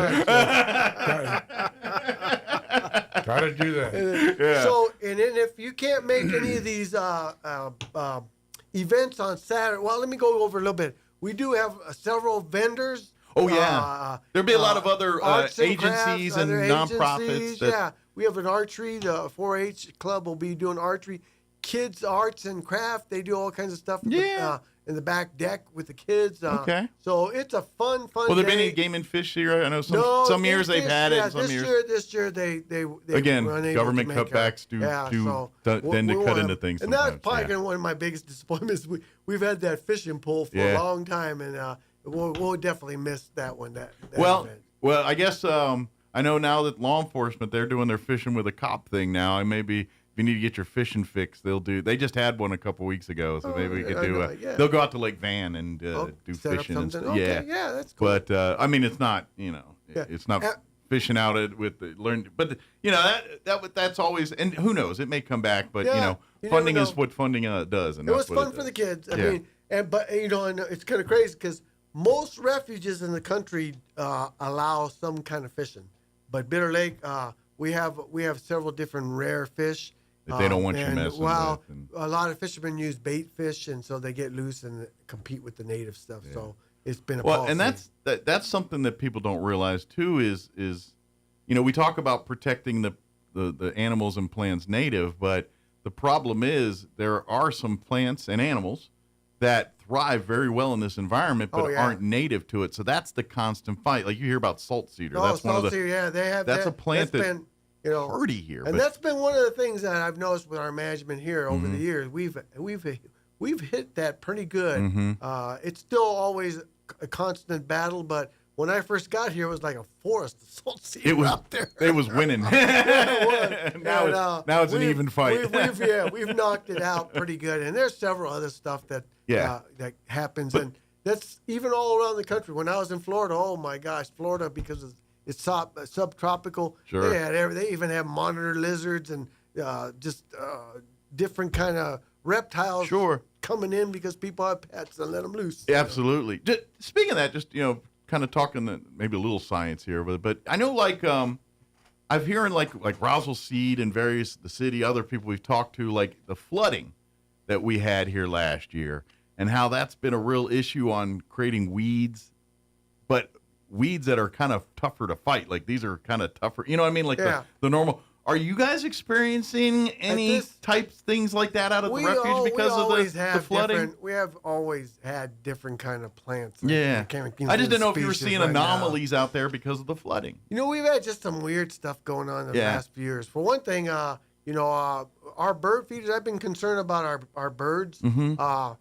to do.
Try to do that.
So, and then if you can't make any of these events on Saturday, well, let me go over a little bit. We do have several vendors.
Oh, yeah. There'll be a lot of other agencies and nonprofits.
We have an archery. The 4-H club will be doing archery. Kids arts and craft. They do all kinds of stuff.
Yeah.
in the back deck with the kids.
Okay.
So it's a fun
Will there be
day.
any game and fish here? I know some years they've had it. Some years.
This year they
Again,
were unable
government
to make
cutbacks tend to cut into things.
And that's
sometimes.
probably gonna be one of my biggest disappointments. We've had that fishing pool for a long time, and we'll definitely miss that one. That event.
Well, I guess I know now that law enforcement, they're doing their fishing with a cop thing now. And maybe if you need to get your fishing fix, they just had one a couple weeks ago. So maybe we could do they'll go out to Lake Van and do fishing and stuff.
Okay, yeah, that's cool.
But I mean, it's not, it's not fishing out with the learn, but that's always, and who knows, it may come back, but funding is what funding does. And
it was fun for the kids. I mean, but and it's kind of crazy because most refuges in the country allow some kind of fishing, but Bitter Lake, we have several different rare fish
that they don't want you messing with. And
a lot of fishermen use bait fish, and so they get loose and compete with the native stuff. Yeah. So it's been a policy.
And that's something that people don't realize too. Is we talk about protecting the animals and plants native, but the problem is there are some plants and animals that thrive very well in this environment, but aren't native to it. So that's the constant fight. Like you hear about salt cedar. That's one of the.
Cedar, they have.
That's a plant that's
been,
hardy here.
And that's been one of the things that I've noticed with our management here over the years. We've hit that pretty good.
Mm-hmm.
It's still always a constant battle, but when I first got here, it was like a forest of salt cedar out there.
It was winning. Now it's an even fight.
We've knocked it out pretty good, and there's several other stuff that happens, and that's even all around the country. When I was in Florida, oh my gosh, Florida, because it's subtropical.
Sure.
They even have monitor lizards and different kind of reptiles.
Sure.
Coming in because people have pets and let them loose.
Absolutely. Speaking of that, kind of talking maybe a little science here, but I know I'm hearing like Roswell Seed and the city, other people we've talked to, like the flooding that we had here last year and how that's been a real issue on creating weeds, but weeds that are kind of tougher to fight. Like these are kind of tougher, you know what I mean? Like the normal. Are you guys experiencing any things like that out of the refuge because of the flooding?
We have always had different kind of plants.
Yeah. I just didn't know if you were seeing anomalies out there because of the flooding.
We've had just some weird stuff going on in the last few years. For one thing, our bird feeders, I've been concerned about our birds.
Mm-hmm.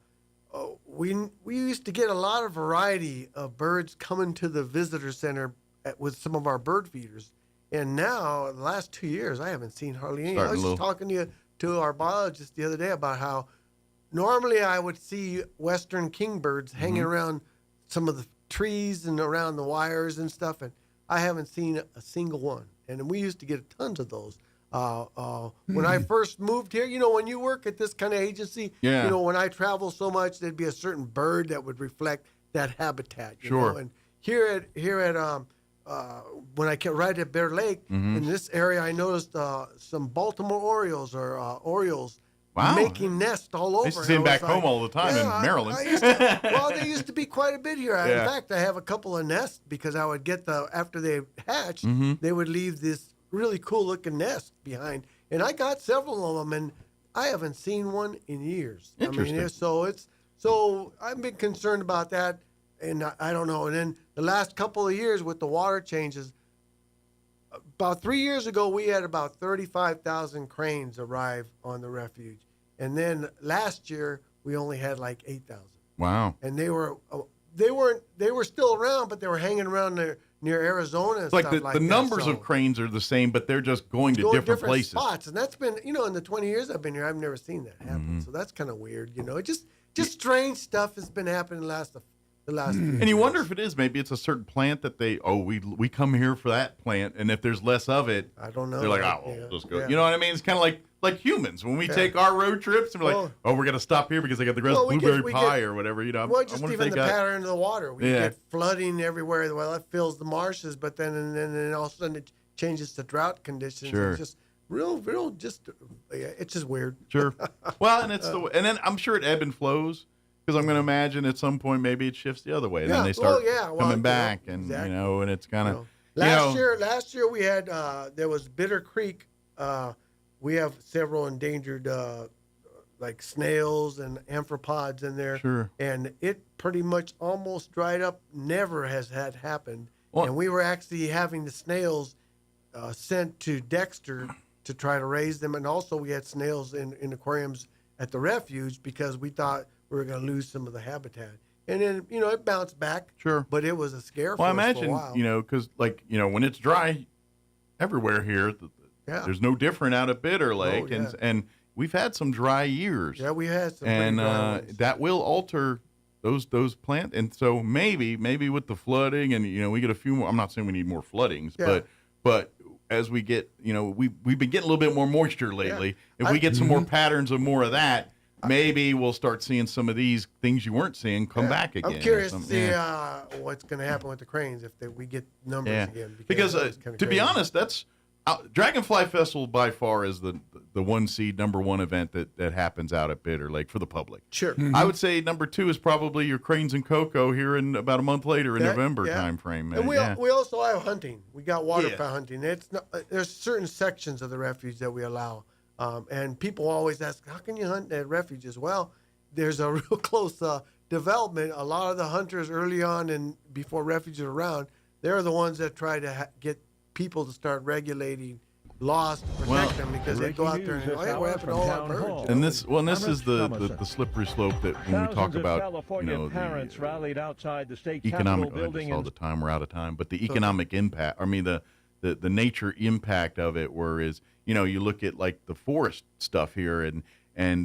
We used to get a lot of variety of birds coming to the visitor center with some of our bird feeders. And now, the last 2 years, I haven't seen hardly any. I was just talking to our biologist the other day about how normally I would see western kingbirds hanging around some of the trees and around the wires and stuff, and I haven't seen a single one. And we used to get tons of those. When I first moved here, when you work at this kind of agency, when I travel so much, there'd be a certain bird that would reflect that habitat. You know? And here at when I came right at Bear Lake, in this area, I noticed some Baltimore Orioles making nests all over.
I used to see them back home all the time in Maryland.
They used to be quite a bit here. In fact, I have a couple of nests because I would get after they hatched, they would leave this really cool looking nest behind. And I got several of them, and I haven't seen one in years.
Interesting.
So I've been concerned about that. And I don't know. And then the last couple of years with the water changes, about 3 years ago, we had about 35,000 cranes arrive on the refuge. And then last year, we only had like 8,000.
Wow.
And they were still around, but they were hanging around near Arizona and
like
stuff like
the
that.
numbers of cranes are the same, but they're just going to different places.
Spots. And that's been, in the 20 years I've been here, I've never seen that happen. So that's kind of weird. It just strange stuff has been happening the last
and you wonder if it is, maybe it's a certain plant that we come here for that plant, and if there's less of it,
I don't know.
They're like, we'll just go. You know what I mean? It's kind of like humans when we take our road trips, and we're like, we're gonna stop here because they got the blueberry pie or whatever.
Just even the pattern of the water. We get flooding everywhere. Well, that fills the marshes, but then all of a sudden it changes to drought conditions.
Sure.
It's just it's just weird.
Sure. Well, and and then I'm sure it ebb and flows. Because I'm going to imagine at some point maybe it shifts the other way, and then they start coming back, and and it's kind of
Last year we had there was Bitter Creek. We have several endangered like snails and amphipods in there.
Sure.
And it pretty much almost dried up. Never has that happened.
Well,
and we were actually having the snails sent to Dexter to try to raise them. And also we had snails in aquariums at the refuge because we thought we were going to lose some of the habitat. And then, it bounced back.
Sure.
But it was a scare
well,
for
I
us for a
imagine,
while.
because, when it's dry everywhere here, there's no different out at Bitter Lake.
yeah.
And we've had some dry years.
Yeah, we had some
and
pretty dry ones.
that will alter those plants. And so maybe with the flooding and, we get a few more, I'm not saying we need more floodings, but as we get, we've been getting a little bit more moisture lately.
Yeah.
If we get some more patterns of more of that, maybe we'll start seeing some of these things you weren't seeing come back again.
I'm curious to see what's going to happen with the cranes if we get numbers again.
Because
that was kinda
to be
crazy.
honest, that's Dragonfly Festival by far is the one seed number one event that happens out at Bitter Lake for the public.
Sure.
I would say number two is probably your Cranes and Cocoa here in about a month later in November time frame.
And we also have hunting. We got waterfowl hunting. It's not, there's certain sections of the refuge that we allow. And people always ask, how can you hunt at refuges? Well, there's a real close development. A lot of the hunters early on and before refuges are around, they're the ones that try to get people to start regulating laws to protect them because they go out there and hey, what happened to all our birds?
And this is the slippery slope that when we talk about
parents rallied outside the state
economic
Capitol building
all the time we're out of time, but the economic impact. I mean the nature impact of it, whereas you look at like the forest stuff here and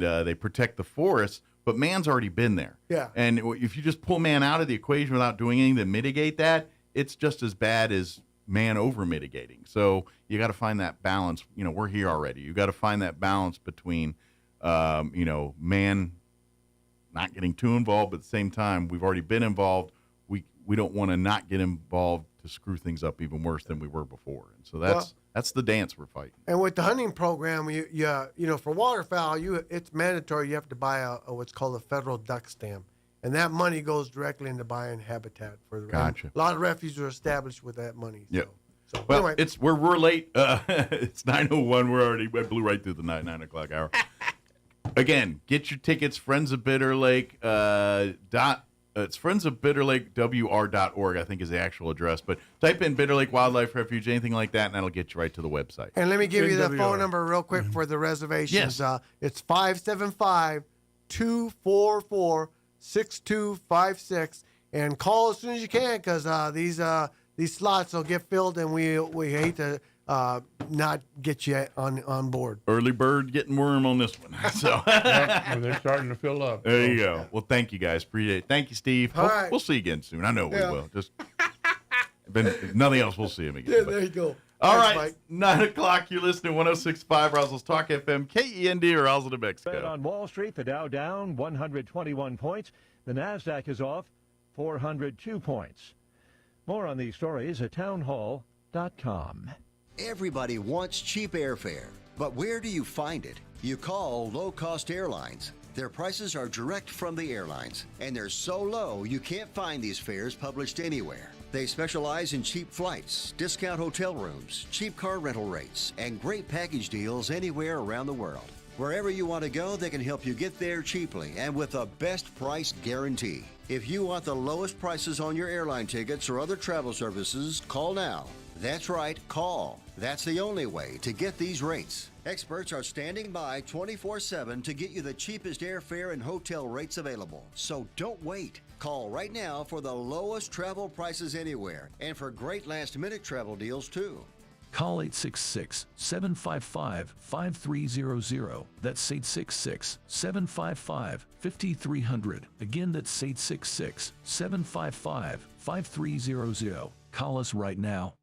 they protect the forests, but man's already been there.
Yeah.
And if you just pull man out of the equation without doing anything to mitigate that, it's just as bad as man over mitigating. So you got to find that balance. We're here already. You got to find that balance between, man not getting too involved, but at the same time, we've already been involved. We don't want to not get involved to screw things up even worse than we were before. And so that's the dance we're fighting.
And with the hunting program, for waterfowl, it's mandatory. You have to buy a what's called a federal duck stamp. And that money goes directly into buying habitat for the
Gotcha.
A lot of refuges are established with that money.
Yeah.
So
Well,
anyway.
we're late. It's 9:01. We blew right through the 9 o'clock hour. Again, get your tickets. Friends of Bitter Lake. It's Friends of Bitter Lake WR.org, I think is the actual address. But type in Bitter Lake Wildlife Refuge, anything like that, and that'll get you right to the website.
And let me give you the phone number real quick for the reservations.
Yes.
It's 575-244-6256. And call as soon as you can because these slots will get filled, and we hate to not get you on board.
Early bird getting worm on this one. So
Well, they're starting to fill up.
There you go. Well, thank you guys. Appreciate it. Thank you, Steve.
All right.
We'll see you again soon. I know we will. Just if nothing else, we'll see him again.
Yeah,
But-
there you go.
All
Thanks,
right,
Mike.
9 o'clock. You're listening to 106.5 Roswell's Talk FM, KEND, or Roswell, New
Fed
Mexico.
on Wall Street, the Dow down 121 points. The Nasdaq is off 402 points. More on these stories at townhall.com.
Everybody wants cheap airfare, but where do you find it? You call low-cost airlines. Their prices are direct from the airlines, and they're so low you can't find these fares published anywhere. They specialize in cheap flights, discount hotel rooms, cheap car rental rates, and great package deals anywhere around the world. Wherever you want to go, they can help you get there cheaply and with a best price guarantee. If you want the lowest prices on your airline tickets or other travel services, call now. That's right, call. That's the only way to get these rates. Experts are standing by 24/7 to get you the cheapest airfare and hotel rates available. So don't wait. Call right now for the lowest travel prices anywhere and for great last-minute travel deals, too.
Call 866-755-5300. That's 866-755-5300. Again, that's 866-755-5300. Call us right now.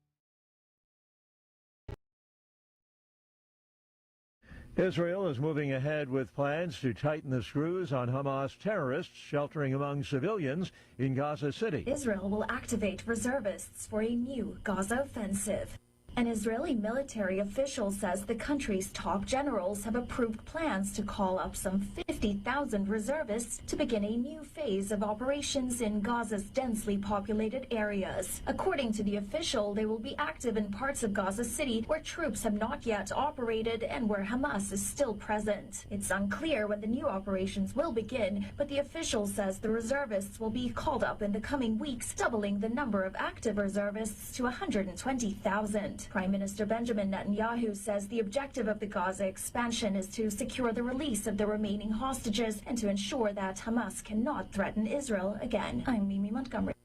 Israel is moving ahead with plans to tighten the screws on Hamas terrorists sheltering among civilians in Gaza City.
Israel will activate reservists for a new Gaza offensive. An Israeli military official says the country's top generals have approved plans to call up some 50,000 reservists to begin a new phase of operations in Gaza's densely populated areas. According to the official, they will be active in parts of Gaza City where troops have not yet operated and where Hamas is still present. It's unclear when the new operations will begin, but the official says the reservists will be called up in the coming weeks, doubling the number of active reservists to 120,000. Prime Minister Benjamin Netanyahu says the objective of the Gaza expansion is to secure the release of the remaining hostages and to ensure that Hamas cannot threaten Israel again. I'm Mimi Montgomery.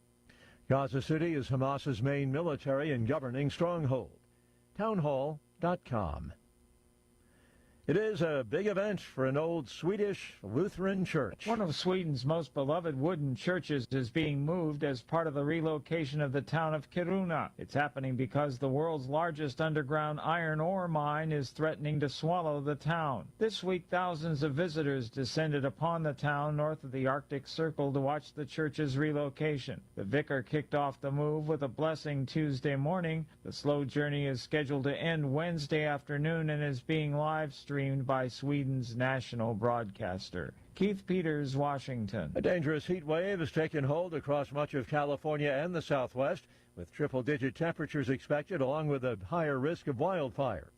Gaza City is Hamas's main military and governing stronghold. Townhall.com. It is a big event for an old Swedish Lutheran church.
One of Sweden's most beloved wooden churches is being moved as part of the relocation of the town of Kiruna. It's happening because the world's largest underground iron ore mine is threatening to swallow the town. This week, thousands of visitors descended upon the town north of the Arctic Circle to watch the church's relocation. The vicar kicked off the move with a blessing Tuesday morning. The slow journey is scheduled to end Wednesday afternoon and is being live streamed by Sweden's national broadcaster. Keith Peters, Washington.
A dangerous heat wave has taken hold across much of California and the Southwest, with triple-digit temperatures expected along with a higher risk of wildfire.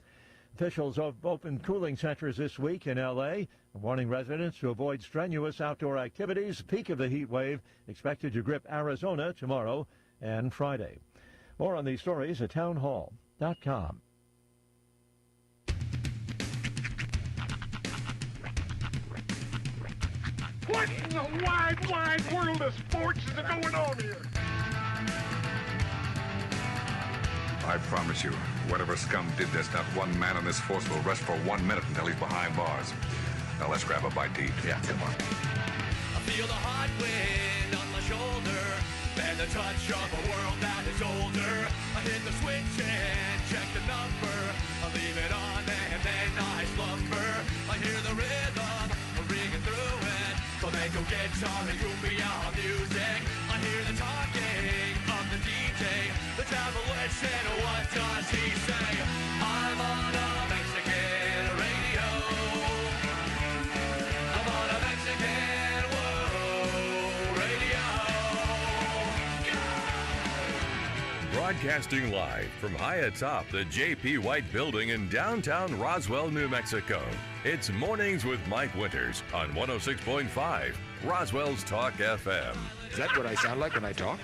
Officials have opened cooling centers this week in L.A., warning residents to avoid strenuous outdoor activities. The peak of the heat wave expected to grip Arizona tomorrow and Friday. More on these stories at townhall.com.
What in the wide, wide world of sports is going on here?
I promise you, whatever scum did this, not one man in this force will rest for 1 minute until he's behind bars. Now let's grab a bite to eat. Yeah, come on.
I feel the hot wind on my shoulder and the touch of a world that is older. I hit the switch and check the number. I leave it on and then I slumber. I hear the rhythm ringing through it. So they go guitar and cumbia music. I hear the talking of the DJ. The tabloid said, what does he say? I'm on a Mexican radio. I'm on a Mexican radio.
Broadcasting live from high atop the J.P. White Building in downtown Roswell, New Mexico. It's Mornings with Mike Winters on 106.5 Roswell's Talk FM.
Is that what I sound like when I talk?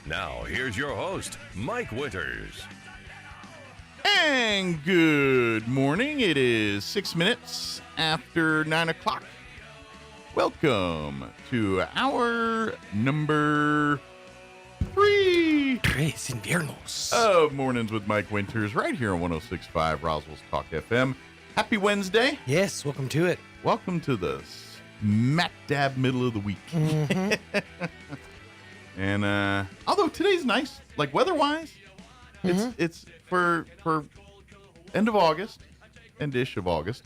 Now, here's your host, Mike Winters.
And good morning. It is 6 minutes after 9 o'clock. Welcome to our number 3
Tres Inviernos
of Mornings with Mike Winters right here on 106.5 Roswell's Talk FM. Happy Wednesday.
Yes, welcome to it.
Welcome to the smack dab middle of the week.
Mm-hmm.
And although today's nice, like weather-wise, it's for end of August, end-ish of August.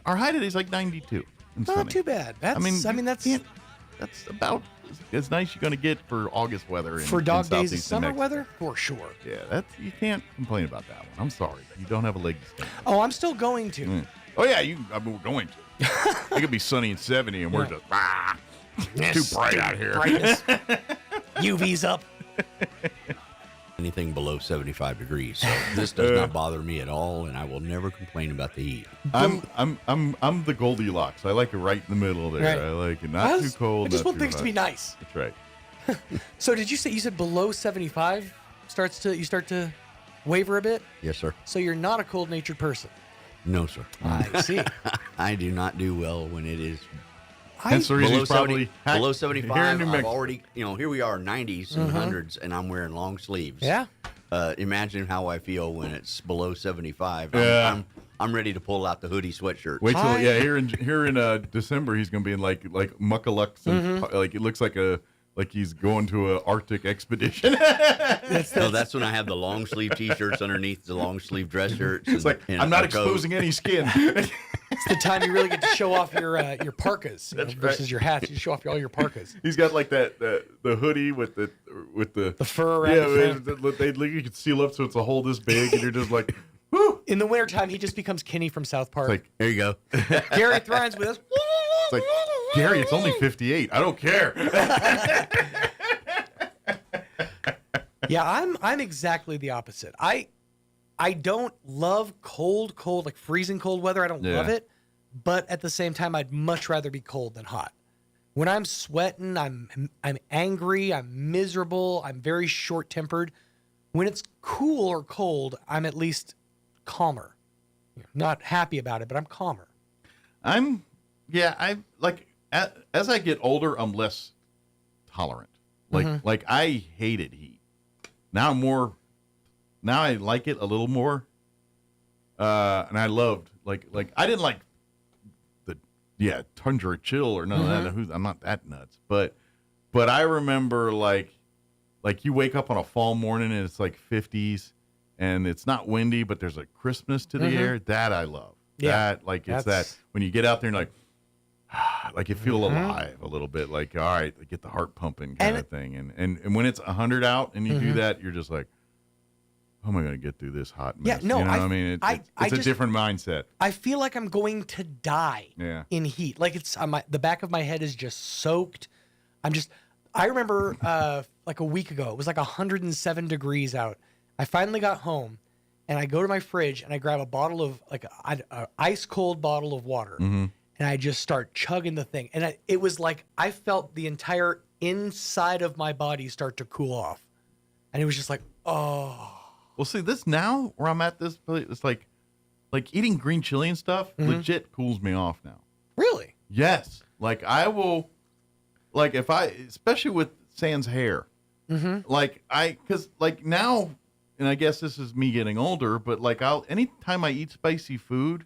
Our high today is like 92. And
Not
sunny.
too bad. That's
about as nice you're going to get for August weather.
For dog
in
days of
Southeastern
summer
Mexico.
weather, for sure.
Yeah, you can't complain about that one. I'm sorry. You don't have a leg to stand on.
Oh, I'm still going to.
Oh, yeah, we're going to. It could be sunny and 70, and we're just, it's too bright out here.
Brightness. UV's up.
Anything below 75 degrees. So this does not bother me at all, and I will never complain about the heat.
I'm the Goldilocks. I like it right in the middle there.
Right.
I like it not too cold.
I just
not
want
too
things to
hot.
be nice.
That's right.
So did you said below 75 you start to waver a bit?
Yes, sir.
So you're not a cold-natured person.
No, sir.
I see.
I do not do well when it is
That's the reason
below
he's probably
70, below
here
75.
in New
I've
Mexico.
already, here we are, 90s and hundreds, and I'm wearing long sleeves.
Yeah.
Imagine how I feel when it's below 75.
Yeah.
I'm ready to pull out the hoodie sweatshirt.
Wait till here in December he's gonna be in like muckalux and like it looks like he's going to an Arctic expedition.
That's when I have the long sleeve T-shirts underneath the long sleeve dress shirts.
It's like I'm not exposing any skin.
It's the time you really get to show off your parkas versus your hats. You show off all your parkas.
He's got like the hoodie with the
fur around the front.
You can seal up so it's a hole this big, and you're just like,
woo! In the wintertime, he just becomes Kenny from South Park.
It's like, there you go.
Gary Thrine's with us.
It's like, Gary, it's only 58. I don't care.
Yeah, I'm exactly the opposite. I don't love cold, like freezing cold weather. I don't love it. But at the same time, I'd much rather be cold than hot. When I'm sweating, I'm angry, I'm miserable, I'm very short-tempered. When it's cool or cold, I'm at least calmer. Not happy about it, but I'm calmer.
As I get older, I'm less tolerant. Like I hated heat. Now I like it a little more. And I loved like I didn't like the tundra chill or none of that. I'm not that nuts. But I remember like you wake up on a fall morning and it's like 50s and it's not windy, but there's a crispness to the air. That I love.
Yeah.
It's that when you get out there and like you feel alive a little bit, like, all right, get the heart pumping kind of thing. And when it's 100 out and you do that, you're just like, how am I going to get through this hot mess?
Yeah, no,
you know what I mean? It's a different mindset.
I feel like I'm going to die in heat. Like the back of my head is just soaked. I remember like a week ago, it was like 107 degrees out. I finally got home and I go to my fridge and I grab a bottle of like an ice cold bottle of water. And I just start chugging the thing. And it was like I felt the entire inside of my body start to cool off. And it was just like, oh.
Well, see, this now where I'm at this place, it's like eating green chili and stuff legit cools me off now.
Really?
Yes. Like I will, like if especially with sans hair, because like now, and I guess this is me getting older, but like anytime I eat spicy food,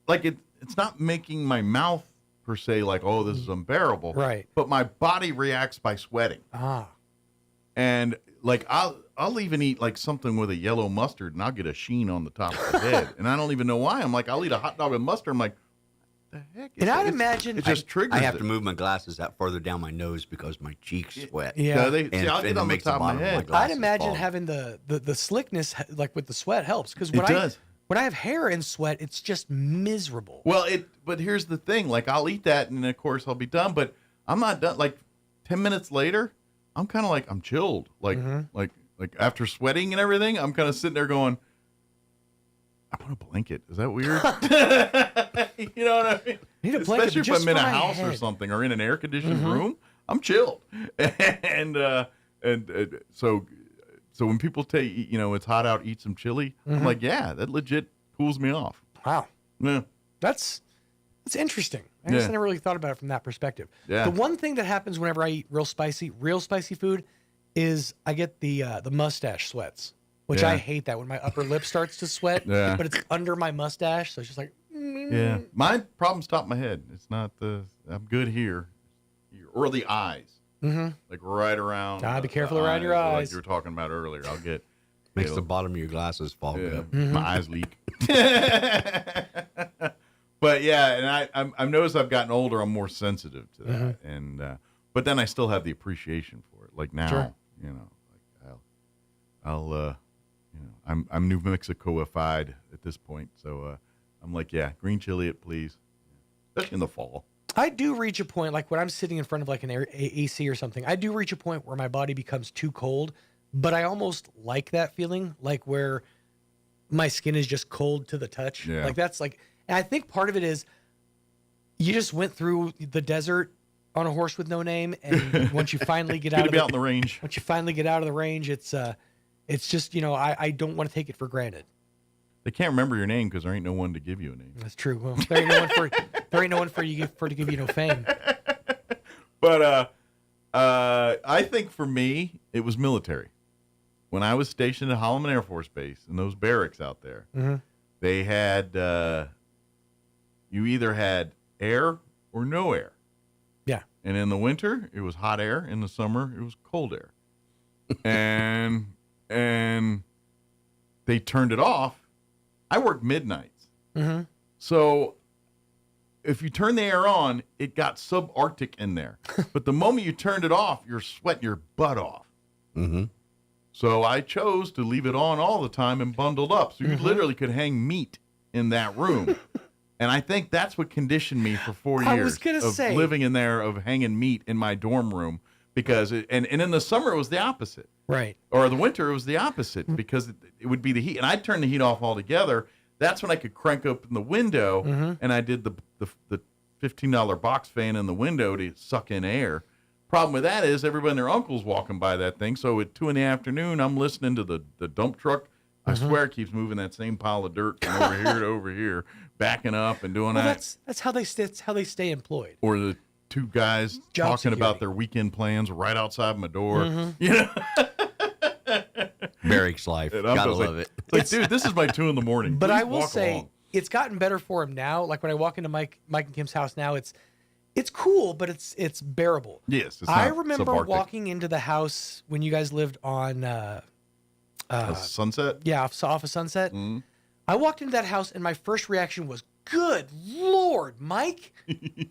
like it's not making my mouth per se like, oh, this is unbearable.
Right.
But my body reacts by sweating. And like I'll even eat like something with a yellow mustard and I'll get a sheen on the top of the head. And I don't even know why. I'm like, I'll eat a hot dog with mustard. I'm like, what the heck?
And I'd imagine
it just triggers
I have to move my glasses out further down my nose because my cheeks sweat.
Yeah.
I'll get on the top of my head.
I'd imagine having the slickness like with the sweat helps because when I have hair and sweat, it's just miserable.
Well, but here's the thing. Like I'll eat that and of course I'll be done, but I'm not done. Like 10 minutes later, I'm kind of like, I'm chilled. Like after sweating and everything, I'm kind of sitting there going, I want a blanket. Is that weird? You know what I mean?
Need a blanket,
especially if I'm in a house or something or in an air conditioned room, I'm chilled. And so when people take, it's hot out, eat some chili, I'm like, yeah, that legit cools me off.
Wow.
Yeah.
That's interesting. I guess I never really thought about it from that perspective. Yeah. The one thing that happens whenever I eat real spicy food is I get the mustache sweats, which I hate that when my upper lip starts to sweat, but it's under my mustache. So it's just like,
yeah. My problem's top of my head. It's not I'm good here. Or the eyes. Like right around.
Be careful around your eyes.
Like you were talking about earlier. I'll get.
Makes the bottom of your glasses fog up.
My eyes leak. But yeah, and I've noticed I've gotten older. I'm more sensitive to that, and but then I still have the appreciation for it. Like now, I'm New Mexico-ified at this point, so I'm like, yeah, green chili it, please, especially in the fall.
I do reach a point, like when I'm sitting in front of like an AC or something, I do reach a point where my body becomes too cold, but I almost like that feeling, like where my skin is just cold to the touch.
Yeah.
Like that's like. And I think part of it is you just went through the desert on a horse with no name, and once you finally get out
in the range,
once you finally get out of the range, it's just I don't want to take it for granted.
They can't remember your name because there ain't no one to give you a name.
That's true. Well, there ain't no one for you to give you no fame.
But I think for me it was military. When I was stationed at Holloman Air Force Base in those barracks out there, they had. You either had air or no air.
Yeah.
And in the winter, it was hot air. In the summer, it was cold air. and they turned it off. I worked midnights. So if you turn the air on, it got subarctic in there. But the moment you turned it off, you're sweating your butt off.
Mm-hmm.
So I chose to leave it on all the time and bundled up. So you literally could hang meat in that room. And I think that's what conditioned me for 4 years
I was gonna
of
say.
living in there, of hanging meat in my dorm room. Because and in the summer, it was the opposite.
Right.
Or the winter, it was the opposite because it would be the heat. And I'd turn the heat off altogether. That's when I could crank open the window, and I did the $15 box fan in the window to suck in air. Problem with that is everybody and their uncle's walking by that thing. So at 2 PM, I'm listening to the dump truck. I swear it keeps moving that same pile of dirt from over here to over here, backing up and doing that.
That's how they stay employed.
Or the two guys
Job
talking
security.
about their weekend plans right outside my door.
Mhm.
You know?
Barracks life.
And I'm
Gotta
just
love it.
It's like, dude, this is my 2 AM.
But
Please
I will
walk
say
along.
it's gotten better for him now. Like when I walk into Mike and Kim's house now, it's cool, but it's bearable.
Yes, it's
I
not
remember
subarctic.
walking into the house when you guys lived on
Sunset?
Yeah, off of Sunset. I walked into that house and my first reaction was, "Good Lord, Mike!"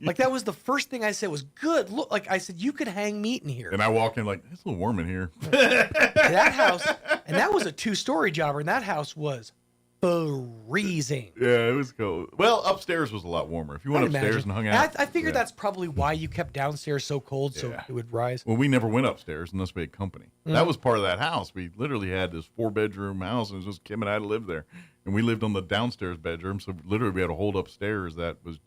Like that was the first thing I said was, "Good." Look, like I said, you could hang meat in here.
And I walk in like, it's a little warm in here.
That house, and that was a 2-story jobber, and that house was freezing.
Yeah, it was cold. Well, upstairs was a lot warmer. If you went
I'd
upstairs
imagine.
and hung
And
out.
I figured
yeah.
that's probably why you kept downstairs so cold, so it would rise.
Well, we never went upstairs unless we had company.
Mm.
That was part of that house. We literally had this 4-bedroom house, and it was just Kim and I lived there. And we lived on the downstairs bedroom, so literally we had a hold upstairs that was,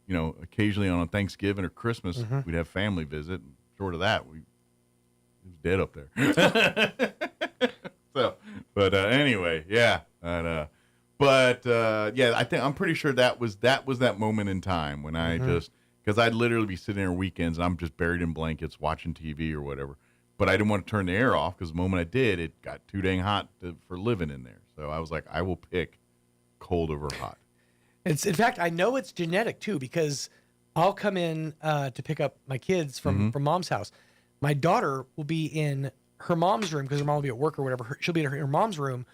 you know, occasionally on a Thanksgiving or Christmas,
Mhm.
we'd have family visit. And short of that, it was dead up there. So, but anyway, yeah. And, yeah, I'm pretty sure that was that moment in time when I because I'd literally be sitting there weekends and I'm just buried in blankets watching TV or whatever. But I didn't want to turn the air off because the moment I did, it got too dang hot for living in there. So I was like, I will pick cold over hot.
In fact, I know it's genetic too because I'll come in to pick up my kids from mom's house. My daughter will be in her mom's room because her mom will be at work or whatever. She'll be in her mom's room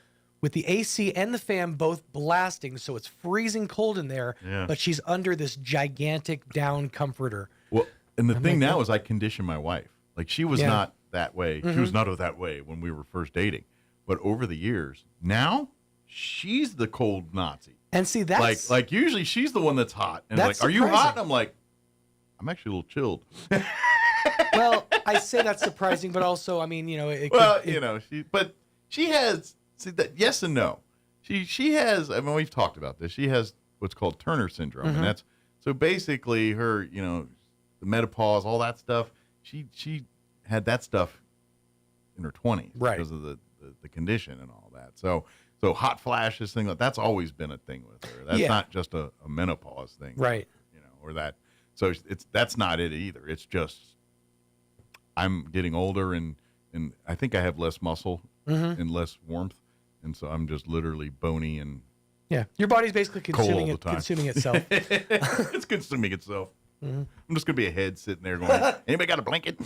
with the AC and the fan both blasting, so it's freezing cold in there.
Yeah.
But she's under this gigantic down comforter.
Well, and the
I'm
thing
like,
now
what?
is I conditioned my wife. Like she was
Yeah.
not that way. She was not that way when we were first dating. But over the years, now she's the cold Nazi.
And see, that's
like usually she's the one that's hot. And
That's
like, are you hot?
surprising.
And I'm like, I'm actually a little chilled.
well, I say that's surprising, but also, I mean, you know,
she has yes and no. She has. I mean, we've talked about this. She has what's called Turner syndrome,
Mhm.
and that's so basically her. You know, the menopause, all that stuff. She had that stuff in her 20s because of the condition and all that. So hot flashes, thing like that's always been a thing with her. That's not just a menopause thing,
right?
You know, or that. So that's not it either. It's just I'm getting older and I think I have less muscle and less warmth, and so I'm just literally bony and
Yeah, your body's basically
cold
consuming
all the time.
consuming itself.
It's consuming itself. I'm just gonna be a head sitting there going, anybody got a blanket?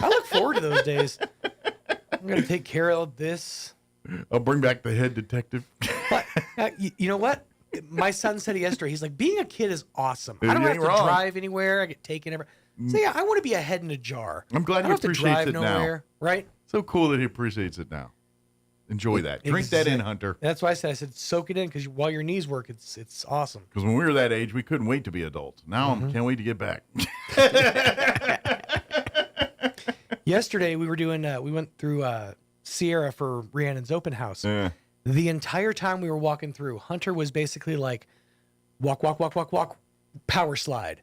I look forward to those days. I'm gonna take care of this.
I'll bring back the head detective.
But you know what? My son said it yesterday. He's like, being a kid is awesome.
You
I don't have
ain't
to
wrong.
drive anywhere. I get taken everywhere. So yeah, I want to be a head in a jar.
I'm glad
I
he
don't have to
appreciates
drive
it
nowhere,
now.
right?
So cool that he appreciates it now. Enjoy that. Drink that in, Hunter.
That's why I said soak it in because while your knees work, it's awesome.
Because when we were that age, we couldn't wait to be adults. Now I can't wait to get back.
Yesterday we were doing we went through Sierra for Rhiannon's open house.
Yeah.
The entire time we were walking through, Hunter was basically like walk, power slide.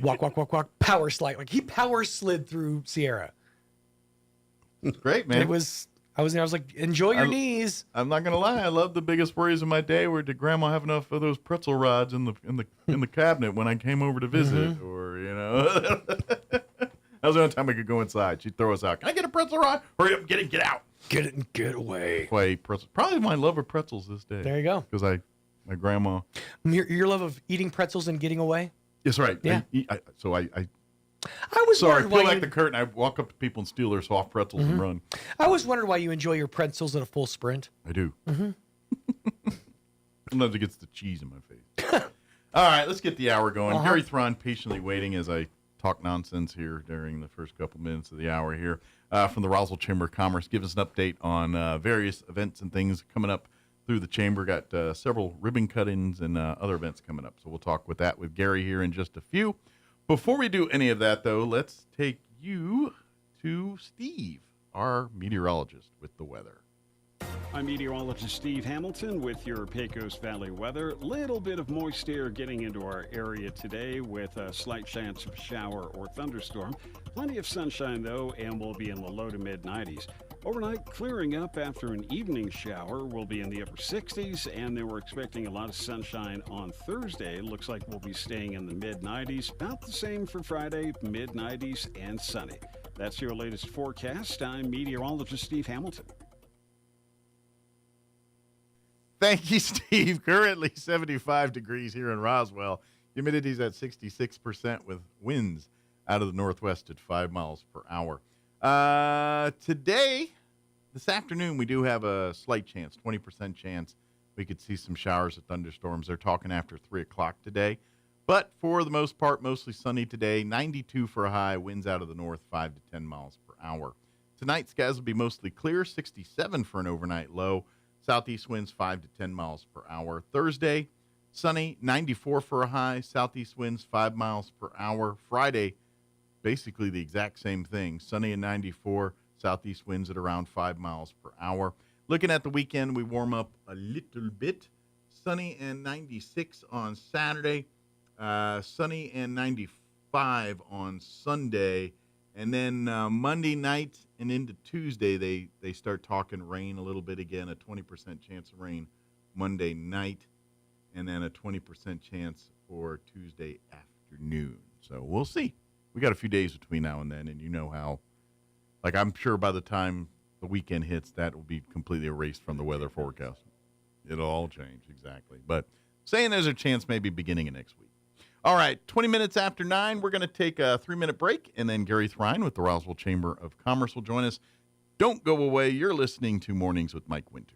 Walk, power slide. Like he power slid through Sierra.
It's great, man.
I was like, enjoy your knees.
I'm not gonna lie. I love the biggest worries of my day were did Grandma have enough of those pretzel rods in the cabinet when I came over to visit, or you know, that was the only time I could go inside. She'd throw us out. Can I get a pretzel rod? Hurry up, get it, get out.
Get it and get away.
Play pretzel. Probably my love of pretzels this day.
There you go.
Because my grandma.
Your love of eating pretzels and getting away.
Yes, right.
Yeah.
I
was
sorry.
wondering
Peel
why
back
you-
the curtain. I walk up to people and steal their soft pretzels and run.
I always wondered why you enjoy your pretzels at a full sprint.
I do. Sometimes it gets the cheese in my face. All right, let's get the hour going. Gary Thron patiently waiting as I talk nonsense here during the first couple minutes of the hour here from the Roswell Chamber of Commerce. Give us an update on various events and things coming up through the chamber. Got several ribbon cuttings and other events coming up. So we'll talk with that with Gary here in just a few. Before we do any of that, though, let's take you to Steve, our meteorologist, with the weather.
I'm meteorologist Steve Hamilton with your Pecos Valley weather. Little bit of moist air getting into our area today with a slight chance of shower or thunderstorm. Plenty of sunshine, though, and we'll be in the low to mid-90s. Overnight, clearing up after an evening shower. We'll be in the upper 60s, and then we're expecting a lot of sunshine on Thursday. Looks like we'll be staying in the mid-90s. About the same for Friday, mid-90s and sunny. That's your latest forecast. I'm meteorologist Steve Hamilton.
Thank you, Steve. Currently 75 degrees here in Roswell. Humidity's at 66% with winds out of the northwest at 5 miles per hour. This afternoon, we do have a slight chance, 20% chance we could see some showers or thunderstorms. They're talking after 3 o'clock today. But for the most part, mostly sunny today. 92 for a high, winds out of the north, 5 to 10 miles per hour. Tonight, skies will be mostly clear, 67 for an overnight low. Southeast winds 5 to 10 miles per hour. Thursday, sunny, 94 for a high. Southeast winds 5 miles per hour. Friday, basically the exact same thing. Sunny and 94. Southeast winds at around 5 miles per hour. Looking at the weekend, we warm up a little bit. Sunny and 96 on Saturday. Sunny and 95 on Sunday. And then Monday night and into Tuesday, they start talking rain a little bit again, a 20% chance of rain Monday night, and then a 20% chance for Tuesday afternoon. So we'll see. We got a few days between now and then, and you know how, like I'm sure by the time the weekend hits, that will be completely erased from the weather forecast. It'll all change, exactly. But saying there's a chance maybe beginning of next week. All right, 20 minutes after 9, we're going to take a 3-minute break, and then Gary Thrine with the Roswell Chamber of Commerce will join us. Don't go away. You're listening to Mornings with Mike Winters.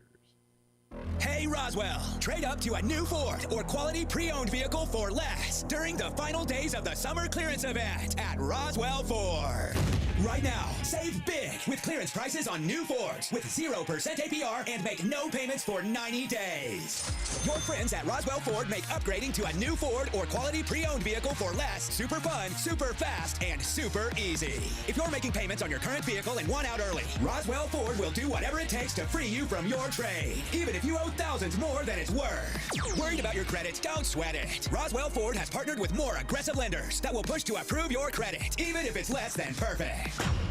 Hey Roswell, trade up to a new Ford or quality pre-owned vehicle for less during the final days of the summer clearance event at Roswell Ford. Right now, save big with clearance prices on new Fords with 0% APR and make no payments for 90 days. Your friends at Roswell Ford make upgrading to a new Ford or quality pre-owned vehicle for less super fun, super fast, and super easy. If you're making payments on your current vehicle and want out early, Roswell Ford will do whatever it takes to free you from your trade, even if you owe thousands more than it's worth. Worried about your credit? Don't sweat it. Roswell Ford has partnered with more aggressive lenders that will push to approve your credit, even if it's less than perfect.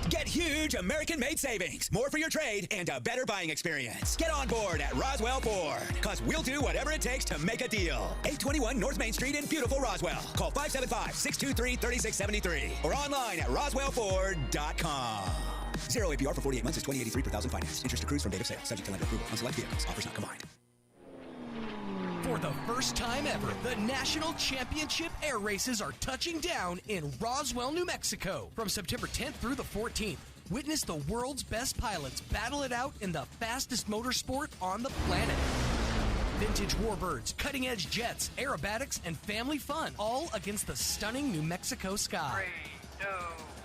Get huge American-made savings, more for your trade, and a better buying experience. Get on board at Roswell Ford, because we'll do whatever it takes to make a deal. 821 North Main Street in beautiful Roswell. Call 575-623-3673 or online at roswellford.com. 0 APR for 48 months is $20.83 per thousand finance. Interest accrues from date of sale, subject to lender approval on select vehicles. Offers not combined. For the first time ever, the National Championship Air Races are touching down in Roswell, New Mexico. From September 10th through the 14th, witness the world's best pilots battle it out in the fastest motorsport on the planet. Vintage warbirds, cutting-edge jets, aerobatics, and family fun, all against the stunning New Mexico sky. 3, 2,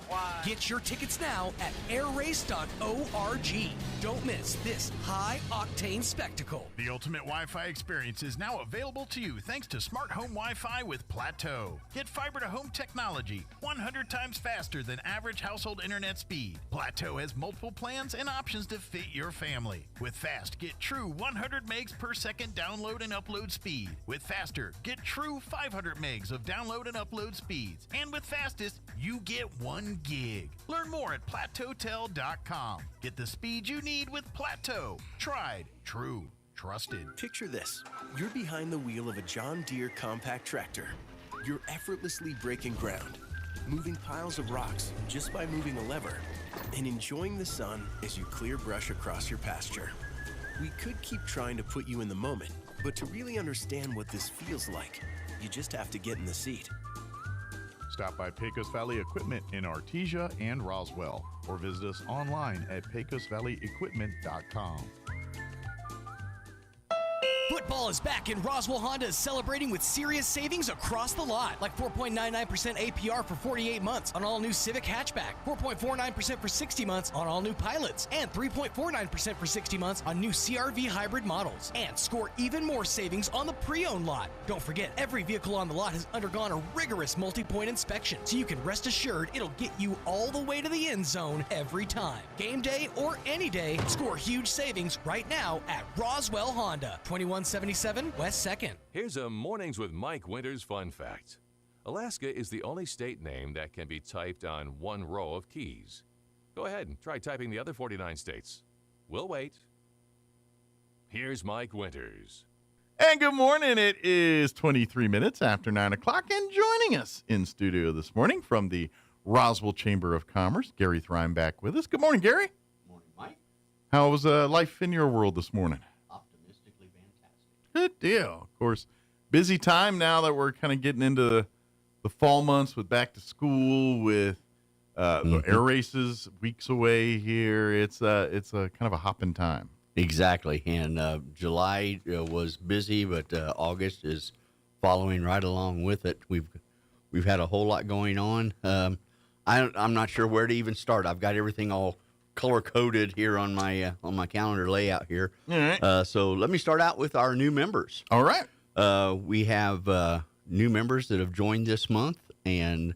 1. Get your tickets now at airrace.org. Don't miss this high-octane spectacle.
The ultimate Wi-Fi experience is now available to you thanks to Smart Home Wi-Fi with Plateau. Get fiber-to-home technology 100 times faster than average household internet speed. Plateau has multiple plans and options to fit your family. With Fast, get true 100 megs per second download and upload speed. With Faster, get true 500 megs of download and upload speeds. And with Fastest, you get 1 gig. Learn more at plateautel.com. Get the speed you need with Plateau. Tried, true, trusted.
Picture this. You're behind the wheel of a John Deere compact tractor. You're effortlessly breaking ground, moving piles of rocks just by moving a lever, and enjoying the sun as you clear brush across your pasture. We could keep trying to put you in the moment, but to really understand what this feels like, you just have to get in the seat.
Stop by Pecos Valley Equipment in Artesia and Roswell, or visit us online at pecosvalleyequipment.com.
Football is back, and Roswell Honda is celebrating with serious savings across the lot, like 4.99% APR for 48 months on all new Civic hatchback, 4.49% for 60 months on all new Pilots, and 3.49% for 60 months on new CR-V hybrid models. And score even more savings on the pre-owned lot. Don't forget, every vehicle on the lot has undergone a rigorous multi-point inspection, so you can rest assured it'll get you all the way to the end zone every time. Game day or any day, score huge savings right now at Roswell Honda, 2177 West 2nd.
Here's a Mornings with Mike Winters fun fact. Alaska is the only state name that can be typed on one row of keys. Go ahead and try typing the other 49 states. We'll wait. Here's Mike Winters.
And good morning. It is 23 minutes after 9 o'clock, and joining us in studio this morning from the Roswell Chamber of Commerce, Gary Thrime back with us. Good morning, Gary.
Good morning, Mike.
How was life in your world this morning?
Optimistically fantastic.
Good deal. Of course, busy time now that we're kind of getting into the fall months with back to school, with the air races weeks away here. It's a kind of a hopping time.
Exactly. And July was busy, but August is following right along with it. We've had a whole lot going on. I'm not sure where to even start. I've got everything all color coded here on my calendar layout here.
All right.
So let me start out with our new members.
All right.
We have new members that have joined this month, and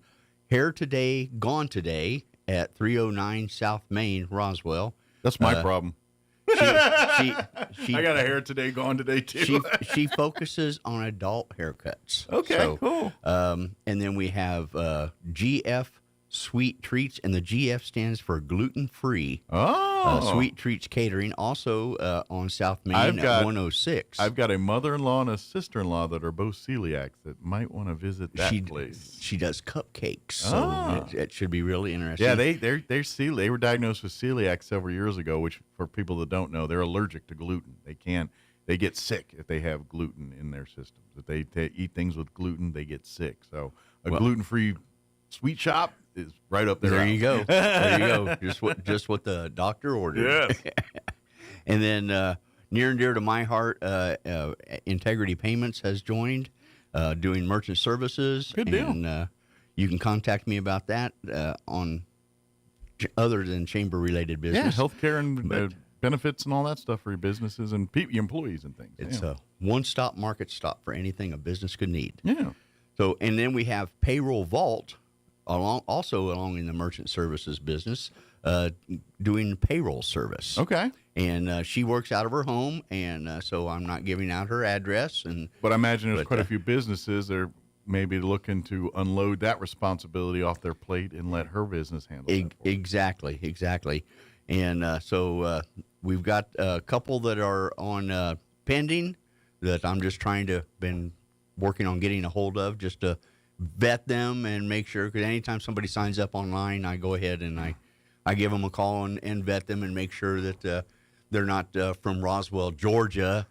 Hair Today, Gone Today at 309 South Main, Roswell.
That's my problem.
She
I got a Hair Today, Gone Today too.
She focuses on adult haircuts.
Okay, cool.
And then we have GF Sweet Treats, and the GF stands for gluten free.
Oh,
Sweet Treats Catering, also on South Main at 106.
I've got a mother-in-law and a sister-in-law that are both celiacs that might want to visit that place.
She does cupcakes, so it should be really interesting.
Yeah, they were diagnosed with celiac several years ago, which for people that don't know, they're allergic to gluten. They get sick if they have gluten in their systems. If they eat things with gluten, they get sick. So gluten-free sweet shop is right up there.
There you go. There you go. Just what the doctor ordered.
Yes.
And then near and dear to my heart, Integrity Payments has joined, doing merchant services.
Good deal.
And you can contact me about that on other than chamber-related business.
Yeah, healthcare and benefits and all that stuff for your businesses and your employees and things.
It's a one-stop market stop for anything a business could need.
Yeah.
So, and then we have Payroll Vault, along in the merchant services business, doing payroll service.
Okay.
And she works out of her home, and so I'm not giving out her address.
But I imagine there's quite a few businesses that are maybe looking to unload that responsibility off their plate and let her business handle it.
Exactly. And so we've got a couple that are on pending that I'm just been working on getting a hold of, just to vet them and make sure, because anytime somebody signs up online, I go ahead and I give them a call and vet them and make sure that they're not from Roswell, Georgia.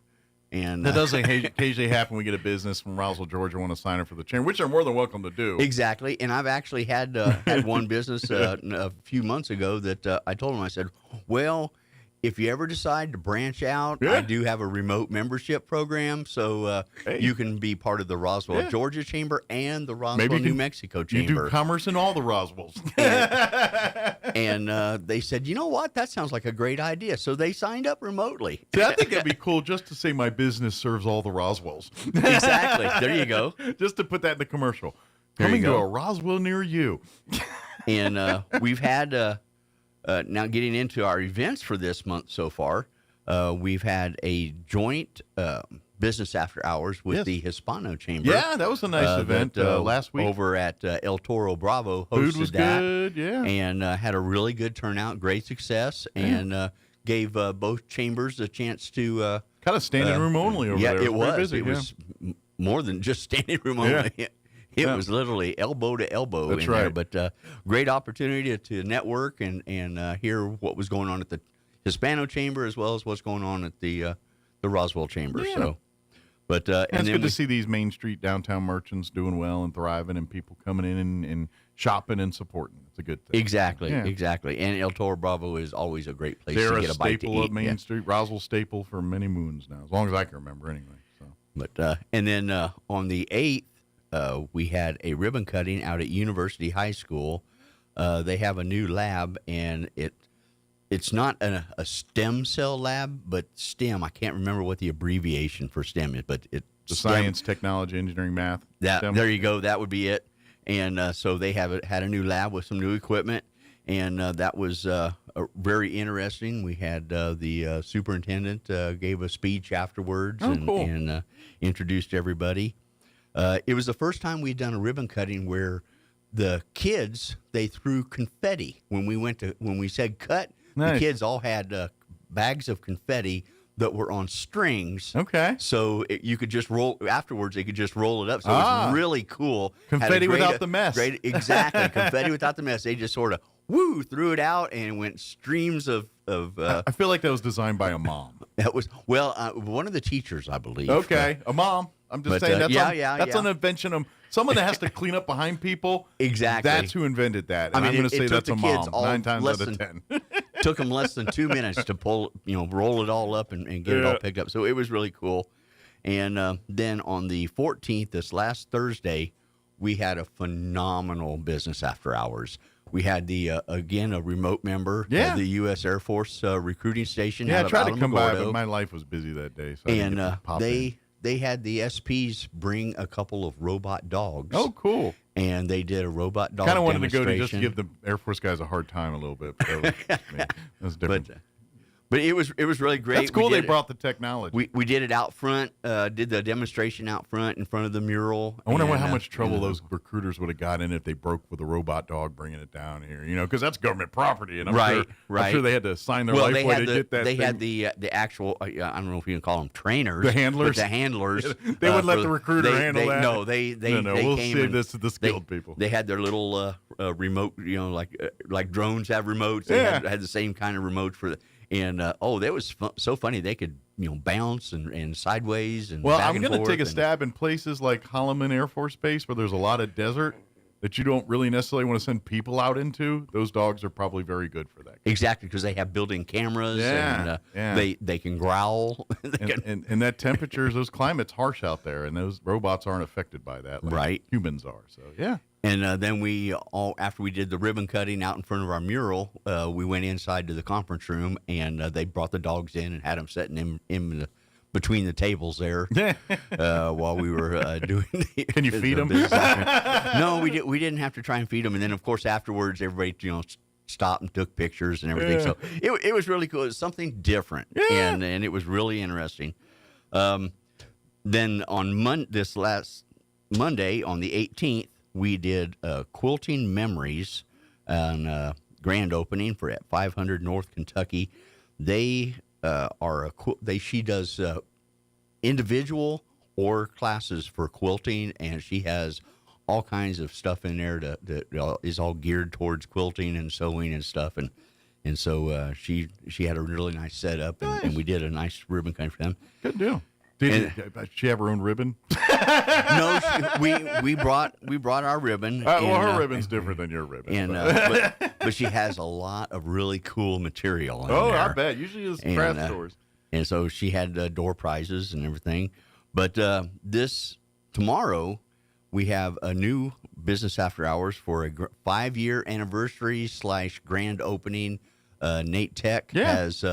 And
that doesn't occasionally happen. We get a business from Roswell, Georgia, want to sign up for the chamber, which they're more than welcome to do.
Exactly. And I've actually had one business a few months ago that I told them, I said, well, if you ever decide to branch out, I do have a remote membership program, so you can be part of the Roswell, Georgia Chamber and the Roswell, New Mexico Chamber.
You do commerce in all the Roswells.
And they said, you know what? That sounds like a great idea. So they signed up remotely.
See, I think that'd be cool just to say my business serves all the Roswells.
Exactly. There you go.
Just to put that in the commercial. Coming to a Roswell near you.
And we've had... now getting into our events for this month so far, we've had a joint business after hours with the Hispano Chamber.
Yeah, that was a nice event last week.
Over at El Toro Bravo hosted
Food was
that.
good, yeah.
And had a really good turnout, great success, and gave both chambers a chance to...
kind of standing room only over there.
It was.
Busy,
it was more than just standing room only. It was literally elbow to elbow in there, but great opportunity to network and hear what was going on at the Hispano Chamber as well as what's going on at the Roswell Chamber.
Yeah.
So, But
and it's good
we,
to see these Main Street downtown merchants doing well and thriving, and people coming in and shopping and supporting. It's a good thing.
Exactly,
Yeah.
exactly. And El Toro Bravo is always a great place
They're
to
a
get a bite to
staple
eat.
of Main Street, Roswell staple for many moons now, as long as I can remember, anyway. So.
But and then on the 8th, we had a ribbon cutting out at University High School. They have a new lab, and it's not a stem cell lab, but STEM. I can't remember what the abbreviation for STEM is, but it's
The science, technology, engineering, math.
There you go. That would be it. And so they had a new lab with some new equipment, and that was very interesting. We had the superintendent gave a speech afterwards and introduced everybody. It was the first time we'd done a ribbon cutting where the kids, they threw confetti. When we said cut,
Nice.
the kids all had bags of confetti that were on strings.
Okay.
So you could just roll, afterwards they could just roll it up. So it was really cool.
Confetti without the mess.
Exactly. Confetti without the mess. They just sort of, threw it out, and it went streams of
I feel like that was designed by a mom.
That was, one of the teachers, I believe.
Okay, a mom. I'm just saying that's an invention of someone that has to clean up behind people.
Exactly.
That's who invented that. And I'm going to say that's a mom. 9 times out of 10.
Took them less than 2 minutes to roll it all up and get it all picked up. So it was really cool. And then on the 14th, this last Thursday, we had a phenomenal business after hours. We had again a remote member of the U.S. Air Force recruiting station.
Yeah, I tried to come by,
Alamogordo.
but my life was busy that day. So I didn't get to pop in.
They had the SPs bring a couple of robot dogs.
Oh, cool.
And they did a robot dog
Kind of wanted to go to just
demonstration.
give the Air Force guys a hard time a little bit. But that was different.
But it was really great.
That's cool they brought the technology.
We did it out front, did the demonstration out front in front of the mural.
I wonder how much trouble those recruiters would have got in if they broke with a robot dog bringing it down here. Because that's government property, and I'm sure they had to sign their life away to get that.
They had the actual. I don't know if you can call them trainers.
The handlers.
But the handlers.
They would let the recruiter handle that.
No, they
we'll
came
save this to the skilled people.
They had their little remote. Like drones have remotes. They had the same kind of remote for. And that was so funny. They could bounce and sideways and
well,
back
I'm
going to
take a stab in places like Holloman Air Force Base where there's a lot of desert that you don't really necessarily want to send people out into. Those dogs are probably very good for that.
Exactly, because they have built-in cameras and they can growl.
And that temperature, those climates harsh out there, and those robots aren't affected by that like humans are. So yeah.
And then after we did the ribbon cutting out in front of our mural, we went inside to the conference room, and they brought the dogs in and had them sitting in between the tables there while we were doing.
Can you feed them?
No, we didn't have to try and feed them. And then of course afterwards, everybody stopped and took pictures and everything. So it was really cool. It was something different, and it was really interesting. Then on this last Monday, on the 18th. We did Quilting Memories and grand opening for at 500 North Kentucky. They she does individual or classes for quilting, and she has all kinds of stuff in there that is all geared towards quilting and sewing and stuff. And so she had a really nice setup, and we did a nice ribbon cutting for them.
Good deal. Did she have her own ribbon?
No, we brought our ribbon.
Her ribbon's different than your ribbon.
But she has a lot of really cool material in
there.
I
bet. Usually it's craft stores.
And so she had door prizes and everything. But tomorrow, we have a new business after hours for a 5-year anniversary / grand opening. Nate Tech has...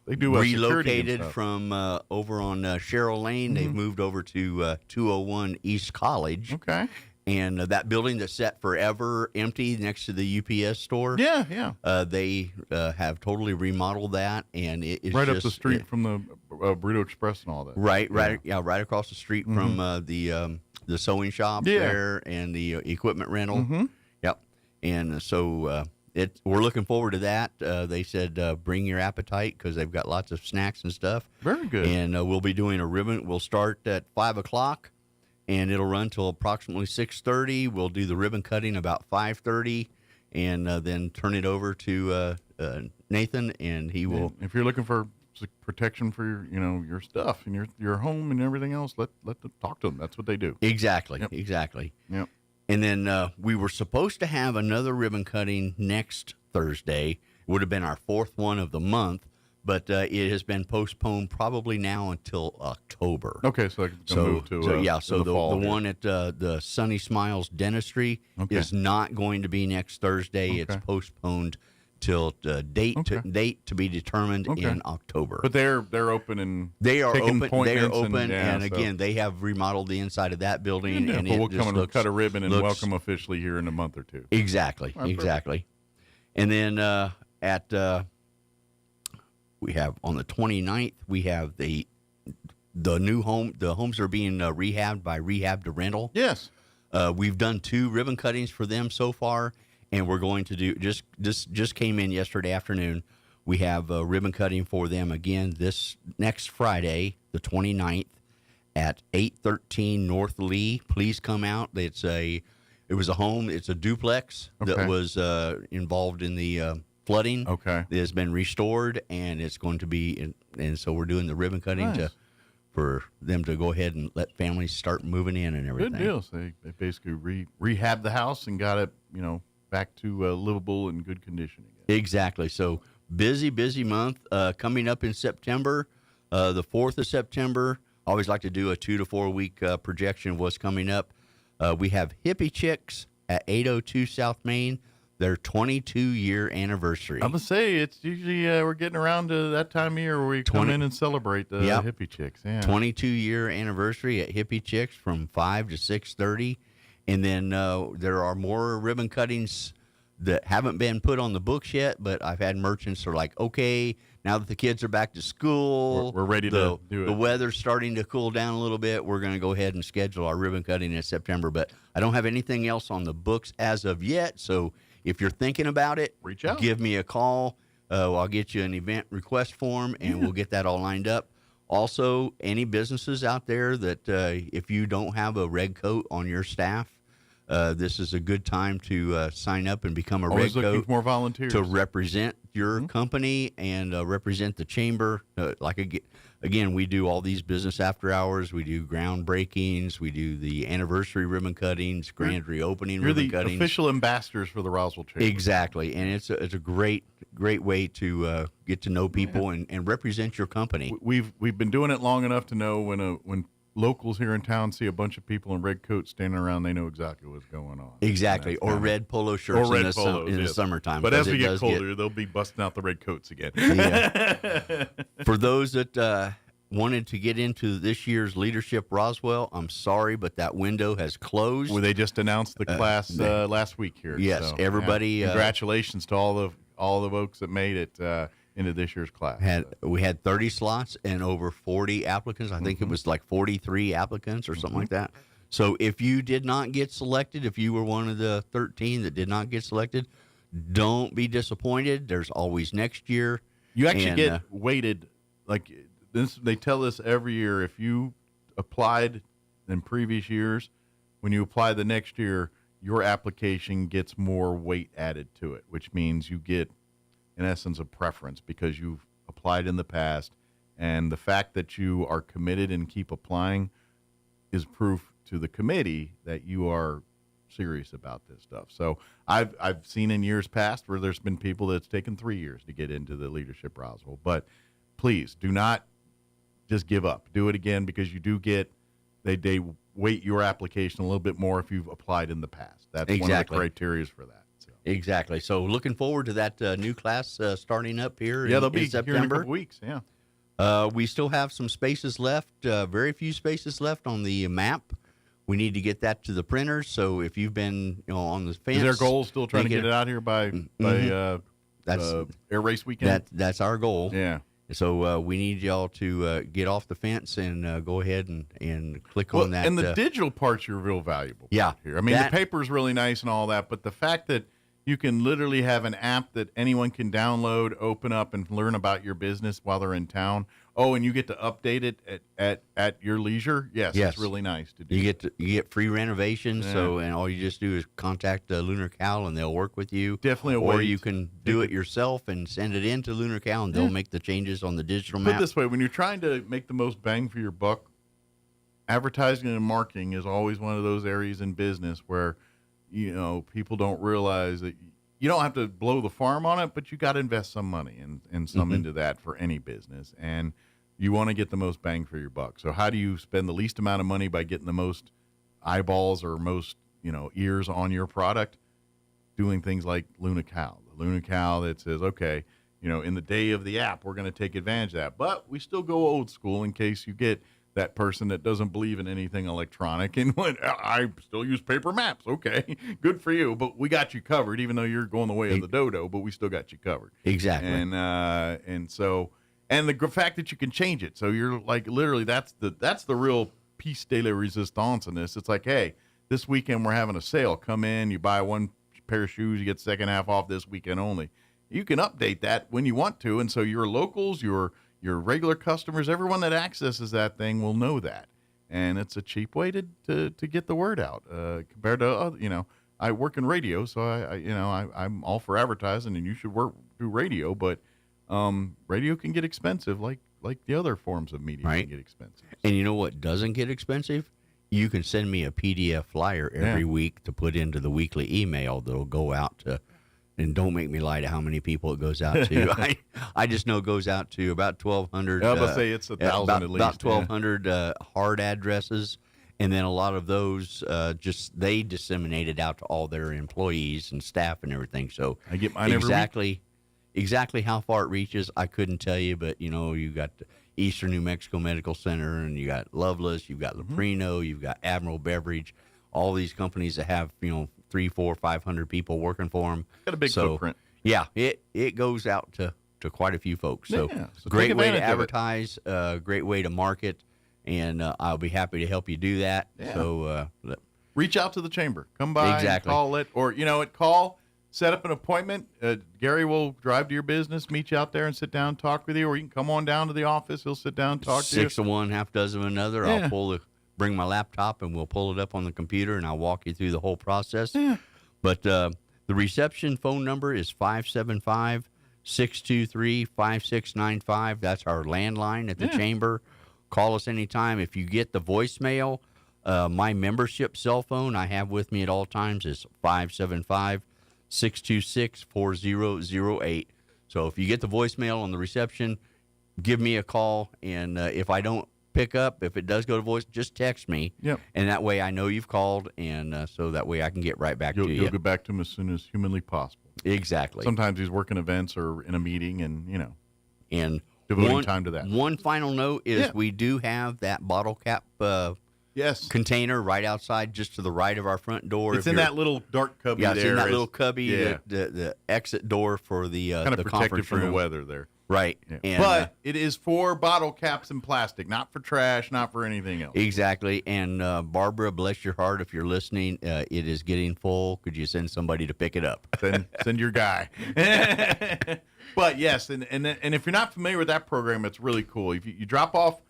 They do
relocated from over on Sherrill Lane. They've moved over to 201 East College.
Okay.
And that building that's set forever empty next to the UPS store.
Yeah.
They have totally remodeled that, and it is
right up the street from the Burrito Express and all that.
Right across the street from the sewing shop there and the equipment rental.
Mm-hmm.
Yep. And so. We're looking forward to that. They said bring your appetite because they've got lots of snacks and stuff.
Very good.
And we'll be doing a ribbon. We'll start at 5:00, and it'll run till approximately 6:30. We'll do the ribbon cutting about 5:30, and then turn it over to Nathan, and he will.
If you're looking for protection for your stuff and your home and everything else. Let them talk to them. That's what they do.
Exactly.
Yep.
Exactly.
Yep.
And then we were supposed to have another ribbon cutting next Thursday. It would have been our fourth one of the month, but it has been postponed probably now until October.
Okay, so it's gonna move to
the
fall
the
here.
one at the Sunny Smiles Dentistry is not going to be next Thursday.
Okay.
It's postponed till date to be determined in October.
But they're open and
they are
taking
open. They are
appointments
open, and
so-
again, they have remodeled the inside of that building.
Yeah,
and
but
it
we'll
just
come and cut a ribbon and
looks-
welcome officially here in a month or two.
Exactly,
All right,
exactly. And then we have on the 29th, we have the new home. The homes are being rehabbed by Rehab to Rental.
Yes.
We've done 2 ribbon cuttings for them so far, and we're going to do just came in yesterday afternoon. We have a ribbon cutting for them again this next Friday, the 29th, at 813 North Lee. Please come out. It was a home. It's a duplex that was involved in the flooding.
Okay.
It has been restored, and it's going to be, and so we're doing the ribbon cutting for them to go ahead and let families start moving in and everything.
Good deal. So they basically rehabbed the house and got it, back to livable and good condition again.
Exactly. So busy month coming up in September, the 4th of September. I always like to do a 2 to 4 week projection of what's coming up. We have Hippie Chicks at 802 South Main, their 22-year anniversary.
I'm going to say it's usually we're getting around to that time of year where we come in and celebrate the Hippie Chicks. Yeah.
22-year anniversary at Hippie Chicks from 5 to 6:30. And then there are more ribbon cuttings that haven't been put on the books yet, but I've had merchants who are like, okay, now that the kids are back to school,
we're ready to do it.
The weather's starting to cool down a little bit. We're going to go ahead and schedule our ribbon cutting in September, but I don't have anything else on the books as of yet. So if you're thinking about it,
reach out.
Give me a call. I'll get you an event request form, and we'll get that all lined up. Also, any businesses out there that if you don't have a red coat on your staff, this is a good time to sign up and become a
Always
red
looking
coat
for more volunteers
to represent your company and represent the chamber. Again, we do all these business after hours. We do groundbreakings. We do the anniversary ribbon cuttings, grand reopening ribbon cuttings.
You're the official ambassadors for the Roswell Chamber.
Exactly, and it's a great way to get to know people and represent your company.
We've been doing it long enough to know when locals here in town see a bunch of people in red coats standing around, they know exactly what's going on.
Exactly, or red polo shirts in the summertime.
But as we get colder, they'll be busting out the red coats again.
Yeah. For those that wanted to get into this year's Leadership Roswell, I'm sorry, but that window has closed.
Well, they just announced the class last week here.
Yes,
so,
everybody.
Congratulations to all the folks that made it into this year's class.
We had 30 slots and over 40 applicants. I think it was like 43 applicants or something like that. So if you did not get selected, if you were one of the 13 that did not get selected, don't be disappointed. There's always next year.
You actually get weighted like this. They tell us every year, if you applied in previous years, when you apply the next year, your application gets more weight added to it, which means you get, in essence, a preference because you've applied in the past. And the fact that you are committed and keep applying is proof to the committee that you are serious about this stuff. So I've seen in years past where there's been people that's taken 3 years to get into the Leadership Roswell. But please do not just give up. Do it again, because you do get, they weight your application a little bit more if you've applied in the past. That's one of the criteria for that.
Exactly. So looking forward to that new class starting up here
they'll be
in September.
Here in a couple weeks, yeah.
We still have some spaces left, very few spaces left on the map. We need to get that to the printers. So if you've been on the fence.
Is their goal still trying to get it out here by
that's
Air Race weekend?
That's our goal.
Yeah.
So we need y'all to get off the fence and go ahead and click on that.
And the digital parts are real valuable.
Yeah.
Here. I mean, the paper's really nice and all that, but the fact that You can literally have an app that anyone can download, open up, and learn about your business while they're in town. Oh, and you get to update it at your leisure. Yes, it's really nice to do.
You get free renovations.
Yeah.
So, and all you just do is contact Lunar Cal, and they'll work with you.
Definitely a
Or
way
you
to
can do it yourself and send it in to Lunar Cal, and they'll make the changes on the digital
Put
map.
it this way: when you're trying to make the most bang for your buck, advertising and marketing is always one of those areas in business where people don't realize that you don't have to blow the farm on it, but you got to invest some money and some into that for any business. And you want to get the most bang for your buck. So how do you spend the least amount of money by getting the most eyeballs or most, ears on your product? Doing things like LunaCal. The LunaCal that says, okay, in the day of the app, we're going to take advantage of that. But we still go old school in case you get that person that doesn't believe in anything electronic and I still use paper maps. Okay, good for you. But we got you covered, even though you're going the way of the dodo, but we still got you covered.
Exactly.
And the fact that you can change it. So you're like, literally, that's the real piece de la resistance in this. It's like, hey, this weekend we're having a sale. Come in, you buy one pair of shoes, you get the second half off this weekend only. You can update that when you want to. And so your locals, your regular customers, everyone that accesses that thing will know that. And it's a cheap way to get the word out compared to, I work in radio, so I'm all for advertising and you should do radio, but radio can get expensive like the other forms of media can get expensive.
And you know what doesn't get expensive? You can send me a PDF flyer every week to put into the weekly email that'll go out to, and don't make me lie to how many people it goes out to. I just know it goes out to about 1,200.
I was going to say it's 1,000 at least.
About 1,200 hard addresses. And then a lot of those, they disseminate it out to all their employees and staff and everything. So
I get mine
exactly how far it reaches, I couldn't tell you. But, you got the Eastern New Mexico Medical Center, and you got Loveless, you've got Leprino, you've got Admiral Beverage, all these companies that have, 300, 400, 500 people working for them.
Got a big footprint.
Yeah, it goes out to quite a few folks. So,
so
great way to advertise, great way to market, and I'll be happy to help you do that.
Yeah.
So
reach out to the chamber. Come by,
Exactly.
call it, or call, set up an appointment. Gary will drive to your business, meet you out there, and sit down, and talk with you, or you can come on down to the office. He'll sit down, and talk to you.
6 of one, half dozen of another.
Yeah.
I'll bring my laptop and we'll pull it up on the computer and I'll walk you through the whole process.
Yeah.
But the reception phone number is 575-623-5695. That's our landline at the chamber. Call us anytime. If you get the voicemail, my membership cell phone I have with me at all times is 575-626-4008. So if you get the voicemail on the reception, give me a call. And if I don't pick up, if it does go to voice, just text me.
Yep.
And that way I know you've called, and so that way I can get right back to you.
You'll get back to him as soon as humanly possible.
Exactly.
Sometimes he's working events or in a meeting and,
and
devoting time to that.
One final note is we do have that bottle cap container right outside just to the right of our front door.
It's in that little dark cubby there.
Yeah, it's in that little cubby, the exit door for the
kind of
the
protected
conference
from
room.
the weather there.
Right.
Yeah.
And,
but it is for bottle caps and plastic, not for trash, not for anything else.
Exactly. And Barbara, bless your heart, if you're listening, it is getting full. Could you send somebody to pick it up?
Send your guy. But yes, and if you're not familiar with that program, it's really cool. If you drop off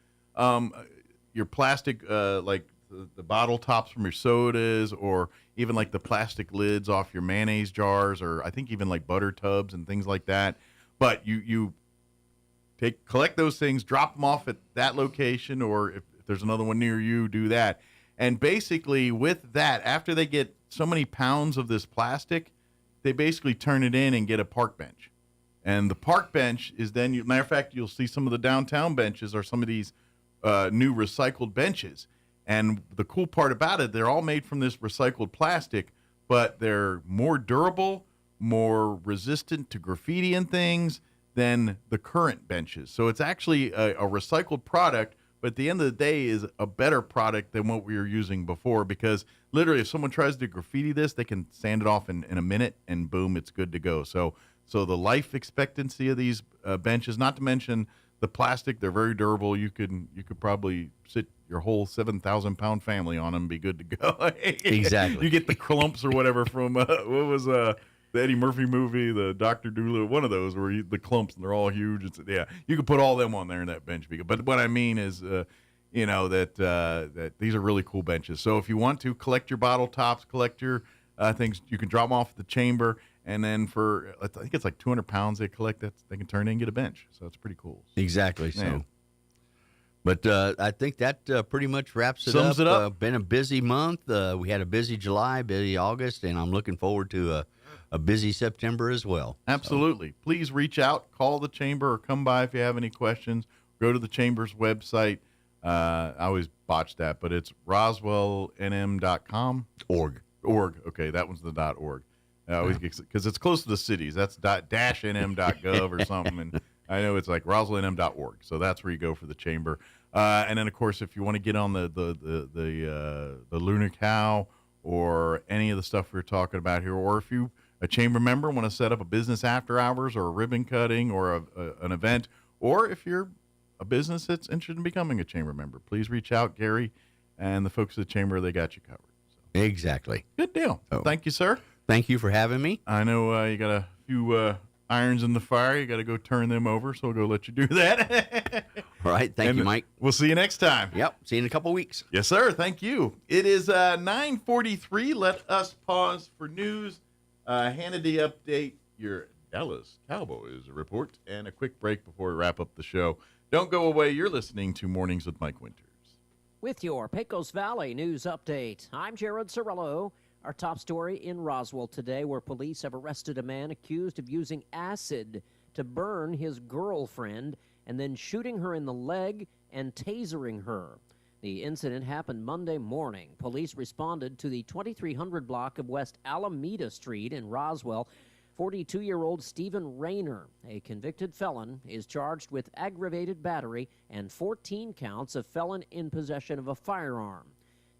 your plastic, like the bottle tops from your sodas, or even like the plastic lids off your mayonnaise jars, or I think even like butter tubs and things like that. But you collect those things, drop them off at that location, or if there's another one near you, do that. And basically with that, after they get so many pounds of this plastic, they basically turn it in and get a park bench. And the park bench is then, matter of fact, you'll see some of the downtown benches are some of these new recycled benches. And the cool part about it, they're all made from this recycled plastic, but they're more durable, more resistant to graffiti and things than the current benches. So it's actually a recycled product, but at the end of the day is a better product than what we were using before, because literally if someone tries to graffiti this, they can sand it off in a minute and boom, it's good to go. So the life expectancy of these benches, not to mention the plastic, they're very durable. You could probably sit your whole 7,000-pound family on them and be good to go.
Exactly.
You get the clumps or whatever from, the Eddie Murphy movie, the Dr. Doolittle, one of those where the clumps and they're all huge. Yeah, you could put all them on there in that bench. But what I mean is, that these are really cool benches. So if you want to collect your bottle tops, collect your things, you can drop them off at the chamber. And then for, I think it's like 200 pounds they collect, that they can turn in and get a bench. So it's pretty cool.
Exactly.
Yeah.
So. But I think that pretty much wraps it
Sums
up.
it up.
Been a busy month. We had a busy July, busy August, and I'm looking forward to a busy September as well.
Absolutely. So. Please reach out, call the chamber, or come by if you have any questions. Go to the chamber's website. I always botch that, but it's roswellnm.com.
Org.
Okay, that one's the .org. Because it's close to the cities. That's -nm.gov or something. And I know it's like roswellnm.org. So that's where you go for the chamber. And then, of course, if you want to get on the Lunar Cow or any of the stuff we're talking about here, or if you, a chamber member, want to set up a business after hours or a ribbon cutting or an event, or if you're a business that's interested in becoming a chamber member, please reach out. Gary and the folks at the chamber, they got you covered. So.
Exactly.
Good deal.
So,
thank you, sir.
Thank you for having me.
I know you got a few irons in the fire. You got to go turn them over, so we'll go let you do that.
All right. Thank you, Mike.
We'll see you next time.
Yep. See you in a couple weeks.
Yes, sir. Thank you. It is 9:43. Let us pause for news. Hannity update, your Dallas Cowboys report, and a quick break before we wrap up the show. Don't go away. You're listening to Mornings with Mike Winters.
With your Pecos Valley news update, I'm Jared Cirillo. Our top story in Roswell today, where police have arrested a man accused of using acid to burn his girlfriend and then shooting her in the leg and tasering her. The incident happened Monday morning. Police responded to the 2300 block of West Alameda Street in Roswell. 42-year-old Stephen Rayner, a convicted felon, is charged with aggravated battery and 14 counts of felon in possession of a firearm.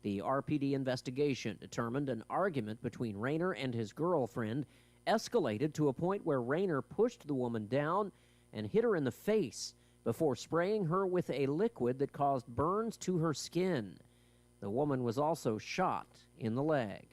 The RPD investigation determined an argument between Rayner and his girlfriend escalated to a point where Rayner pushed the woman down and hit her in the face before spraying her with a liquid that caused burns to her skin. The woman was also shot in the leg.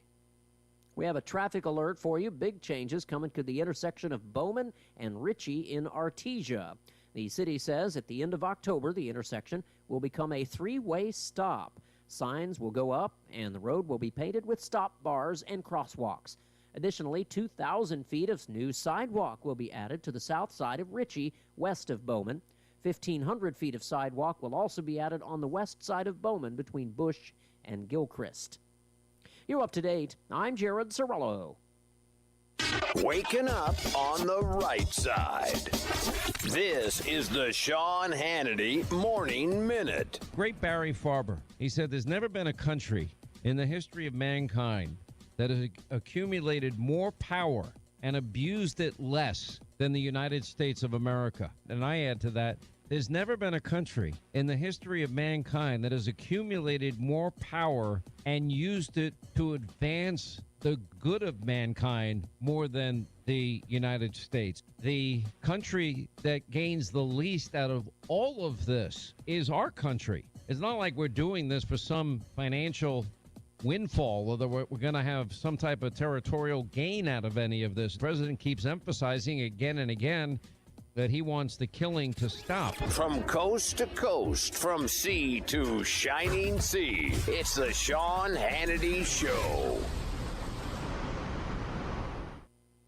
We have a traffic alert for you. Big changes coming to the intersection of Bowman and Ritchie in Artesia. The city says at the end of October, the intersection will become a three-way stop. Signs will go up, and the road will be painted with stop bars and crosswalks. Additionally, 2,000 feet of new sidewalk will be added to the south side of Ritchie, west of Bowman. 1,500 feet of sidewalk will also be added on the west side of Bowman between Bush and Gilchrist. You're up to date. I'm Jared Cirillo.
Waking up on the right side. This is the Sean Hannity Morning Minute.
Great Barry Farber. He said there's never been a country in the history of mankind that has accumulated more power and abused it less than the United States of America. And I add to that, there's never been a country in the history of mankind that has accumulated more power and used it to advance the good of mankind more than the United States. The country that gains the least out of all of this is our country. It's not like we're doing this for some financial windfall or that we're going to have some type of territorial gain out of any of this. The president keeps emphasizing again and again that he wants the killing to stop.
From coast to coast, from sea to shining sea, it's the Sean Hannity Show.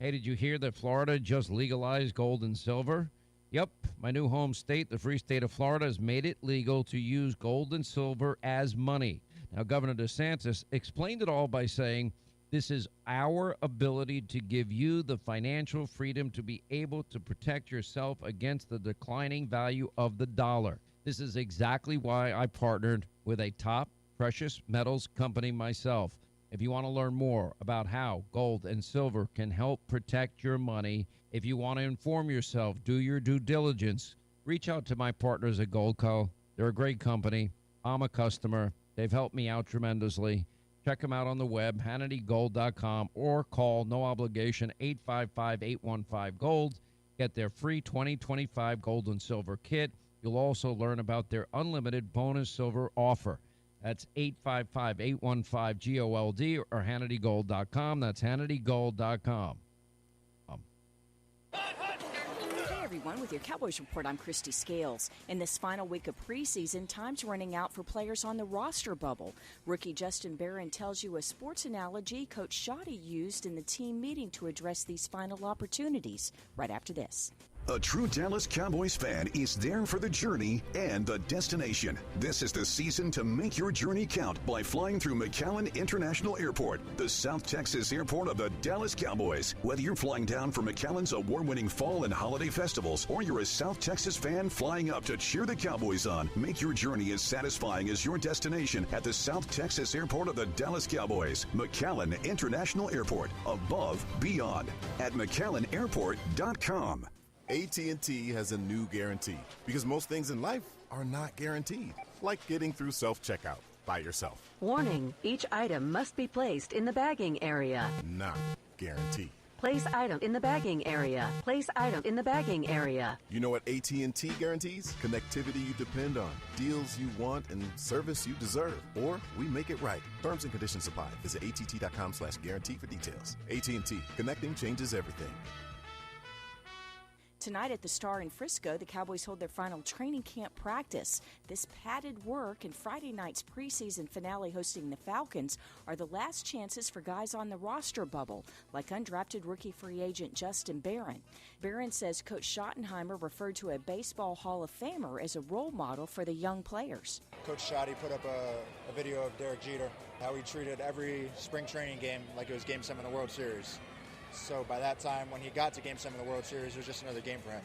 Hey, did you hear that Florida just legalized gold and silver? Yep, my new home state, the free state of Florida, has made it legal to use gold and silver as money. Now, Governor DeSantis explained it all by saying, this is our ability to give you the financial freedom to be able to protect yourself against the declining value of the dollar. This is exactly why I partnered with a top precious metals company myself. If you want to learn more about how gold and silver can help protect your money, if you want to inform yourself, do your due diligence, reach out to my partners at Goldco. They're a great company. I'm a customer. They've helped me out tremendously. Check them out on the web, HannityGold.com, or call, no obligation, 855-815-GOLD. Get their free 2025 gold and silver kit. You'll also learn about their unlimited bonus silver offer. That's 855-815-GOLD or HannityGold.com. That's HannityGold.com.
Hey everyone, with your Cowboys Report, I'm Christy Scales. In this final week of preseason, time's running out for players on the roster bubble. Rookie Justin Barron tells you a sports analogy Coach Shoddy used in the team meeting to address these final opportunities. Right after this.
A true Dallas Cowboys fan is there for the journey and the destination. This is the season to make your journey count by flying through McAllen International Airport, the South Texas airport of the Dallas Cowboys. Whether you're flying down for McAllen's award-winning fall and holiday festivals, or you're a South Texas fan flying up to cheer the Cowboys on, make your journey as satisfying as your destination at the South Texas airport of the Dallas Cowboys. McAllen International Airport, above, beyond, at McAllenAirport.com.
AT&T has a new guarantee because most things in life are not guaranteed, like getting through self-checkout by yourself.
Warning, each item must be placed in the bagging area.
Not guaranteed.
Place item in the bagging area. Place item in the bagging area.
You know what AT&T guarantees? Connectivity you depend on, deals you want, and service you deserve. Or we make it right. Terms and conditions apply. Visit att.com/guarantee for details. AT&T. Connecting changes everything.
Tonight at the Star in Frisco, the Cowboys hold their final training camp practice. This padded work and Friday night's preseason finale hosting the Falcons are the last chances for guys on the roster bubble, like undrafted rookie free agent Justin Barron. Barron says Coach Schottenheimer referred to a baseball Hall of Famer as a role model for the young players.
Coach Shoddy put up a video of Derek Jeter, how he treated every spring training game like it was Game 7 of the World Series. So by that time, when he got to Game 7 of the World Series, it was just another game for him.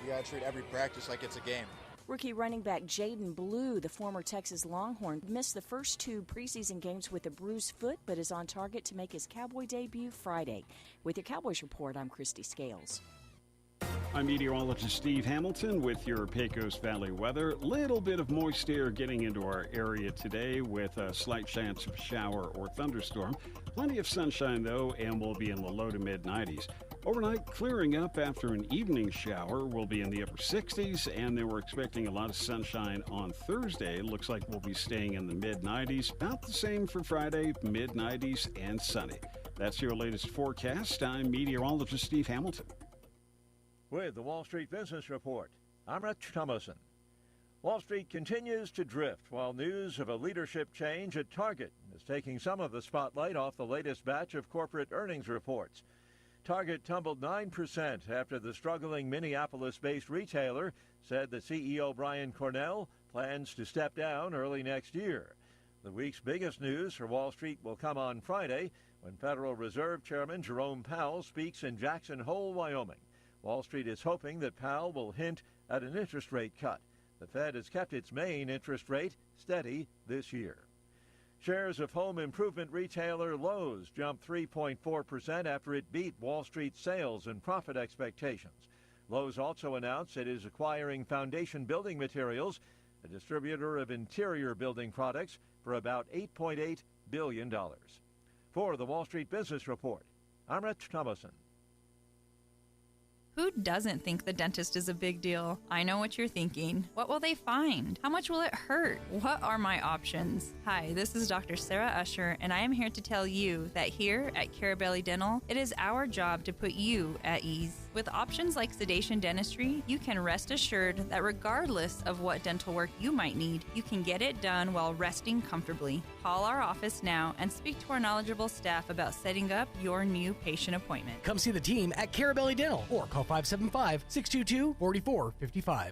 You got to treat every practice like it's a game.
Rookie running back Jaden Blue, the former Texas Longhorn, missed the first 2 preseason games with a bruised foot, but is on target to make his Cowboy debut Friday. With your Cowboys Report, I'm Christy Scales.
I'm meteorologist Steve Hamilton with your Pecos Valley weather. Little bit of moist air getting into our area today with a slight chance of shower or thunderstorm. Plenty of sunshine, though, and we'll be in the low to mid-90s. Overnight, clearing up after an evening shower. We'll be in the upper 60s, and then we're expecting a lot of sunshine on Thursday. Looks like we'll be staying in the mid-90s. About the same for Friday, mid-90s and sunny. That's your latest forecast. I'm meteorologist Steve Hamilton.
With the Wall Street Business Report, I'm Rich Thomason. Wall Street continues to drift while news of a leadership change at Target is taking some of the spotlight off the latest batch of corporate earnings reports. Target tumbled 9% after the struggling Minneapolis-based retailer said the CEO Brian Cornell plans to step down early next year. The week's biggest news for Wall Street will come on Friday when Federal Reserve Chairman Jerome Powell speaks in Jackson Hole, Wyoming. Wall Street is hoping that Powell will hint at an interest rate cut. The Fed has kept its main interest rate steady this year. Shares of home improvement retailer Lowe's jumped 3.4% after it beat Wall Street sales and profit expectations. Lowe's also announced it is acquiring Foundation Building Materials, a distributor of interior building products, for about $8.8 billion. For the Wall Street Business Report, I'm Rich Thomason.
Who doesn't think the dentist is a big deal? I know what you're thinking. What will they find? How much will it hurt? What are my options? Hi, this is Dr. Sarah Usher, and I am here to tell you that here at Carabelli Dental, it is our job to put you at ease. With options like sedation dentistry, you can rest assured that regardless of what dental work you might need, you can get it done while resting comfortably. Call our office now and speak to our knowledgeable staff about setting up your new patient appointment.
Come see the team at Carabelli Dental or call 575-622-4455.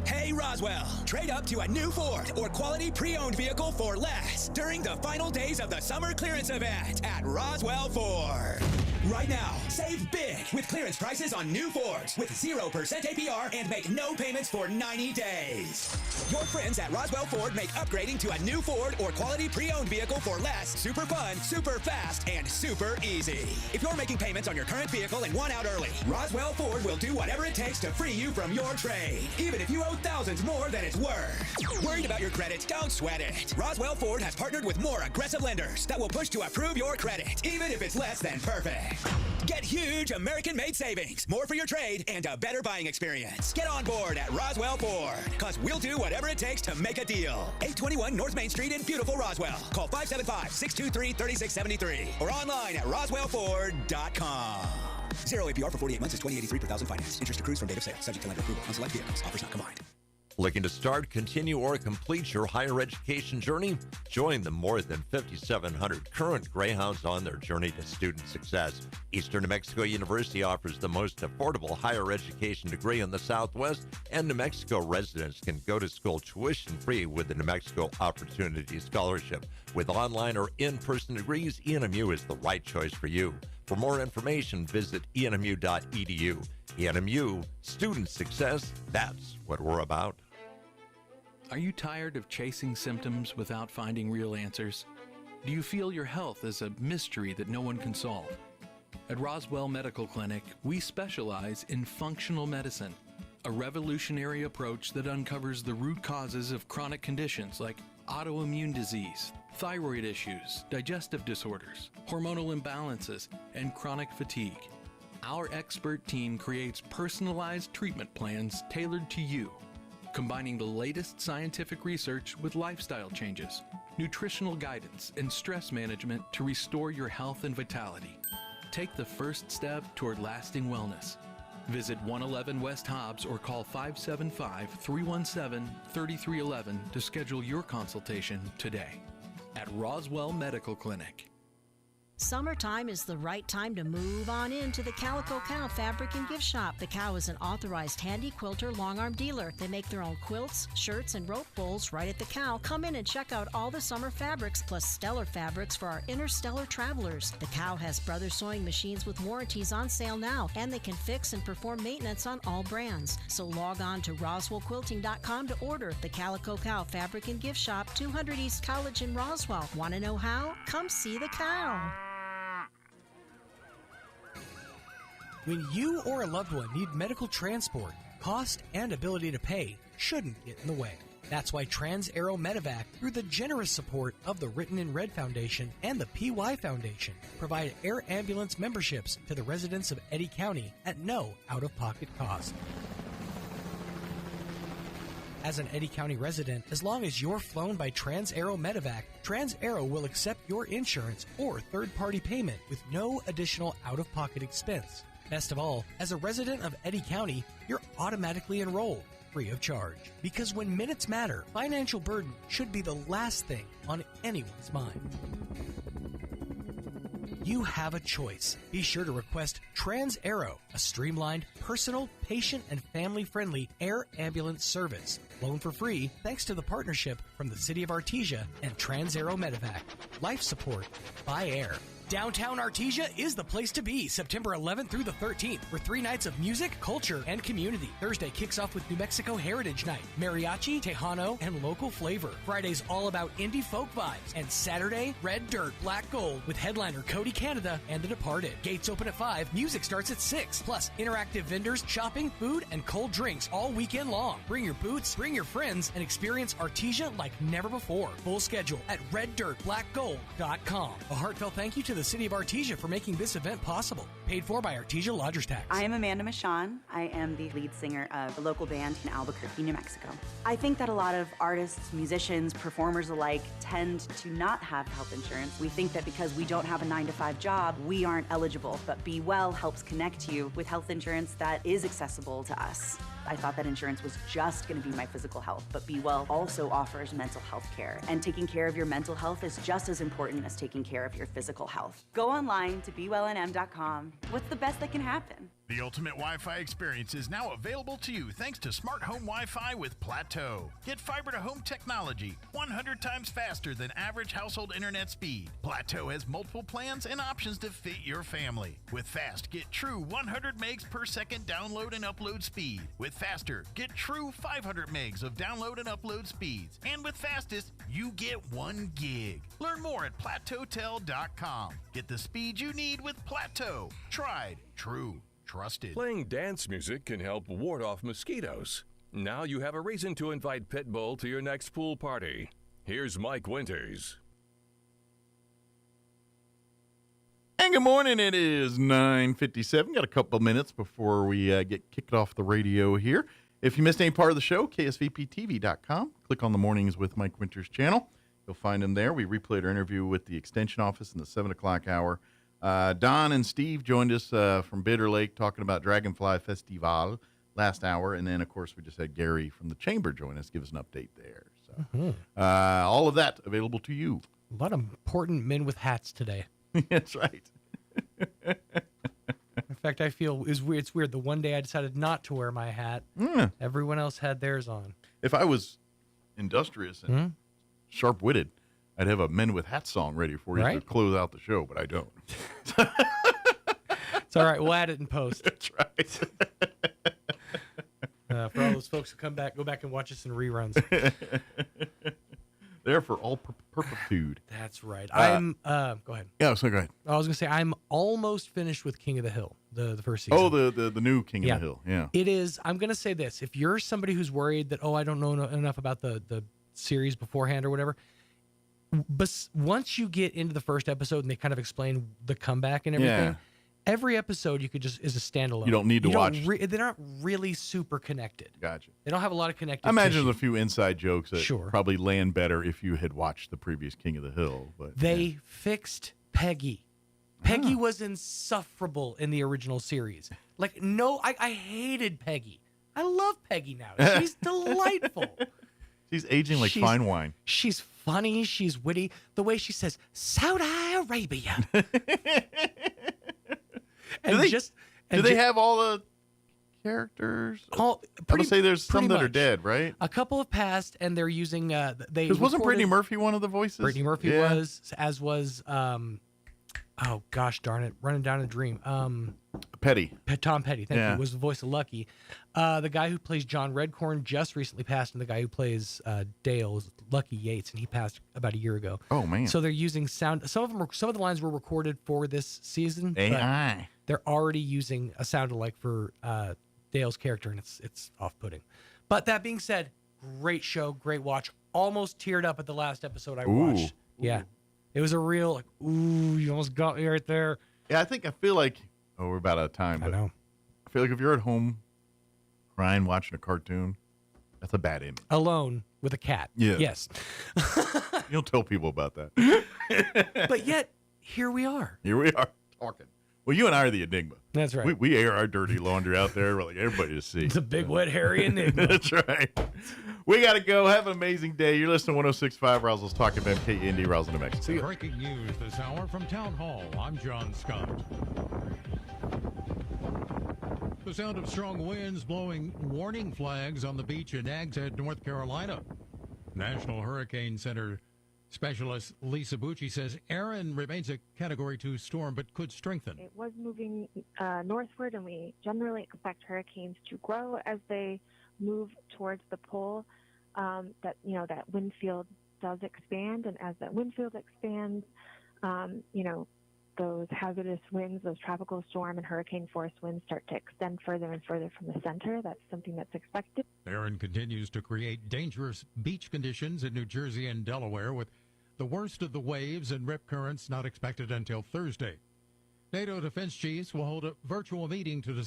Hey Roswell, trade up to a new Ford or quality pre-owned vehicle for less during the final days of the summer clearance event at Roswell Ford. Right now, save big with clearance prices on new Fords with 0% APR and make no payments for 90 days. Your friends at Roswell Ford make upgrading to a new Ford or quality pre-owned vehicle for less super fun, super fast, and super easy. If you're making payments on your current vehicle and want out early, Roswell Ford will do whatever it takes to free you from your trade, even if you owe thousands more than it's worth. Worried about your credit? Don't sweat it. Roswell Ford has partnered with more aggressive lenders that will push to approve your credit, even if it's less than perfect. Get huge American-made savings, more for your trade, and a better buying experience. Get on board at Roswell Ford, because we'll do whatever it takes to make a deal. 821 North Main Street in beautiful Roswell. Call 575-623-3673 or online at roswellford.com. 0 APR for 48 months is $20.83 per thousand finance. Interest accrues from date of sale. Subject to lender approval. On select vehicles. Offers not combined.
Looking to start, continue, or complete your higher education journey? Join the more than 5,700 current Greyhounds on their journey to student success. Eastern New Mexico University offers the most affordable higher education degree in the Southwest, and New Mexico residents can go to school tuition-free with the New Mexico Opportunity Scholarship. With online or in-person degrees, ENMU is the right choice for you. For more information, visit enmu.edu. ENMU, student success, that's what we're about.
Are you tired of chasing symptoms without finding real answers? Do you feel your health is a mystery that no one can solve? At Roswell Medical Clinic, we specialize in functional medicine, a revolutionary approach that uncovers the root causes of chronic conditions like autoimmune disease, thyroid issues, digestive disorders, hormonal imbalances, and chronic fatigue. Our expert team creates personalized treatment plans tailored to you, combining the latest scientific research with lifestyle changes, nutritional guidance, and stress management to restore your health and vitality. Take the first step toward lasting wellness. Visit 111 West Hobbs or call 575-317-3311 to schedule your consultation today at Roswell Medical Clinic.
Summertime is the right time to move on into the Calico Cow Fabric and Gift Shop. The Cow is an authorized handy quilter long-arm dealer. They make their own quilts, shirts, and rope bowls right at the Cow. Come in and check out all the summer fabrics plus stellar fabrics for our interstellar travelers. The Cow has brother sewing machines with warranties on sale now, and they can fix and perform maintenance on all brands. So log on to RoswellQuilting.com to order. The Calico Cow Fabric and Gift Shop, 200 East College in Roswell. Want to know how? Come see the Cow.
When you or a loved one need medical transport, cost and ability to pay shouldn't get in the way. That's why Trans-Aero Medevac, through the generous support of the Written in Red Foundation and the PY Foundation, provide air ambulance memberships to the residents of Eddy County at no out-of-pocket cost. As an Eddy County resident, as long as you're flown by Trans-Aero Medevac, Trans-Aero will accept your insurance or third-party payment with no additional out-of-pocket expense. Best of all, as a resident of Eddy County, you're automatically enrolled, free of charge. Because when minutes matter, financial burden should be the last thing on anyone's mind. You have a choice. Be sure to request Trans-Aero, a streamlined, personal, patient, and family-friendly air ambulance service. Flown for free thanks to the partnership from the City of Artesia and Trans-Aero Medevac. Life support by air. Downtown Artesia is the place to be September 11th through the 13th for 3 nights of music, culture, and community. Thursday kicks off with New Mexico Heritage Night, mariachi, tejano, and local flavor. Friday's all about indie folk vibes. And Saturday, Red Dirt, Black Gold with headliner Cody Canada and The Departed. Gates open at 5, music starts at 6. Plus, interactive vendors, shopping, food, and cold drinks all weekend long. Bring your boots, bring your friends, and experience Artesia like never before. Full schedule at reddirtblackgold.com. A heartfelt thank you to the City of Artesia for making this event possible. Paid for by Artesia Lodgers Tax.
I am Amanda Michon. I am the lead singer of a local band in Albuquerque, New Mexico. I think that a lot of artists, musicians, performers alike tend to not have health insurance. We think that because we don't have a 9-to-5 job, we aren't eligible. But Be Well helps connect you with health insurance that is accessible to us. I thought that insurance was just going to be my physical health, but Be Well also offers mental health care. And taking care of your mental health is just as important as taking care of your physical health. Go online to BeWellNM.com. What's the best that can happen?
The ultimate Wi-Fi experience is now available to you thanks to Smart Home Wi-Fi with Plateau. Get fiber-to-home technology 100 times faster than average household internet speed. Plateau has multiple plans and options to fit your family. With Fast, get true 100 megs per second download and upload speed. With Faster, get true 500 megs of download and upload speeds. And with Fastest, you get 1 gig. Learn more at plateautel.com. Get the speed you need with Plateau. Tried, true, trusted.
Playing dance music can help ward off mosquitoes. Now you have a reason to invite Pitbull to your next pool party. Here's Mike Winters.
And good morning. It is 9:57. Got a couple of minutes before we get kicked off the radio here. If you missed any part of the show, ksvptv.com. Click on the Mornings with Mike Winters channel. You'll find him there. We replayed our interview with the Extension Office in the 7 o'clock hour. Don and Steve joined us from Bitter Lake talking about Dragonfly Festival last hour. And then, of course, we just had Gary from the Chamber join us, give us an update there. So all of that available to you.
A lot of important men with hats today.
That's right.
In fact, I feel it's weird. The one day I decided not to wear my hat, everyone else had theirs on.
If I was industrious and sharp-witted, I'd have a Men with Hats song ready for you to close out the show, but I don't.
It's all right. We'll add it in post.
That's right.
For all those folks who go back and watch us in reruns.
There for all perpetuity.
That's right. I'm. Go ahead.
Yeah, so go ahead.
I was gonna say I'm almost finished with King of the Hill, the first season.
Oh, the new King of the Hill. Yeah.
It is. I'm gonna say this: if you're somebody who's worried that I don't know enough about the series beforehand or whatever, but once you get into the first episode and they kind of explain the comeback and everything. Every episode you could is a standalone.
You don't need to watch.
They're not really super connected.
Gotcha.
They don't have a lot of connected.
I imagine
tissue.
there's a few inside jokes that probably land better if you had watched the previous King of the Hill. But
they fixed Peggy. Peggy was insufferable in the original series. Like, no, I hated Peggy. I love Peggy now. She's delightful.
She's aging like fine wine.
She's funny. She's witty. The way she says, Saudi Arabia.
Do they have all the characters? I would say there's some that are dead, right?
A couple have passed, and they're using.
Because wasn't Brittany Murphy one of the voices?
Brittany Murphy was, as was. Oh gosh, darn it! Running down a dream.
Petty.
Tom Petty. Thank you. Was the voice of Lucky. The guy who plays John Redcorn just recently passed, and the guy who plays Dale is Lucky Yates, and he passed about a year ago.
Oh man!
So they're using sound. Some of the lines were recorded for this season.
AI.
They're already using a sound-alike for Dale's character, and it's off-putting. But that being said, great show, great watch. Almost teared up at the last episode I watched. Yeah. It was a real, you almost got me right there.
Yeah, I feel like, we're about out of time. But I
know.
I feel like if you're at home crying, watching a cartoon, that's a bad image.
Alone with a cat.
Yeah.
Yes.
You don't tell people about that.
But yet, here we are.
Here we are talking. Well, you and I are the enigma.
That's right.
We air our dirty laundry out there. We're like everybody to see.
The big, wet, hairy enigma.
That's right. We got to go. Have an amazing day. You're listening to 106.5 Roswell's Talk FM KND, Roswell, New Mexico.
Breaking news this hour from Town Hall. I'm John Scott. The sound of strong winds blowing warning flags on the beach in Nags Head, North Carolina. National Hurricane Center specialist Lisa Bucci says Erin remains a Category 2 storm, but could strengthen.
It was moving northward, and we generally expect hurricanes to grow as they move towards the pole. That wind field does expand, and as that wind field expands, those hazardous winds, those tropical storm and hurricane force winds start to extend further and further from the center. That's something that's expected.
Erin continues to create dangerous beach conditions in New Jersey and Delaware, with the worst of the waves and rip currents not expected until Thursday. NATO defense chiefs will hold a virtual meeting to discuss